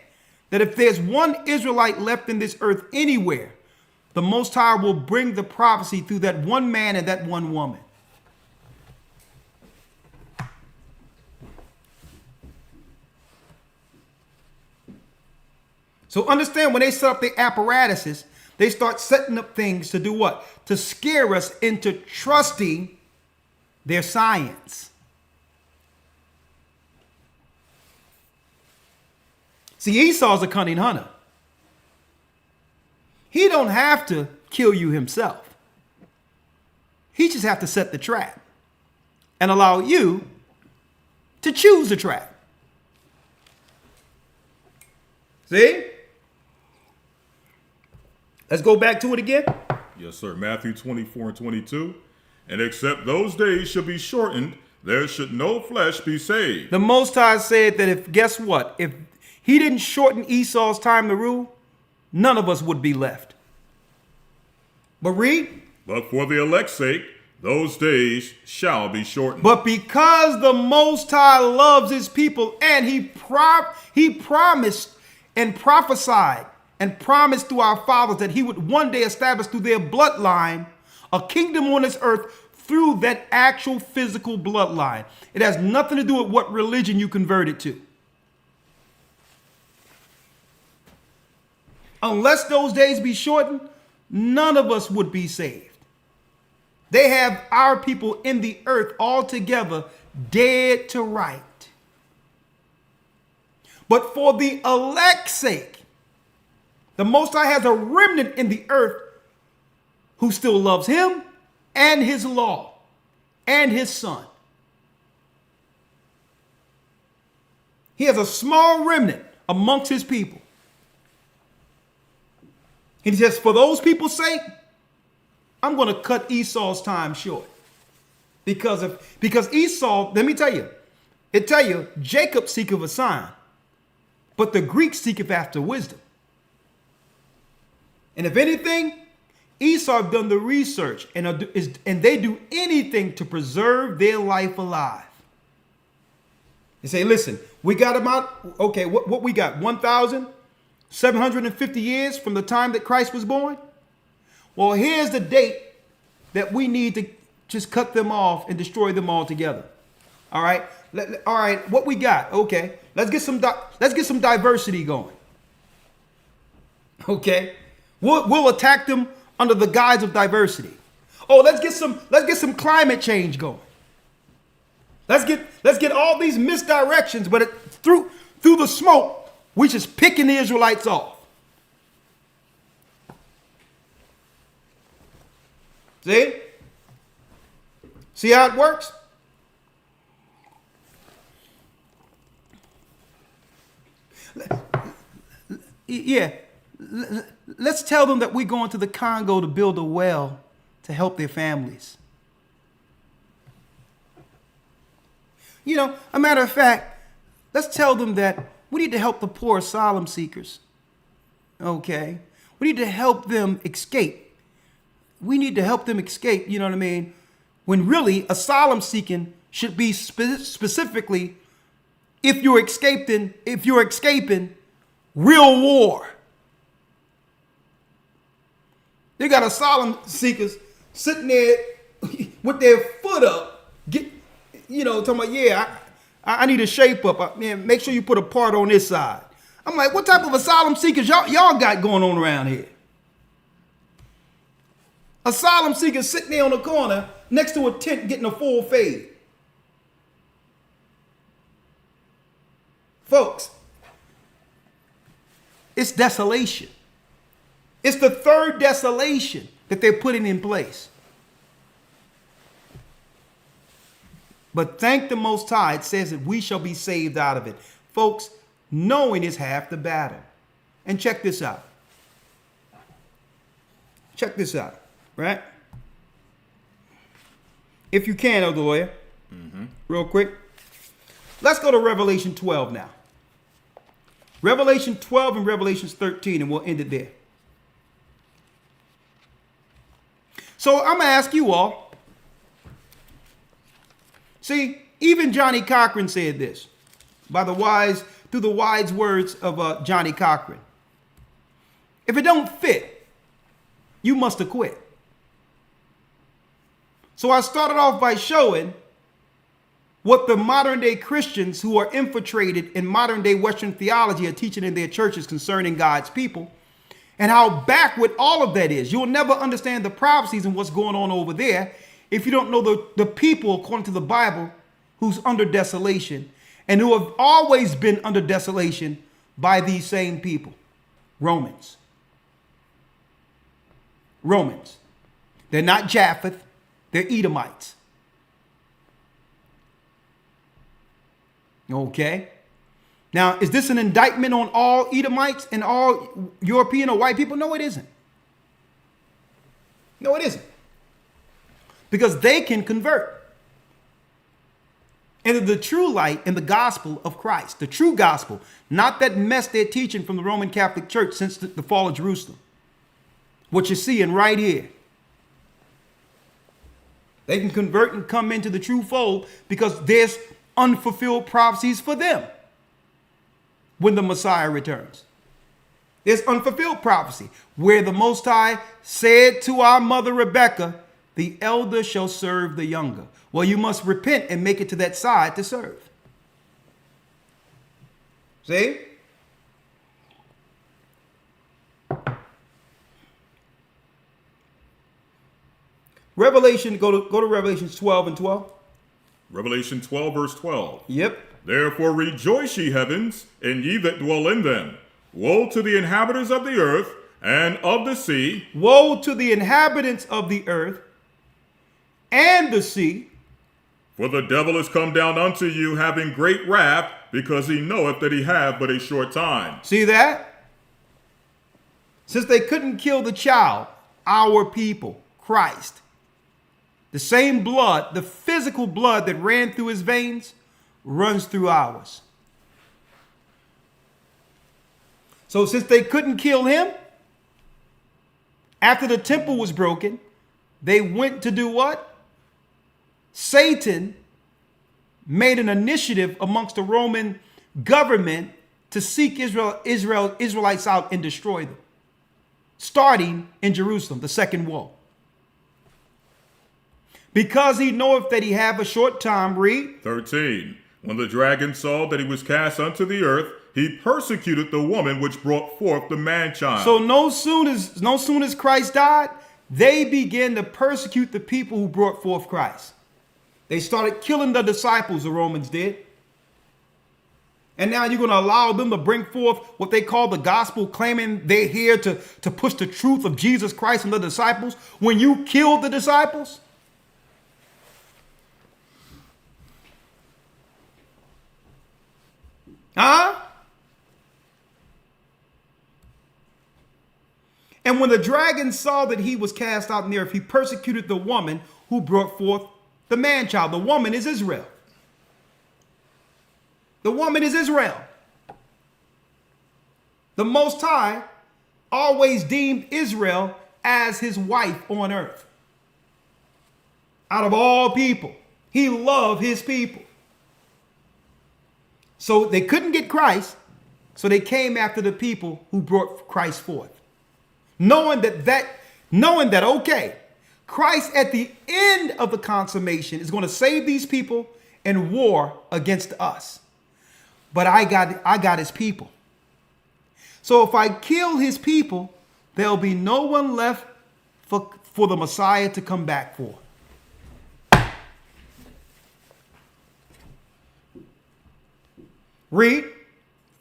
that if there's one Israelite left in this earth anywhere, the Most High will bring the prophecy through that one man and that one woman. So understand, when they set up the apparatuses, they start setting up things to do what? To scare us into trusting their science. See, Esau's a cunning hunter. He don't have to kill you himself. He just have to set the trap and allow you to choose the trap. See? Let's go back to it again. Yes, sir. Matthew 24 and 22. And except those days should be shortened, there should no flesh be saved. The Most High said that if, guess what? If he didn't shorten Esau's time to rule, none of us would be left. But read. But for the elect's sake, those days shall be shortened. But because the Most High loves his people, and he promised and prophesied and promised to our fathers that he would one day establish through their bloodline a kingdom on this earth through that actual physical bloodline. It has nothing to do with what religion you converted to. Unless those days be shortened, none of us would be saved. They have our people in the earth altogether dead to right. But for the elect's sake, the Most High has a remnant in the earth who still loves him and his law and his son. He has a small remnant amongst his people. He says, for those people's sake, I'm going to cut Esau's time short. Because Esau, let me tell you, Jacob seeketh a sign, but the Greek seeketh after wisdom. And if anything, Esau have done the research and they do anything to preserve their life alive. They say, listen, we got about, okay, what we got? 1,750 years from the time that Christ was born? Well, here's the date that we need to just cut them off and destroy them all together. All right? All right, what we got? Okay, let's get some diversity going. Okay? We'll attack them under the guise of diversity. Oh, let's get some climate change going. Let's get all these misdirections, but through the smoke, we just picking the Israelites off. See? See how it works? Yeah. Let's tell them that we're going to the Congo to build a well to help their families. You know, a matter of fact, let's tell them that we need to help the poor asylum seekers. Okay? We need to help them escape. We need to help them escape, you know what I mean? When really, asylum seeking should be specifically if you're escaping real war. They got asylum seekers sitting there with their foot up, talking about, yeah, I need a shape up. Man, make sure you put a part on this side. I'm like, what type of asylum seekers y'all got going on around here? Asylum seekers sitting there on the corner next to a tent getting a full fade. Folks, it's desolation. It's the third desolation that they're putting in place. But thank the Most High, it says that we shall be saved out of it. Folks, knowing is half the battle. And check this out. Check this out, right? If you can, Elder Lawya, real quick. Let's go to Revelation 12 now. Revelation 12 and Revelation 13, and we'll end it there. So I'm going to ask you all. See, even Johnny Cochran said this. By the wise through the wise words of Johnny Cochran. If it don't fit, you must have quit. So I started off by showing what the modern day Christians who are infiltrated in modern day Western theology are teaching in their churches concerning God's people, and how backward all of that is. You'll never understand the prophecies and what's going on over there if you don't know the people, according to the Bible, who's under desolation and who have always been under desolation by these same people. Romans. They're not Japheth, they're Edomites. Okay. Now, is this an indictment on all Edomites and all European or white people? No, it isn't. No, it isn't. Because they can convert into the true light in the gospel of Christ, the true gospel, not that mess they're teaching from the Roman Catholic Church since the fall of Jerusalem. What you're seeing right here. They can convert and come into the true fold because there's unfulfilled prophecies for them when the Messiah returns. There's unfulfilled prophecy where the Most High said to our mother Rebecca, the elder shall serve the younger. Well, you must repent and make it to that side to serve. See? Revelation, go to Revelations 12 and 12. Revelation 12, verse 12. Yep. Therefore rejoice, ye heavens, and ye that dwell in them. Woe to the inhabitants of the earth and of the sea. Woe to the inhabitants of the earth and the sea. For the devil is come down unto you, having great wrath, because he knoweth that he have but a short time. See that? Since they couldn't kill the child, our people, Christ, the same blood, the physical blood that ran through his veins, runs through ours. So since they couldn't kill him, after the temple was broken, they went to do what? Satan made an initiative amongst the Roman government to seek Israelites out and destroy them, starting in Jerusalem, the second wall. Because he knoweth that he have a short time, read. 13. When the dragon saw that he was cast unto the earth, he persecuted the woman which brought forth the man-child. So no soon as Christ died, they began to persecute the people who brought forth Christ. They started killing the disciples, the Romans did. And now you're going to allow them to bring forth what they call the gospel, claiming they're here to push the truth of Jesus Christ and the disciples when you killed the disciples? Huh? And when the dragon saw that he was cast out in the earth, he persecuted the woman who brought forth the man-child. The woman is Israel. The woman is Israel. The Most High always deemed Israel as his wife on earth. Out of all people, he loved his people. So they couldn't get Christ, so they came after the people who brought Christ forth. Knowing that, okay, Christ at the end of the consummation is going to save these people in war against us. But I got his people. So if I kill his people, there'll be no one left for the Messiah to come back for. Read.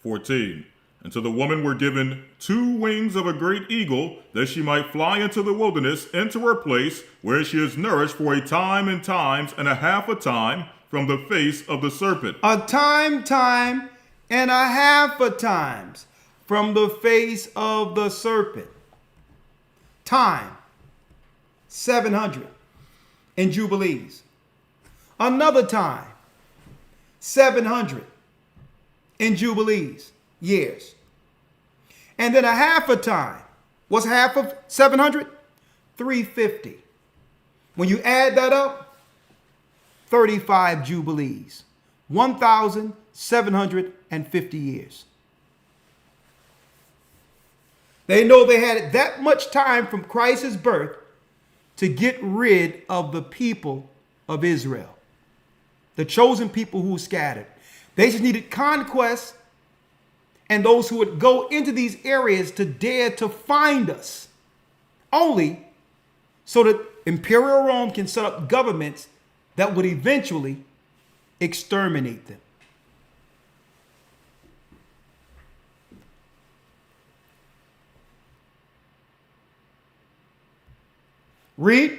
14. And to the woman were given 2 wings of a great eagle, that she might fly into the wilderness, into her place, where she is nourished for a time and times and a half a time from the face of the serpent. A time and a half a times from the face of the serpent. Time, 700 in Jubilees. Another time, 700 in Jubilees, years. And then a half a time. What's half of 700? 350. When you add that up, 35 Jubilees. 1,750 450 years. They know they had that much time from Christ's birth to get rid of the people of Israel, the chosen people who were scattered. They just needed conquest and those who would go into these areas to dare to find us, only so that Imperial Rome can set up governments that would eventually exterminate them. Read.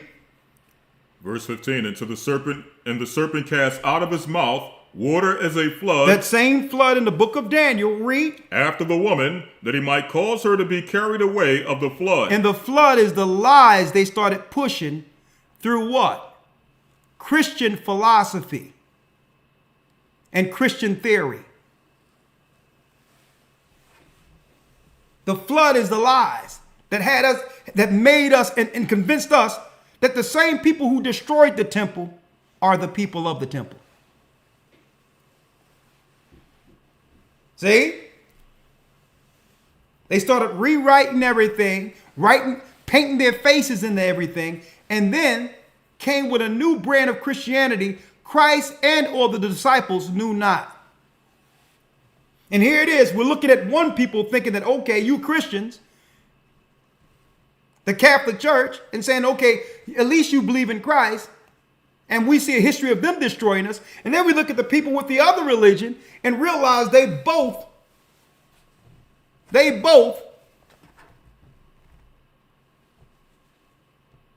Verse 15, and the serpent cast out of his mouth water as a flood. That same flood in the book of Daniel. Read. After the woman, that he might cause her to be carried away of the flood. And the flood is the lies they started pushing through what? Christian philosophy and Christian theory. The flood is the lies that had us, that made us and convinced us that the same people who destroyed the temple are the people of the temple. See? They started rewriting everything, painting their faces into everything, and then came with a new brand of Christianity Christ and all the disciples knew not. And here it is. We're looking at one people thinking that, okay, you Christians, the Catholic Church, and saying, okay, at least you believe in Christ. And we see a history of them destroying us. And then we look at the people with the other religion and realize they both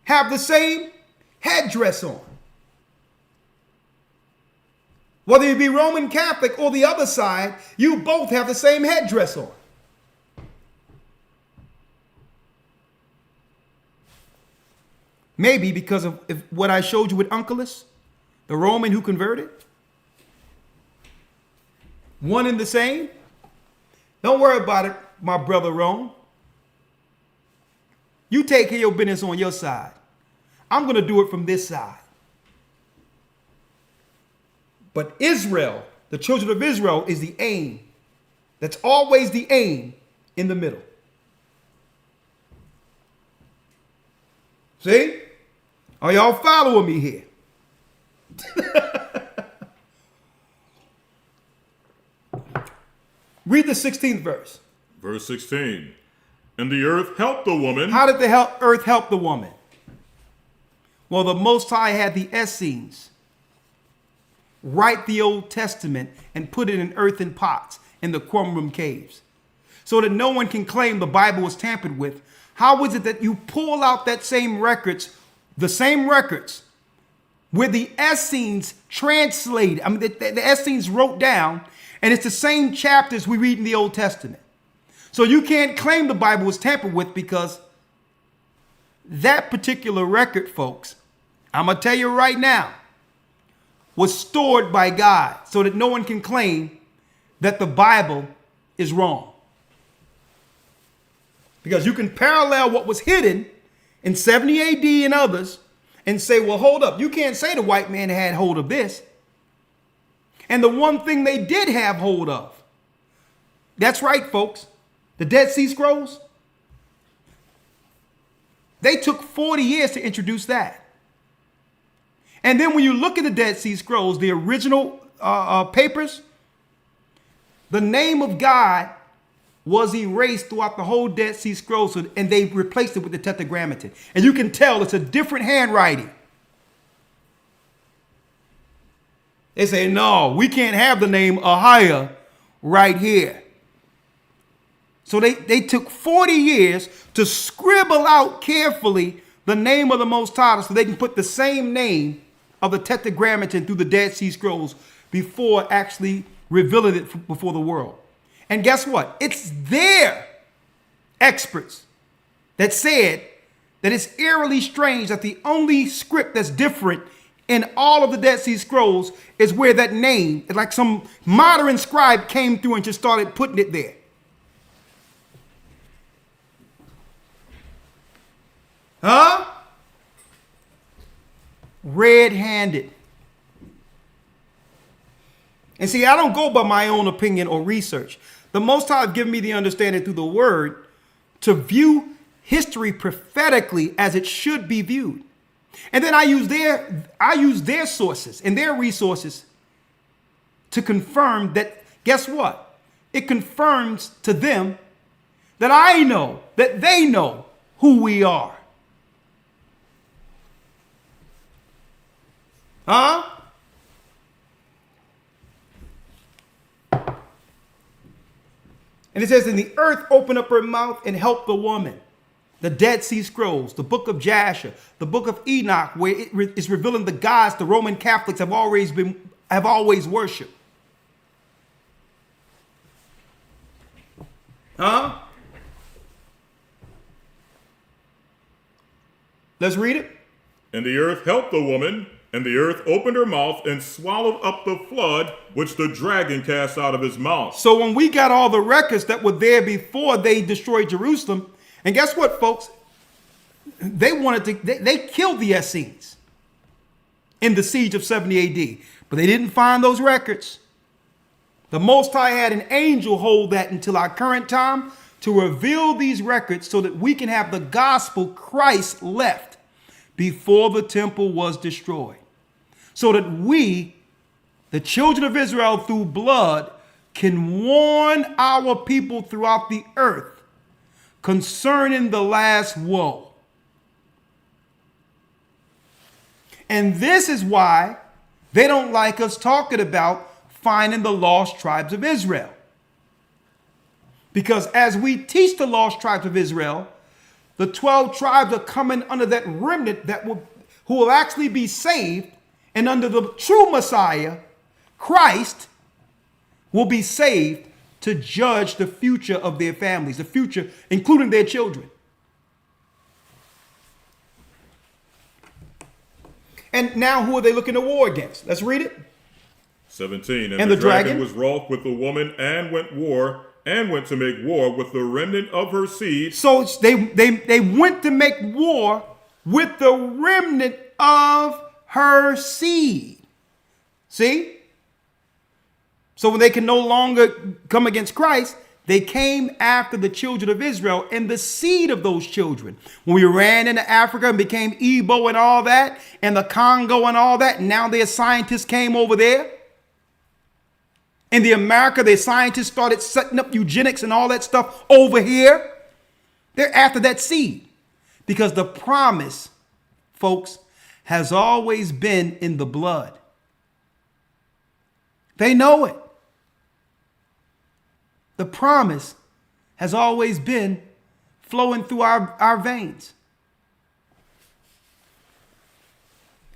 have the same headdress on. Whether you be Roman Catholic or the other side, you both have the same headdress on. Maybe because of what I showed you with Unculus, the Roman who converted. One and the same. Don't worry about it, my brother Rome. You take care of your business on your side. I'm going to do it from this side. But Israel, the children of Israel, is the aim. That's always the aim in the middle. See? Are y'all following me here? Read the 16th verse. Verse 16. And the earth helped the woman. How did the earth help the woman? Well, the Most High had the Essenes write the Old Testament and put it in earthen pots in the Qumran caves so that no one can claim the Bible was tampered with. How is it that you pull out that same records, the same records where the Essenes translated, the Essenes wrote down, and it's the same chapters we read in the Old Testament. So you can't claim the Bible was tampered with because that particular record, folks, I'm going to tell you right now, was stored by God so that no one can claim that the Bible is wrong. Because you can parallel what was hidden in 70 AD and others and say, well, hold up. You can't say the white man had hold of this. And the one thing they did have hold of, that's right, folks, the Dead Sea Scrolls, they took 40 years to introduce that. And then when you look at the Dead Sea Scrolls, the original papers, the name of God was erased throughout the whole Dead Sea Scrolls, and they replaced it with the Tetragrammaton. And you can tell it's a different handwriting. They say, no, we can't have the name Ahiah right here. So they took 40 years to scribble out carefully the name of the Most High so they can put the same name of the Tetragrammaton through the Dead Sea Scrolls before actually revealing it before the world. And guess what? It's their experts that said that it's eerily strange that the only script that's different in all of the Dead Sea Scrolls is where that name, like some modern scribe came through and just started putting it there. Huh? Red-handed. And see, I don't go by my own opinion or research. The Most High has given me the understanding through the word to view history prophetically as it should be viewed. And then I use their sources and their resources to confirm that, guess what? It confirms to them that I know, that they know who we are. Huh? And it says, and the earth opened up her mouth and helped the woman. The Dead Sea Scrolls, the book of Jasher, the book of Enoch, where it is revealing the gods the Roman Catholics have always worshipped. Huh? Let's read it. And the earth helped the woman, and the earth opened her mouth and swallowed up the flood which the dragon cast out of his mouth. So when we got all the records that were there before they destroyed Jerusalem, and guess what, folks? They killed the Essenes in the siege of 70 AD, but they didn't find those records. The Most High had an angel hold that until our current time to reveal these records so that we can have the gospel Christ left before the temple was destroyed. So that we, the children of Israel through blood, can warn our people throughout the earth concerning the last woe. And this is why they don't like us talking about finding the lost tribes of Israel. Because as we teach the lost tribes of Israel, the 12 tribes are coming under that remnant who will actually be saved, and under the true Messiah, Christ, will be saved to judge the future of their families, the future, including their children. And now who are they looking to war against? Let's read it. 17. And the dragon was wroth with the woman and went to make war with the remnant of her seed. So they went to make war with the remnant of her seed. See? So when they can no longer come against Christ, they came after the children of Israel and the seed of those children. When we ran into Africa and became Igbo and all that, and the Congo and all that, and now their scientists came over there. In the America, their scientists started setting up eugenics and all that stuff over here. They're after that seed. Because the promise, folks, has always been in the blood. They know it. The promise has always been flowing through our veins.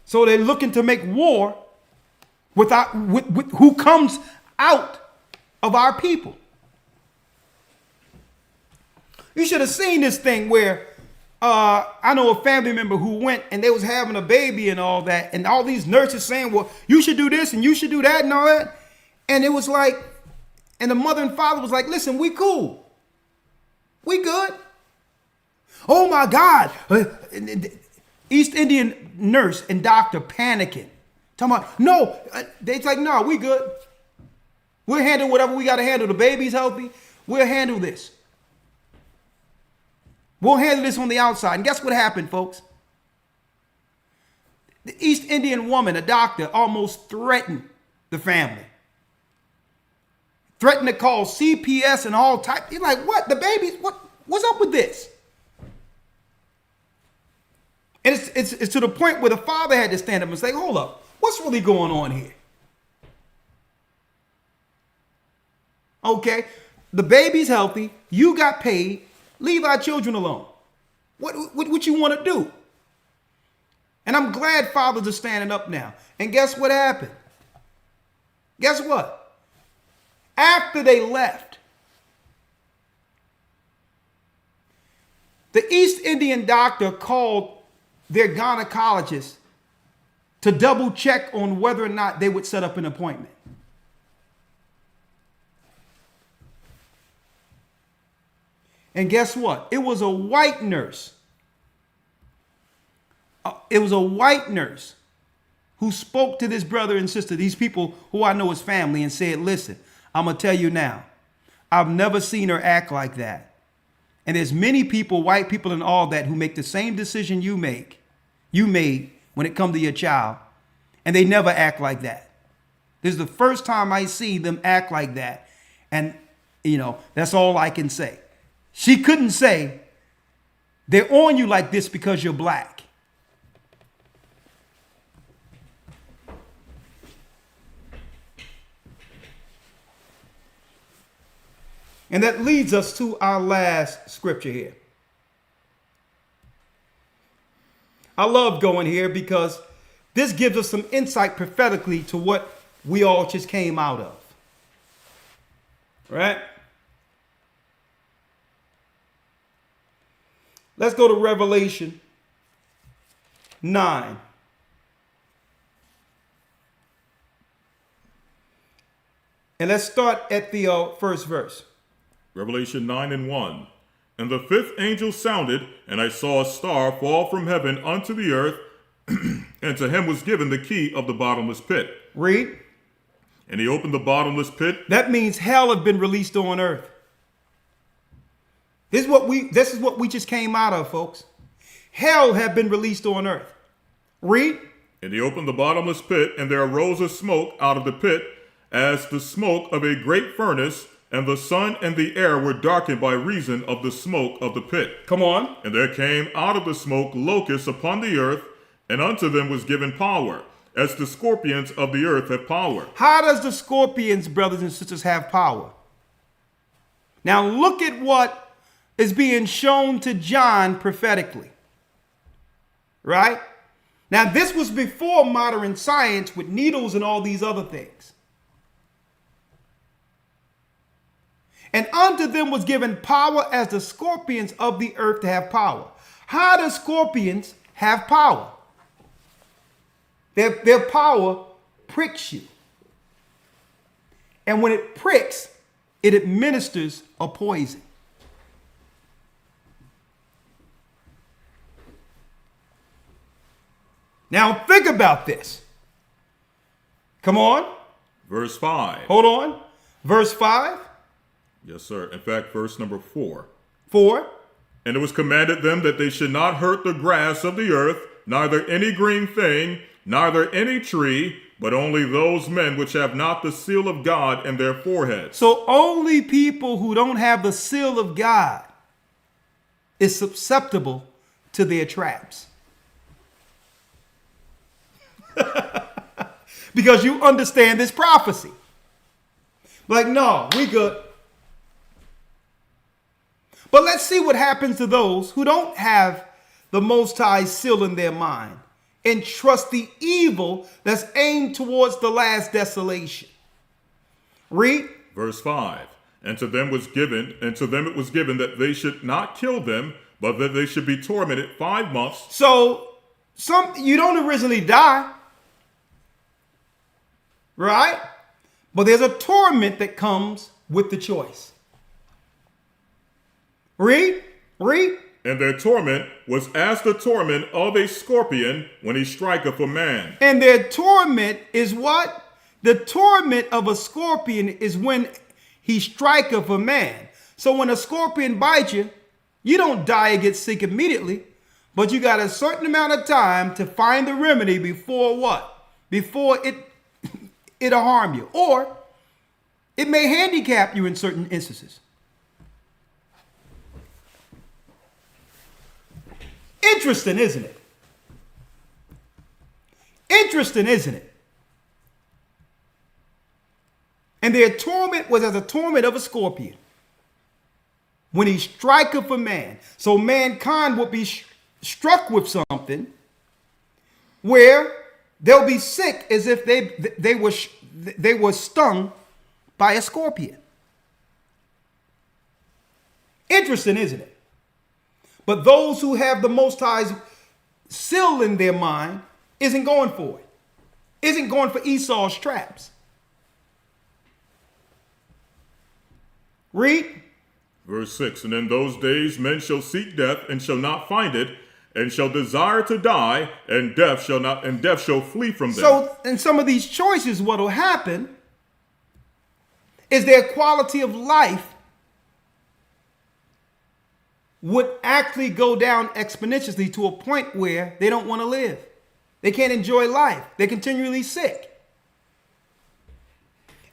So they're looking to make war with who comes out of our people. You should have seen this thing where I know a family member who went and they was having a baby and all that, and all these nurses saying, well, you should do this and you should do that and all that. And it was like, and the mother and father was like, listen, we cool. We good. Oh my God. East Indian nurse and doctor panicking. Talking about, no. They's like, no, we good. We'll handle whatever we got to handle. The baby's healthy. We'll handle this. We'll handle this on the outside. And guess what happened, folks? The East Indian woman, a doctor, almost threatened the family. Threatened to call CPS and all type. You're like, what? The baby? What's up with this? And it's to the point where the father had to stand up and say, hold up, what's really going on here? Okay, the baby's healthy. You got paid. Leave our children alone. What you want to do? And I'm glad fathers are standing up now. And guess what happened? Guess what? After they left, the East Indian doctor called their gynecologist to double check on whether or not they would set up an appointment. And guess what? It was a white nurse. It was a white nurse who spoke to this brother and sister, these people who I know as family, and said, listen, I'm going to tell you now, I've never seen her act like that. And there's many people, white people and all that, who make the same decision you made when it comes to your child, and they never act like that. This is the first time I see them act like that. And, that's all I can say. She couldn't say, they're on you like this because you're black. And that leads us to our last scripture here. I love going here because this gives us some insight prophetically to what we all just came out of. Right? Let's go to Revelation 9. And let's start at the first verse. Revelation 9:1. And the fifth angel sounded, and I saw a star fall from heaven unto the earth, and to him was given the key of the bottomless pit. Read. And he opened the bottomless pit. That means hell had been released on earth. This is what we just came out of, folks. Hell had been released on earth. Read. And he opened the bottomless pit, and there arose a smoke out of the pit, as the smoke of a great furnace, and the sun and the air were darkened by reason of the smoke of the pit. Come on. And there came out of the smoke locusts upon the earth, and unto them was given power, as the scorpions of the earth have power. How does the scorpions, brothers and sisters, have power? Now look at what is being shown to John prophetically. Right? Now this was before modern science with needles and all these other things. And unto them was given power as the scorpions of the earth to have power. How do scorpions have power? Their power pricks you. And when it pricks, it administers a poison. Now think about this. Come on. Verse 5. Hold on. Verse 5. Yes, sir. In fact, verse number 4. 4. And it was commanded them that they should not hurt the grass of the earth, neither any green thing, neither any tree, but only those men which have not the seal of God in their foreheads. So only people who don't have the seal of God is susceptible to their traps. Because you understand this prophecy. Like, no, we good. But let's see what happens to those who don't have the Most High seal in their mind and trust the evil that's aimed towards the last desolation. Read. Verse 5. And to them it was given that they should not kill them, but that they should be tormented 5 months. So you don't originally die. Right? But there's a torment that comes with the choice. Read. And their torment was as the torment of a scorpion when he striketh a man. And their torment is what? The torment of a scorpion is when he striketh a man. So when a scorpion bites you, you don't die or get sick immediately, but you got a certain amount of time to find the remedy before what? Before it'll harm you. Or it may handicap you in certain instances. Interesting, isn't it? Interesting, isn't it? And their torment was as a torment of a scorpion when he striketh a man. So mankind would be struck with something where they'll be sick as if they were stung by a scorpion. Interesting, isn't it? But those who have the Most High's seal in their mind isn't going for it. Isn't going for Esau's traps. Read. Verse 6. And in those days men shall seek death and shall not find it, and shall desire to die, and death shall flee from them. So in some of these choices, what will happen is their quality of life would actually go down exponentially to a point where they don't want to live. They can't enjoy life. They're continually sick.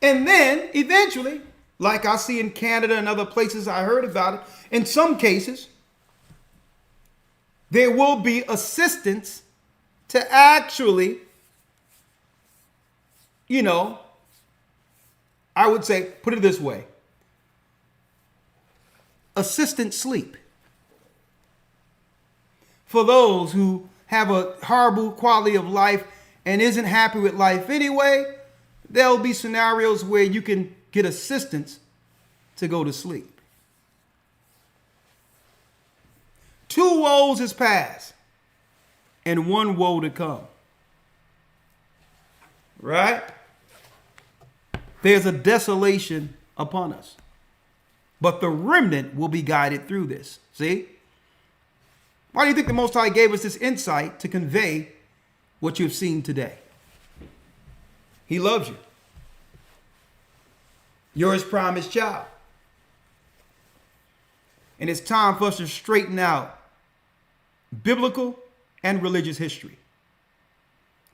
And then eventually, like I see in Canada and other places I heard about it, in some cases, there will be assistance to actually, I would say, put it this way, assistant sleep. For those who have a horrible quality of life and isn't happy with life anyway, there'll be scenarios where you can get assistance to go to sleep. 2 woes is past and 1 woe to come. Right? There's a desolation upon us. But the remnant will be guided through this. See? Why do you think the Most High gave us this insight to convey what you've seen today? He loves you. You're his promised child. And it's time for us to straighten out biblical and religious history.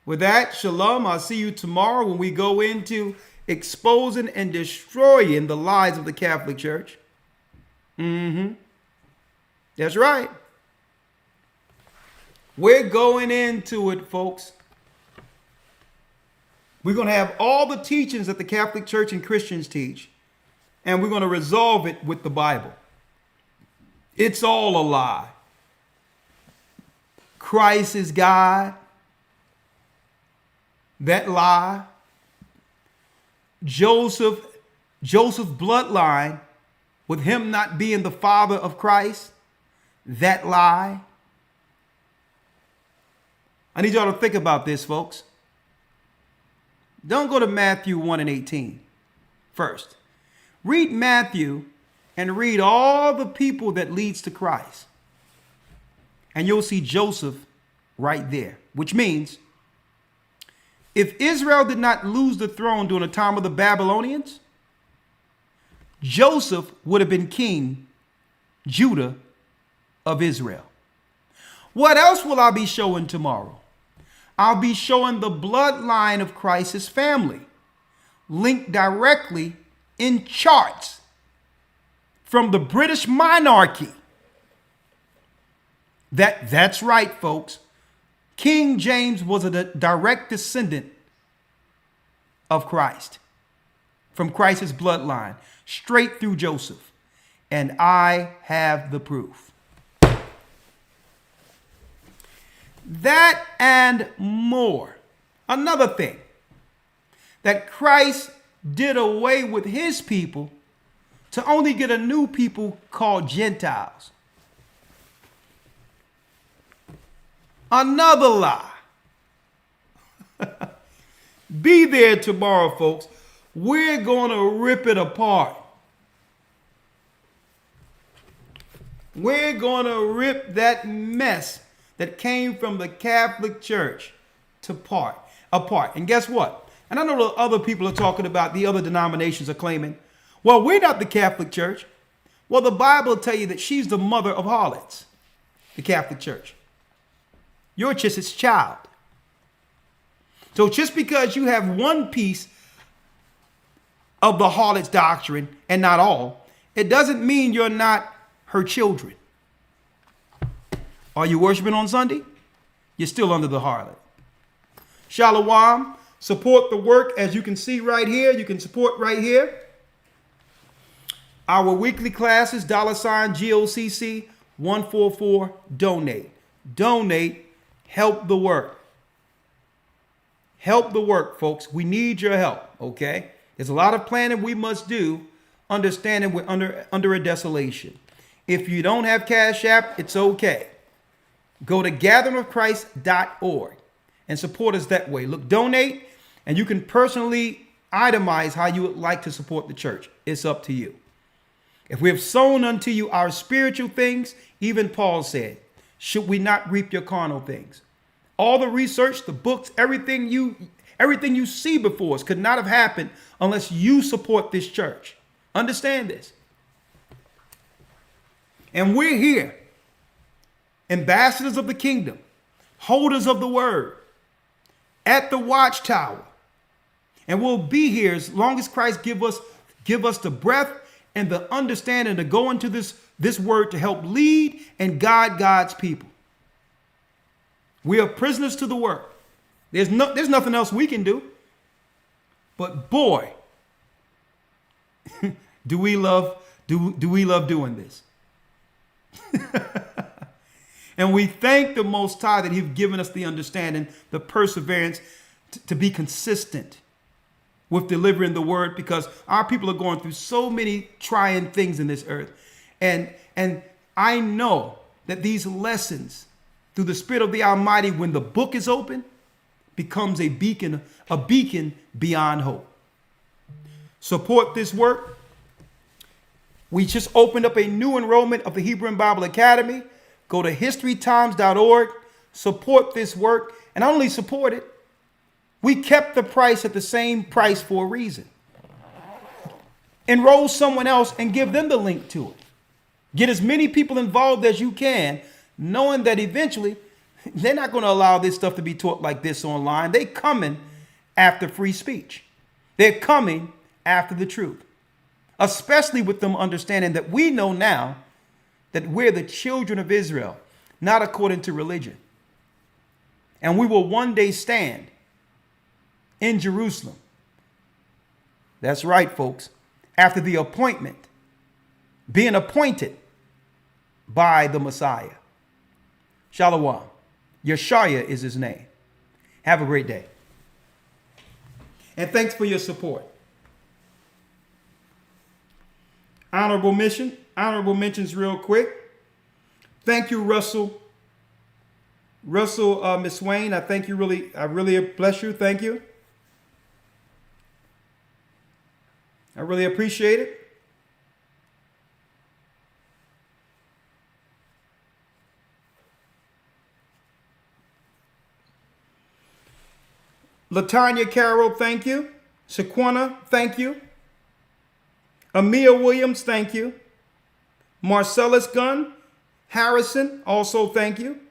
With that, shalom. I'll see you tomorrow when we go into exposing and destroying the lies of the Catholic Church. That's right. We're going into it, folks. We're going to have all the teachings that the Catholic Church and Christians teach, and we're going to resolve it with the Bible. It's all a lie. Christ is God. That lie. Joseph's bloodline, with him not being the father of Christ, that lie. I need y'all to think about this, folks. Don't go to Matthew 1:18 first. Read Matthew and read all the people that leads to Christ. And you'll see Joseph right there, which means if Israel did not lose the throne during the time of the Babylonians, Joseph would have been king, Judah of Israel. What else will I be showing tomorrow? I'll be showing the bloodline of Christ's family, linked directly in charts from the British monarchy. That's right, folks. King James was a direct descendant of Christ, from Christ's bloodline, straight through Joseph. And I have the proof. That and more. Another thing, that Christ did away with his people to only get a new people called Gentiles. Another lie. Be there tomorrow, folks. We're going to rip it apart. We're going to rip that mess that came from the Catholic Church apart. And guess what? And I know the other people are talking about, the other denominations are claiming, well, we're not the Catholic Church. Well, the Bible will tell you that she's the mother of harlots, the Catholic Church. You're just its child. So just because you have one piece of the harlot's doctrine and not all, it doesn't mean you're not her children. Are you worshiping on Sunday? You're still under the harlot. Shalom. Support the work, as you can see right here. You can support right here. Our weekly classes, $GOCC 144, donate. Donate, help the work. Help the work, folks. We need your help, okay? There's a lot of planning we must do, understanding we're under a desolation. If you don't have Cash App, it's okay. Go to gatheringofchrist.org and support us that way. Look, donate, and you can personally itemize how you would like to support the church. It's up to you. If we have sown unto you our spiritual things, even Paul said, should we not reap your carnal things. All the research, the books, everything you see before us could not have happened unless you support this church. Understand this. And we're here, ambassadors of the kingdom, holders of the word, at the watchtower. And we'll be here as long as Christ give us the breath and the understanding to go into this word to help lead and guide God's people. We are prisoners to the work. There's nothing else we can do. But boy, do we love doing this. And we thank the Most High that He's given us the understanding, the perseverance to be consistent with delivering the word, because our people are going through so many trying things in this earth. And I know that these lessons through the Spirit of the Almighty, when the book is open, becomes a beacon beyond hope. Support this work. We just opened up a new enrollment of the Hebrew and Bible Academy. Go to historytimes.org, support this work, and not only support it, we kept the price at the same price for a reason. Enroll someone else and give them the link to it. Get as many people involved as you can, knowing that eventually they're not going to allow this stuff to be taught like this online. They're coming after free speech. They're coming after the truth, especially with them understanding that we know now that we're the children of Israel, not according to religion. And we will one day stand in Jerusalem. That's right, folks. After the appointment, being appointed by the Messiah. Shalom. Yeshaya is his name. Have a great day. And thanks for your support. Honorable mentions real quick. Thank you, Russell, Miss Swain. I thank you I really bless you. Thank you. I really appreciate it. Latanya Carroll, thank you. Shaquana, thank you. Amia Williams, thank you. Marcellus Gunn, Harrison, also thank you.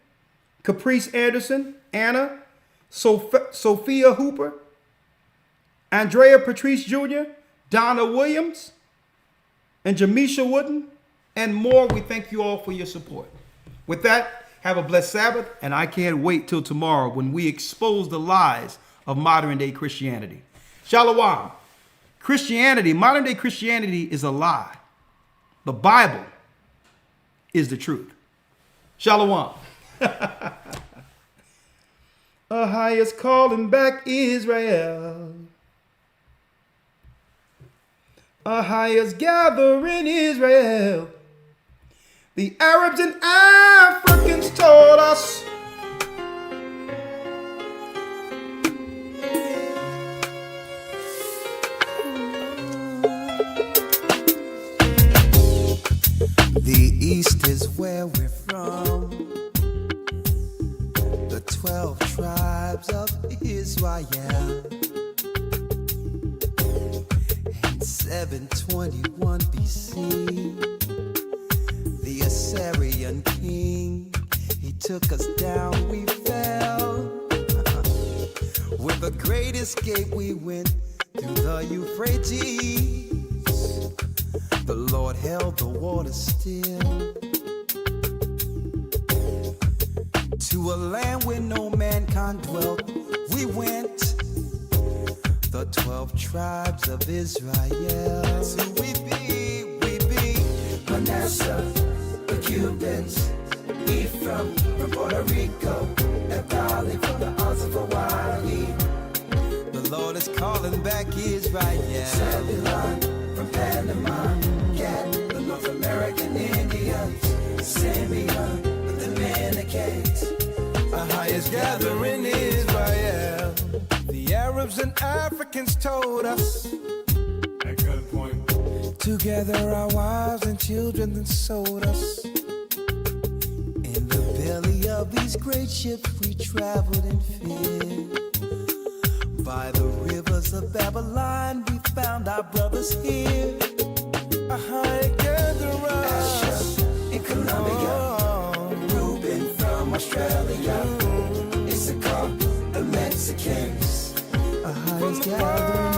Caprice Anderson, Anna, Sophia Hooper, Andrea Patrice Jr., Donna Williams, and Jamisha Wooden, and more. We thank you all for your support. With that, have a blessed Sabbath, and I can't wait till tomorrow when we expose the lies of modern day Christianity. Shalom. Christianity, modern day Christianity is a lie. The Bible is the truth. Shalom. Ahai is calling back Israel. Ahai is gathering Israel. The Arabs and Africans told us the East is where we're from. The 12 tribes of Israel. In 721 BC, the Assyrian king, he took us down, we fell. With a great escape, we went through the Euphrates. The Lord held the water still. To a land where no mankind dwelt, we went. The 12 tribes of Israel. That's who we be, Manasseh, the Cubans, Ephraim from Puerto Rico, Naphtali from the Isles of Hawaii. The Lord is calling back Israel. Zebulun from Panama, Gad, the North American Indians, Simeon, the Dominicans. Ahai is gathering Israel. The Arabs and Africans told us at gunpoint to gather our wives and children and sold us in the belly of these great ships we traveled in fear. By the rivers of Babylon we found our brothers here. Together Asher in Colombia, Reuben from Australia, Issachar, the Mexicans, our highest gathering.